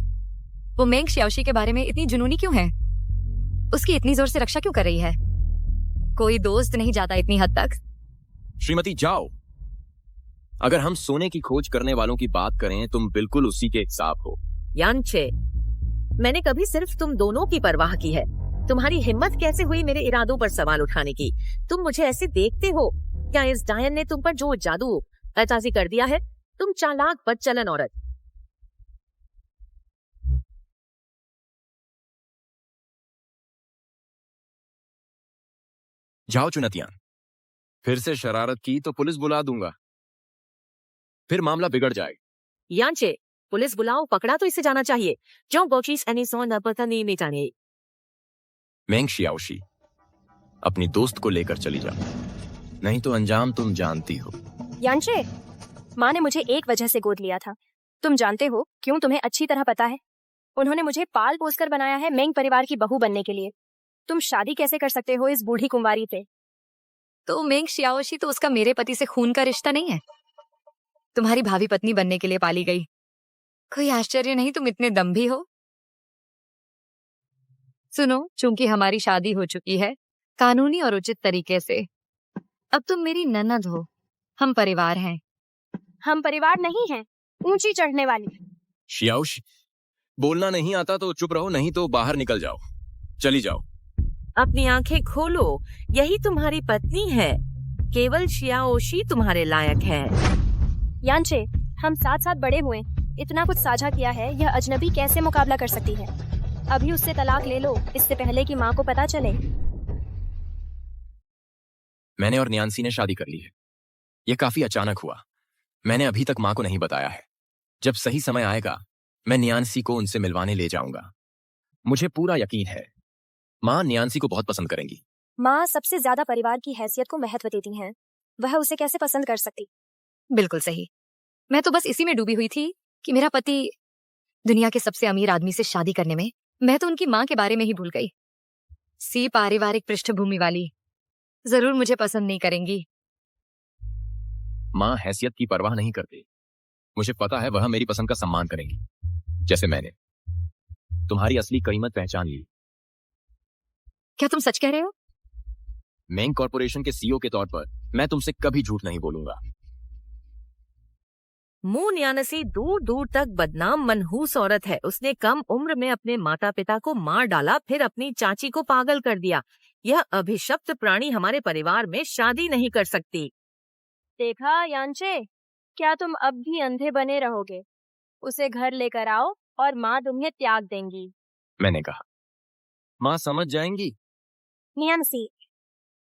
वो मेंग शियाओशी के बारे में इतनी जुनूनी क्यों है? उसकी इतनी जोर से रक्षा क्यों कर रही है? कोई दोस्त नहीं जाता इतनी हद तक। श्रीमती जाओ, अगर हम सोने की खोज करने वालों की बात करें, तुम बिल्कुल उसी के हिसाब हो। यांचे, मैंने कभी सिर्फ तुम दोनों की परवाह की है। तुम्हारी हिम्मत कैसे हुई मेरे इरादों पर सवाल उठाने की? तुम मुझे ऐसे देखते हो? क्या इस डायन ने तुम पर जो जादू अताजी कर दिया है? तुम चालाक बदचलन औरत। जाओ चुनतियान, फिर से शरारत की तो पुलिस बुला दूंगा, फिर मामला बिगड़ जाएगा। यांचे, पुलिस बुलाओ, पकड़ा तो इसे जाना चाहिए। जो बोचीस एनिसोन न पता नहीं मिटाने। मेंग शियाओशी, अपनी दोस्त को लेकर चली जा, नहीं तो अंजाम तुम जानती हो। यांचे, माँ ने मुझे एक वजह से गोद लिया था। तुम जानते हो क्यों? तुम्हें अच्छी तरह पता है। उन्होंने मुझे पाल पोस कर बनाया है मेंग परिवार की बहू बनने के लिए। तुम शादी कैसे कर सकते हो इस बूढ़ी कुंवारी से? तो मेंग शियाओशी तो उसका मेरे पति से खून का रिश्ता नहीं है। तुम्हारी भावी पत्नी बनने के लिए पाली गई। कोई आश्चर्य नहीं तुम इतने दम्भी हो। सुनो, चूंकि हमारी शादी हो चुकी है कानूनी और उचित तरीके से, अब तुम मेरी ननद हो। हम परिवार हैं। हम परिवार नहीं हैं, ऊंची चढ़ने वाली। शियाओशी, बोलना नहीं आता तो चुप रहो, नहीं तो बाहर निकल जाओ, चली जाओ। अपनी आंखें खोलो, यही तुम्हारी पत्नी है। केवल शियाओशी तुम्हारे लायक है। यांचे, हम साथ साथ बड़े हुए, इतना कुछ साझा किया है, यह अजनबी कैसे मुकाबला कर सकती है? अभी उससे तलाक ले लो, इससे पहले कि माँ को पता चले। मैंने और न्यान्सी ने शादी कर ली है। यह काफी अचानक हुआ। मैंने अभी तक माँ को नहीं बताया है। जब सही समय आएगा मैं न्यान्सी को उनसे मिलवाने ले जाऊंगा। मुझे पूरा यकीन है माँ न्यान्सी को बहुत पसंद करेंगी। माँ सबसे ज्यादा परिवार की हैसियत को महत्व देती हैं। वह उसे कैसे पसंद कर सकती? बिल्कुल सही। मैं तो बस इसी में डूबी हुई थी कि मेरा पति दुनिया के सबसे अमीर आदमी से शादी करने में, मैं तो उनकी माँ के बारे में ही भूल गई। सी पारिवारिक पृष्ठभूमि वाली, जरूर मुझे पसंद नहीं करेंगी। माँ हैसियत की परवाह नहीं करती। मुझे पता है वह मेरी पसंद का सम्मान करेंगी, जैसे मैंने तुम्हारी असली कीमत पहचान ली। क्या तुम सच कह रहे हो? मेंग कॉर्पोरेशन के सीईओ के तौर पर मैं तुमसे कभी झूठ नहीं बोलूंगा। मू न्यानसी दूर दूर तक बदनाम मनहूस औरत है। उसने कम उम्र में अपने माता पिता को मार डाला, फिर अपनी चाची को पागल कर दिया। यह अभिशप्त प्राणी हमारे परिवार में शादी नहीं कर सकती। देखा यांचे, क्या तुम अब भी अंधे बने रहोगे? उसे घर लेकर आओ और माँ तुम्हें त्याग देंगी। मैंने कहा माँ समझ जाएंगी। न्यान्सी,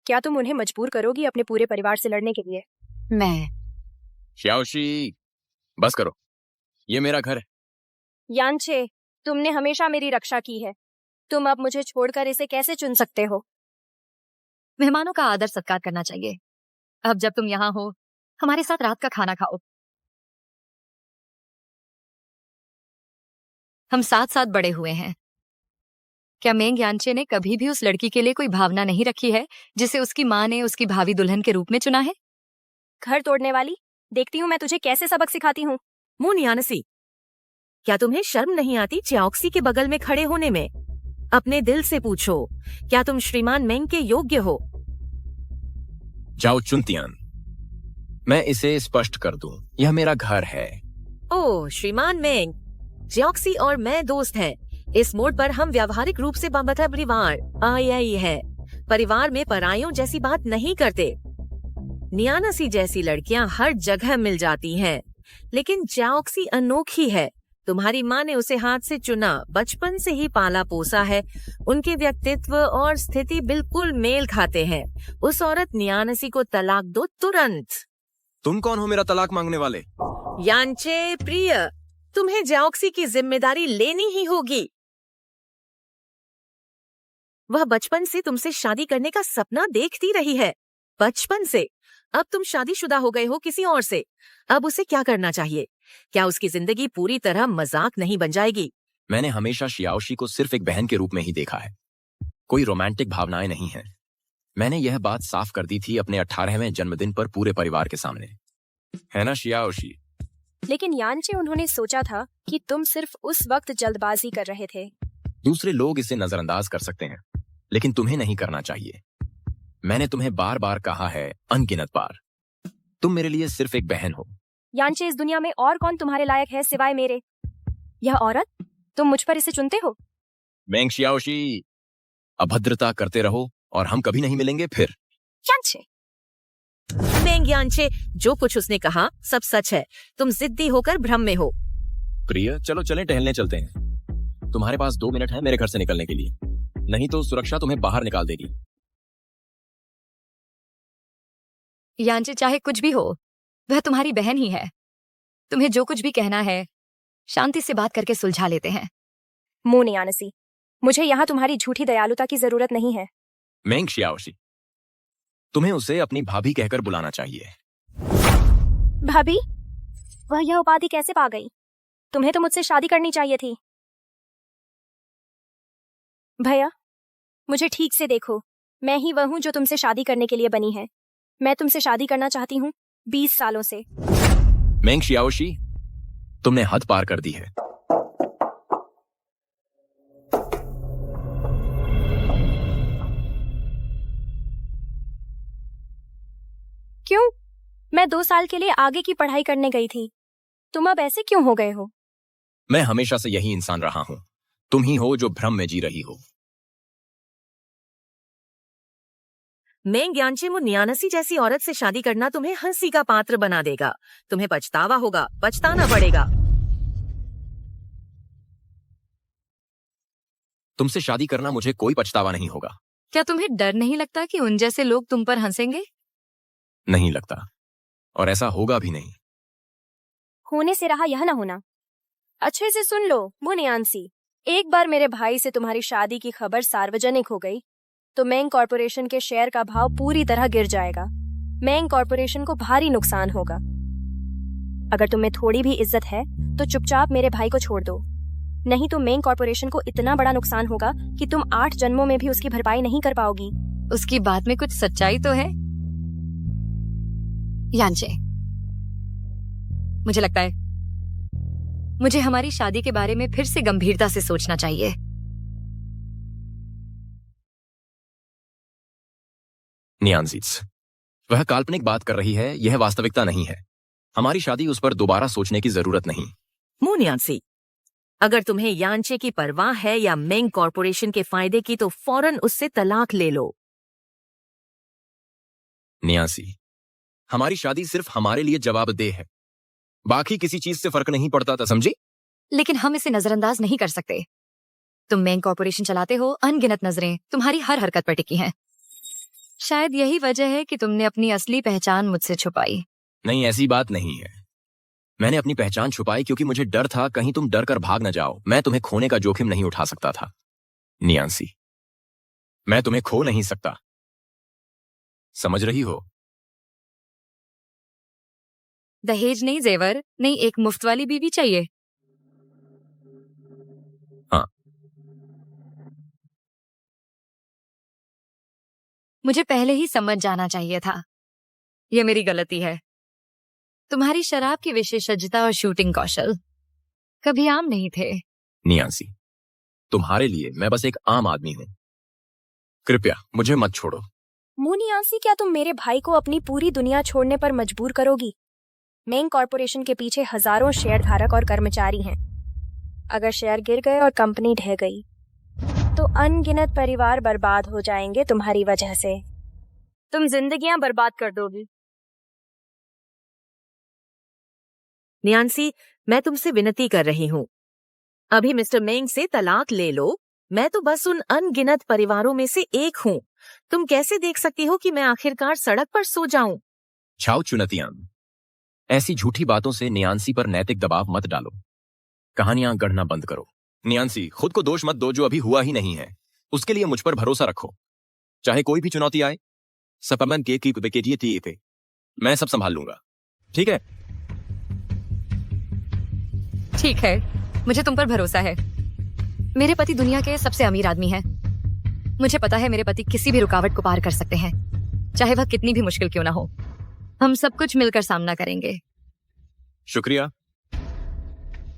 क्या तुम उन्हें मजबूर करोगी अपने पूरे परिवार से लड़ने के लिए? मैं श्याओशी, बस करो, ये मेरा घर है। यांचे, तुमने हमेशा मेरी रक्षा की है। तुम अब मुझे छोड़कर इसे कैसे चुन सकते हो? मेहमानों का आदर सत्कार करना चाहिए। अब जब तुम यहाँ हो, हमारे साथ रात का खाना खाओ। हम साथ साथ बड़े हुए हैं। क्या मेंग यांचे ने कभी भी उस लड़की के लिए कोई भावना नहीं रखी है जिसे उसकी माँ ने उसकी भावी दुल्हन के रूप में चुना है? घर तोड़ने वाली, देखती हूँ मैं तुझे कैसे सबक सिखाती हूँ। मू न्यानसी, क्या तुम्हें शर्म नहीं आती च्याओक्सी के बगल में खड़े होने में? अपने दिल से पूछो, क्या तुम श्रीमान मेंग के योग्य हो? जाओ चुनतियान, मैं इसे स्पष्ट कर दूं, यह मेरा घर है। ओह श्रीमान मेंग, च्याओक्सी और मैं दोस्त हैं। इस मोड़ पर हम व्यावहारिक रूप से बाबता परिवार आई है। परिवार में परायों जैसी बात नहीं करते। न्यानसी जैसी लड़कियां हर जगह मिल जाती हैं, लेकिन च्याओक्सी अनोखी है। तुम्हारी माँ ने उसे हाथ से चुना, बचपन से ही पाला पोसा है। उनके व्यक्तित्व और स्थिति बिल्कुल मेल खाते हैं। उस औरत न्यानसी को तलाक दो तुरंत। तुम कौन हो मेरा तलाक मांगने वाले? यांचे प्रिय, तुम्हें च्याओक्सी की जिम्मेदारी लेनी ही होगी। वह बचपन से तुमसे शादी करने का सपना देखती रही है, बचपन से। अब तुम शादीशुदा हो गए हो किसी और से। अब उसे क्या करना चाहिए? क्या उसकी जिंदगी पूरी तरह मजाक नहीं बन जाएगी? मैंने हमेशा शियाओशी को सिर्फ एक बहन के रूप में ही देखा है। कोई रोमांटिक भावनाएं नहीं है। मैंने यह बात साफ कर दी थी अपने 18वें जन्मदिन पर पूरे परिवार के सामने, है ना शियाओशी? लेकिन यांचे, उन्होंने सोचा था कि तुम सिर्फ उस वक्त जल्दबाजी कर रहे थे। दूसरे लोग इसे नजरअंदाज कर सकते हैं, लेकिन तुम्हें नहीं करना चाहिए। मैंने तुम्हें बार बार कहा है, अनगिनत बार, तुम मेरे लिए सिर्फ एक बहन हो। यांचे, इस दुनिया में और कौन तुम्हारे लायक है सिवाय मेरे? यह औरत, तुम मुझ पर इसे चुनते हो? मेंग शियाओशी, अभद्रता करते रहो और हम कभी नहीं मिलेंगे फिर। यांचे, मेंग यांचे, जो कुछ उसने कहा सब सच है। तुम जिद्दी होकर भ्रम में हो। प्रिय, चलो चलें, टहलने चलते हैं। तुम्हारे पास 2 मिनट है मेरे घर से निकलने के लिए, नहीं तो सुरक्षा तुम्हें बाहर निकाल देगी। यांचे, चाहे कुछ भी हो, वह तुम्हारी बहन ही है। तुम्हें जो कुछ भी कहना है, शांति से बात करके सुलझा लेते हैं। मू न्यानसी, मुझे यहाँ तुम्हारी झूठी दयालुता की जरूरत नहीं है। मेंग शियाओशी, तुम्हें उसे अपनी भाभी कहकर बुलाना चाहिए। भाभी? वह यह उपाधि कैसे पा गई? तुम्हें तो मुझसे शादी करनी चाहिए थी। भैया, मुझे ठीक से देखो, मैं ही वह हूँ जो तुमसे शादी करने के लिए बनी है। मैं तुमसे शादी करना चाहती हूँ 20 सालों से। मेंग शियाओशी, तुमने हद पार कर दी है। क्यों? मैं 2 साल के लिए आगे की पढ़ाई करने गई थी। तुम अब ऐसे क्यों हो गए हो? मैं हमेशा से यही इंसान रहा हूं। तुम ही हो जो भ्रम में जी रही हो। मेंग यांचे, मू न्यानसी जैसी औरत से शादी करना तुम्हें हंसी का पात्र बना देगा। तुम्हें पछतावा होगा, पछताना पड़ेगा। तुमसे शादी करना मुझे कोई पछतावा नहीं होगा। क्या तुम्हें डर नहीं लगता कि उन जैसे लोग तुम पर हंसेंगे? नहीं लगता, और ऐसा होगा भी नहीं। होने से रहा यह ना होना। अच्छे से सुन लो मुनियांसी, एक बार मेरे भाई से तुम्हारी शादी की खबर सार्वजनिक हो गई तो मेंग कॉर्पोरेशन के शेयर का भाव पूरी तरह गिर जाएगा। मेंग कॉर्पोरेशन को भारी नुकसान होगा। अगर तुम्हें थोड़ी भी इज्जत है तो चुपचाप मेरे भाई को छोड़ दो, नहीं तो मेंग कॉर्पोरेशन को इतना बड़ा नुकसान होगा कि तुम 8 जन्मों में भी उसकी भरपाई नहीं कर पाओगी। उसकी बात में कुछ सच्चाई तो है यांचे। मुझे लगता है मुझे हमारी शादी के बारे में फिर से गंभीरता से सोचना चाहिए। नियांजीज, वह काल्पनिक बात कर रही है, यह वास्तविकता नहीं है। हमारी शादी, उस पर दोबारा सोचने की जरूरत नहीं। मुनियांसी, अगर तुम्हें यांचे की परवाह है या मेंग कॉर्पोरेशन के फायदे की तो फौरन उससे तलाक ले लो। नियांसी, हमारी शादी सिर्फ हमारे लिए जवाबदेह है, बाकी किसी चीज से फर्क नहीं पड़ता था, समझी? लेकिन हम इसे नजरअंदाज नहीं कर सकते। तुम मेंग कॉर्पोरेशन चलाते हो, अनगिनत नजरें तुम्हारी हर हरकत पर टिकी हैं। शायद यही वजह है कि तुमने अपनी असली पहचान मुझसे छुपाई। नहीं, ऐसी बात नहीं है। मैंने अपनी पहचान छुपाई क्योंकि मुझे डर था कहीं तुम डर कर भाग न जाओ। मैं तुम्हें खोने का जोखिम नहीं उठा सकता था नियांसी, मैं तुम्हें खो नहीं सकता, समझ रही हो? दहेज नहीं, जेवर नहीं, एक मुफ्त वाली बीवी चाहिए। हाँ। मुझे पहले ही समझ जाना चाहिए था। यह मेरी गलती है। तुम्हारी शराब की विशेषज्ञता और शूटिंग कौशल कभी आम नहीं थे। नियांसी, तुम्हारे लिए मैं बस एक आम आदमी हूं। कृपया मुझे मत छोड़ो। मुनियांसी, क्या तुम मेरे भाई को अपनी पूरी दुनिया छोड़ने पर मजबूर करोगी? मेंग कॉर्पोरेशन के पीछे हजारों शेयर धारक और कर्मचारी हैं। अगर शेयर गिर गए और कंपनी ढह गई तो अनगिनत परिवार बर्बाद हो जाएंगे तुम्हारी वजह से। तुम जिंदगियां बर्बाद कर दोगी। नियांसी, मैं तुमसे विनती कर रही हूँ, अभी मिस्टर मेंग से तलाक ले लो। मैं तो बस उन अनगिनत परिवारों में से एक हूँ। तुम कैसे देख सकती हो कि मैं आखिरकार सड़क पर सो जाऊं? छाओ चुनतियान, ऐसी झूठी बातों से नियांसी पर नैतिक दबाव मत डालो। कहानियां गढ़ना बंद करो। नियांसी, खुद को दोष मत दो जो अभी हुआ ही नहीं है। उसके लिए मुझ पर भरोसा रखो। चाहे कोई भी चुनौती आए, सपमन के की पे मैं सब संभाल लूंगा। ठीक है? ठीक है, मुझे तुम पर भरोसा है। मेरे पति दुनिया के सबसे अमीर आदमी हैं। मुझे पता है मेरे पति किसी भी रुकावट को पार कर सकते हैं, चाहे वह कितनी भी मुश्किल क्यों ना हो। हम सब कुछ मिलकर सामना करेंगे। शुक्रिया।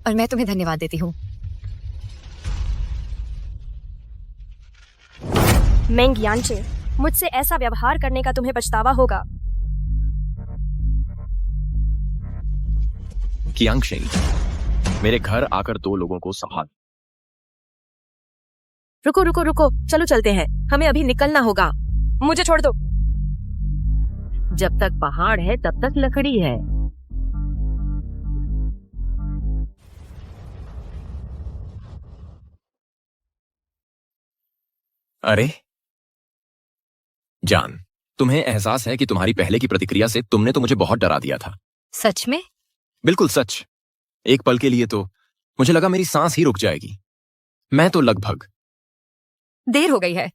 और मैं तुम्हें धन्यवाद देती हूँ। मेंग यांचे, मुझसे ऐसा व्यवहार करने का तुम्हें पछतावा होगा। कियांगशेन, मेरे घर आकर 2 लोगों को संभाल। रुको रुको रुको, चलो चलते हैं, हमें अभी निकलना होगा। मुझे छोड़ दो। जब तक पहाड़ है तब तक लकड़ी है। अरे जान, तुम्हें एहसास है कि तुम्हारी पहले की प्रतिक्रिया से तुमने तो मुझे बहुत डरा दिया था। सच में? बिल्कुल सच। एक पल के लिए तो मुझे लगा मेरी सांस ही रुक जाएगी। मैं तो लगभग। देर हो गई है,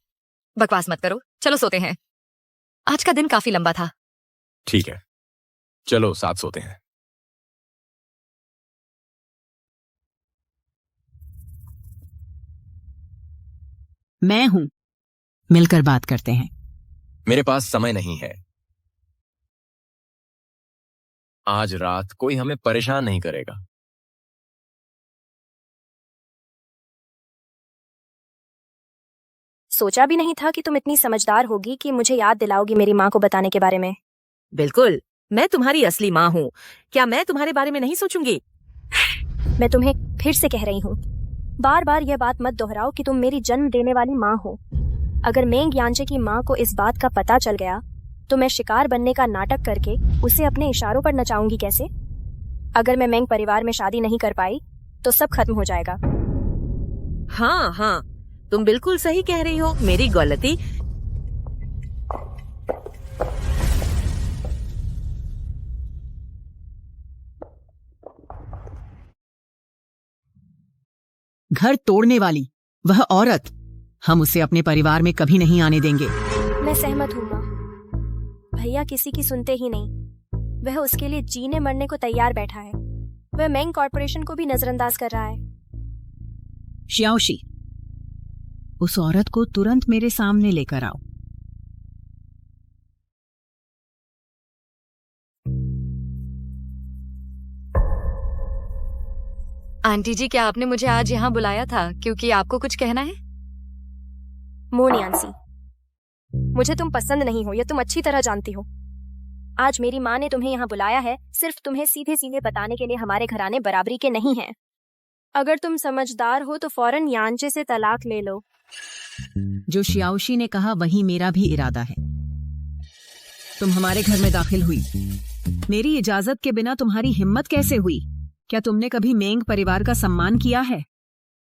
बकवास मत करो, चलो सोते हैं। आज का दिन काफी लंबा था। ठीक है, चलो साथ सोते हैं। मैं हूं, मिलकर बात करते हैं। मेरे पास समय नहीं है। आज रात कोई हमें परेशान नहीं करेगा। सोचा भी नहीं था कि तुम इतनी समझदार होगी कि मुझे याद दिलाओगी मेरी माँ को बताने के बारे में। बिल्कुल, मैं तुम्हारी असली माँ हूँ। क्या मैं तुम्हारे बारे में नहीं सोचूंगी? मैं तुम्हें फिर से कह रही हूँ, बार बार यह बात मत दोहराओ कि तुम मेरी जन्म देने वाली माँ हो। अगर मेंग यांचे की माँ को इस बात का पता चल गया तो मैं शिकार बनने का नाटक करके उसे अपने इशारों पर नचाऊंगी कैसे? अगर मैं मेंग परिवार में शादी नहीं कर पाई तो सब खत्म हो जाएगा। हाँ हाँ, तुम बिल्कुल सही कह रही हो, मेरी गलती। घर तोड़ने वाली वह औरत, हम उसे अपने परिवार में कभी नहीं आने देंगे। मैं सहमत हूँ माँ। भैया किसी की सुनते ही नहीं। वह उसके लिए जीने मरने को तैयार बैठा है। वह मेंग कॉर्पोरेशन को भी नजरअंदाज कर रहा है। शियाओशी, उस औरत को तुरंत मेरे सामने लेकर आओ। आंटी जी, क्या आपने मुझे आज यहाँ बुलाया था क्योंकि आपको कुछ कहना है? मोनियांसी, मुझे तुम पसंद नहीं हो, यह तुम अच्छी तरह जानती हो। आज मेरी माँ ने तुम्हें यहाँ बुलाया है सिर्फ तुम्हें सीधे सीधे बताने के लिए हमारे घराने बराबरी के नहीं हैं। अगर तुम समझदार हो तो फौरन यांचे से तलाक ले लो। जो शियाओशी ने कहा वही मेरा भी इरादा है। तुम हमारे घर में दाखिल हुई, मेरी इजाजत के बिना तुम्हारी हिम्मत कैसे हुई? क्या तुमने कभी मेंग परिवार का सम्मान किया है?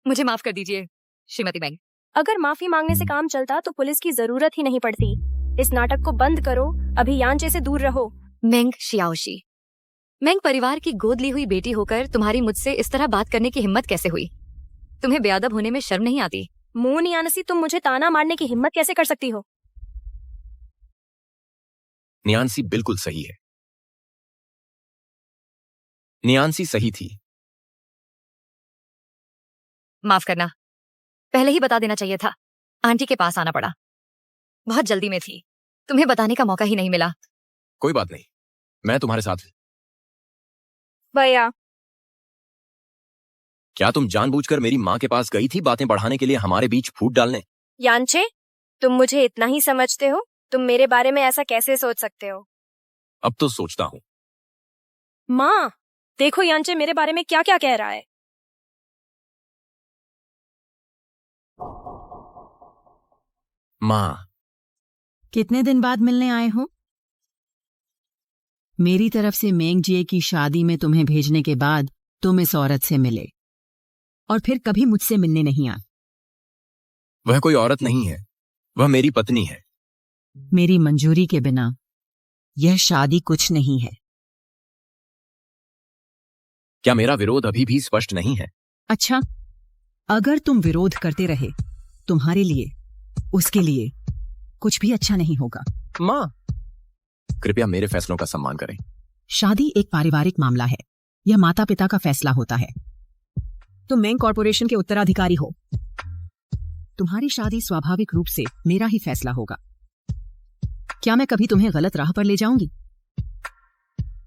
मुझे माफ कर दीजिए श्रीमती मेंग। अगर माफी मांगने से काम चलता तो पुलिस की जरूरत ही नहीं पड़ती। इस नाटक को बंद करो, अभी यांचे से दूर रहो। मेंग शियाओशी, मेंग परिवार की गोद ली हुई बेटी होकर तुम्हारी मुझसे इस तरह बात करने की हिम्मत कैसे हुई? तुम्हें बेअदब होने में शर्म नहीं आती? मोनियांसी, तुम मुझे ताना मारने की हिम्मत कैसे कर सकती हो? नियांसी बिल्कुल सही है। नियांसी सही थी। माफ करना, पहले ही बता देना चाहिए था। आंटी के पास आना पड़ा, बहुत जल्दी में थी, तुम्हें बताने का मौका ही नहीं मिला। कोई बात नहीं, मैं तुम्हारे साथ हूं। भैया, क्या तुम जानबूझकर मेरी माँ के पास गई थी बातें बढ़ाने के लिए, हमारे बीच फूट डालने? यांचे, तुम मुझे इतना ही समझते हो? तुम मेरे बारे में ऐसा कैसे सोच सकते हो? अब तो सोचता हूँ। माँ, देखो यांचे मेरे बारे में क्या क्या कह रहा है। माँ, कितने दिन बाद मिलने आए हो? मेरी तरफ से मेंग जिए की शादी में तुम्हें भेजने के बाद तुम इस औरत से मिले और फिर कभी मुझसे मिलने नहीं आए। वह कोई औरत नहीं है, वह मेरी पत्नी है। मेरी मंजूरी के बिना यह शादी कुछ नहीं है। क्या मेरा विरोध अभी भी स्पष्ट नहीं है? अच्छा, अगर तुम विरोध करते रहे, तुम्हारे लिए, उसके लिए कुछ भी अच्छा नहीं होगा। माँ, कृपया मेरे फैसलों का सम्मान करें। शादी एक पारिवारिक मामला है, यह माता पिता का फैसला होता है। तुम मेंग कॉर्पोरेशन के उत्तराधिकारी हो, तुम्हारी शादी स्वाभाविक रूप से मेरा ही फैसला होगा। क्या मैं कभी तुम्हें गलत राह पर ले जाऊंगी?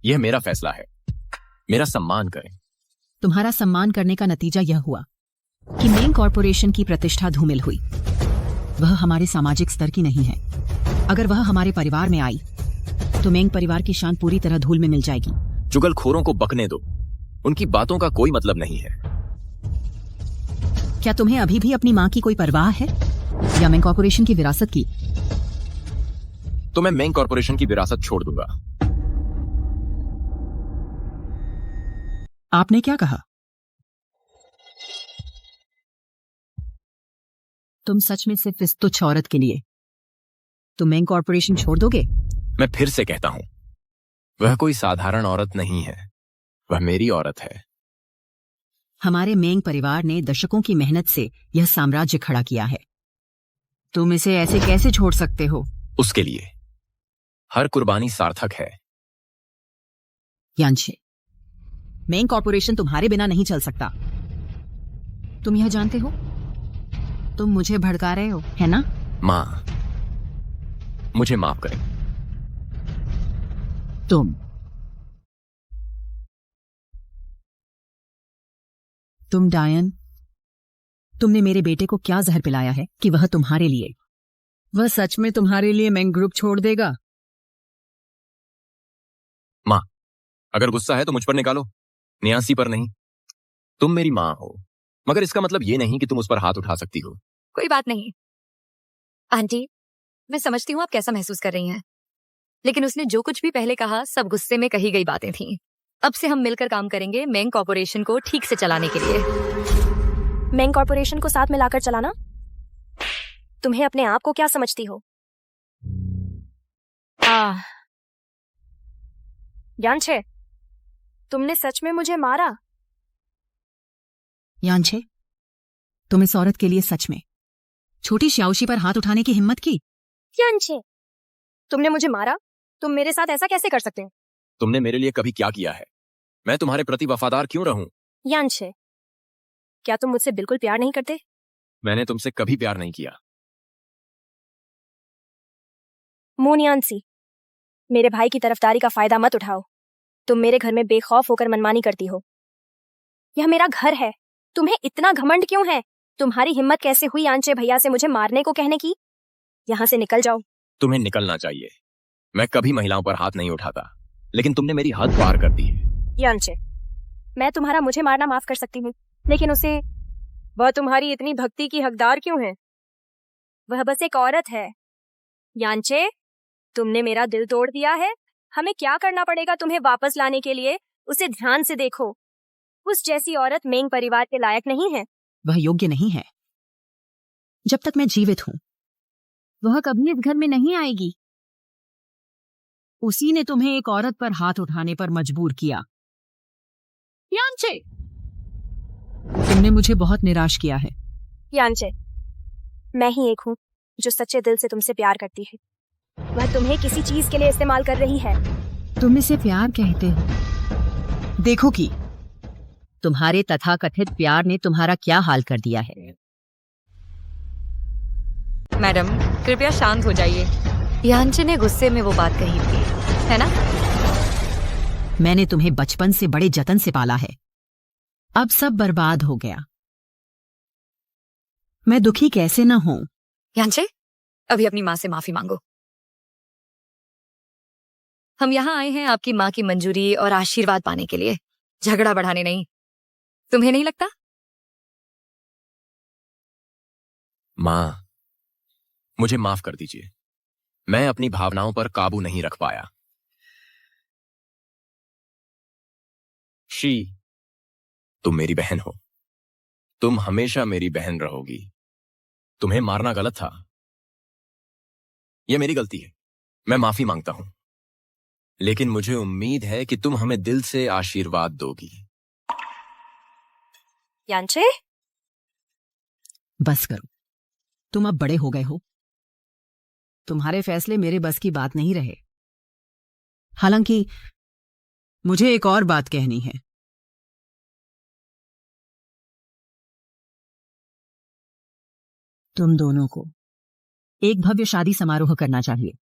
यह मेरा फैसला है, मेरा सम्मान करें। तुम्हारा सम्मान करने का नतीजा यह हुआ कि मेंग कॉर्पोरेशन की प्रतिष्ठा धूमिल हुई। वह हमारे सामाजिक स्तर की नहीं है। अगर वह हमारे परिवार में आई तो मेंग परिवार की शान पूरी तरह धूल में मिल जाएगी। चुगलखोरों को बकने दो, उनकी बातों का कोई मतलब नहीं है। क्या तुम्हें अभी भी अपनी माँ की कोई परवाह है या मेंग कॉर्पोरेशन की विरासत की? तो मैं मेंग कॉर्पोरेशन की विरासत छोड़ दूंगा। आपने क्या कहा? तुम सच में सिर्फ इस तुच्छ औरत के लिए तुम मेंग कॉर्पोरेशन छोड़ दोगे? मैं फिर से कहता हूं, वह कोई साधारण औरत नहीं है, वह मेरी औरत है। हमारे मेंग परिवार ने दशकों की मेहनत से यह साम्राज्य खड़ा किया है। तुम इसे ऐसे कैसे छोड़ सकते हो? उसके लिए हर कुर्बानी सार्थक है। यांशे, मेंग कॉर्पोरेशन तुम्हारे बिना नहीं चल सकता। तुम यह जानते हो? तुम मुझे भड़का रहे हो, है ना? माँ, मुझे माफ करें। तुम डायन, तुमने मेरे बेटे को क्या जहर पिलाया है कि वह तुम्हारे लिए, वह सच में तुम्हारे लिए मेंग ग्रुप छोड़ देगा? माँ, अगर गुस्सा है तो मुझ पर निकालो, नियांसी पर नहीं। तुम मेरी माँ हो, मगर इसका मतलब ये नहीं कि तुम उस पर हाथ उठा सकती हो। कोई बात नहीं आंटी, मैं समझती हूँ आप कैसा महसूस कर रही हैं, लेकिन उसने जो कुछ भी पहले कहा सब गुस्से में कही गई बातें थीं। अब से हम मिलकर काम करेंगे मेंग कॉर्पोरेशन को ठीक से चलाने के लिए। मेंग कॉर्पोरेशन को साथ मिलाकर चलाना? तुम्हें अपने आप को क्या समझती हो? यांचे, तुमने सच में मुझे मारा? यांचे, तुम इस औरत के लिए सच में छोटी श्याओशी पर हाथ उठाने की हिम्मत की? यांचे, तुमने मुझे मारा? तुम मेरे साथ ऐसा कैसे कर सकते हो? तुमने मेरे लिए कभी क्या किया है? मैं तुम्हारे प्रति वफादार क्यों रहूं? यांचे, क्या तुम मुझसे बिल्कुल प्यार नहीं करते? मैंने तुमसे कभी प्यार नहीं किया। मोनियांसी, मेरे भाई की तरफदारी का फायदा मत उठाओ। तुम मेरे घर में बेखौफ होकर मनमानी करती हो। यह मेरा घर है। तुम्हें इतना घमंड क्यों है? तुम्हारी हिम्मत कैसे हुई यांचे भैया से मुझे मारने को कहने की? यहाँ से निकल जाओ। तुम्हें निकलना चाहिए। मैं कभी महिलाओं पर हाथ नहीं उठाता, लेकिन तुमने मेरी हद पार कर दी है। यांचे, मैं तुम्हारा मुझे मारना माफ कर सकती हूँ, लेकिन उसे, वह तुम्हारी इतनी भक्ति की हकदार क्यों है? वह बस एक औरत है। यांचे, तुमने मेरा दिल तोड़ दिया है। हमें क्या करना पड़ेगा तुम्हें वापस लाने के लिए? उसे ध्यान से देखो। उस जैसी औरत मेंग परिवार के लायक नहीं है। वह योग्य नहीं है। जब तक मैं जीवित हूं, वह कभी इस घर में नहीं आएगी। उसी ने तुम्हें एक औरत पर हाथ उठाने पर मजबूर किया। यांचे, तुमने मुझे बहुत निराश किया है। यांचे, मैं ही एक हूँ जो सच्चे दिल से तुमसे प्यार करती है। वह तुम्हें किसी चीज के लिए इस्तेमाल कर रही है। तुम इसे प्यार कहते हो? देखो कि तुम्हारे तथाकथित प्यार ने तुम्हारा क्या हाल कर दिया है। मैडम, कृपया शांत हो जाइए। यांचे ने गुस्से में वो बात कही थी, है ना? मैंने तुम्हें बचपन से बड़े जतन से पाला है। अब सब बर्बाद हो गया। मैं दुखी कैसे न हूं? यांचे, अभी अपनी माँ से माफी मांगो। हम यहाँ आए हैं आपकी माँ की मंजूरी और आशीर्वाद पाने के लिए, झगड़ा बढ़ाने नहीं। तुम्हें नहीं लगता? माँ, मुझे माफ कर दीजिए। मैं अपनी भावनाओं पर काबू नहीं रख पाया। शी, तुम मेरी बहन हो। तुम हमेशा मेरी बहन रहोगी। तुम्हें मारना गलत था। यह मेरी गलती है। मैं माफी मांगता हूं। लेकिन मुझे उम्मीद है कि तुम हमें दिल से आशीर्वाद दोगी। यांचे, बस करो। तुम अब बड़े हो गए हो। तुम्हारे फैसले मेरे बस की बात नहीं रहे। हालांकि मुझे एक और बात कहनी है। तुम दोनों को एक भव्य शादी समारोह करना चाहिए।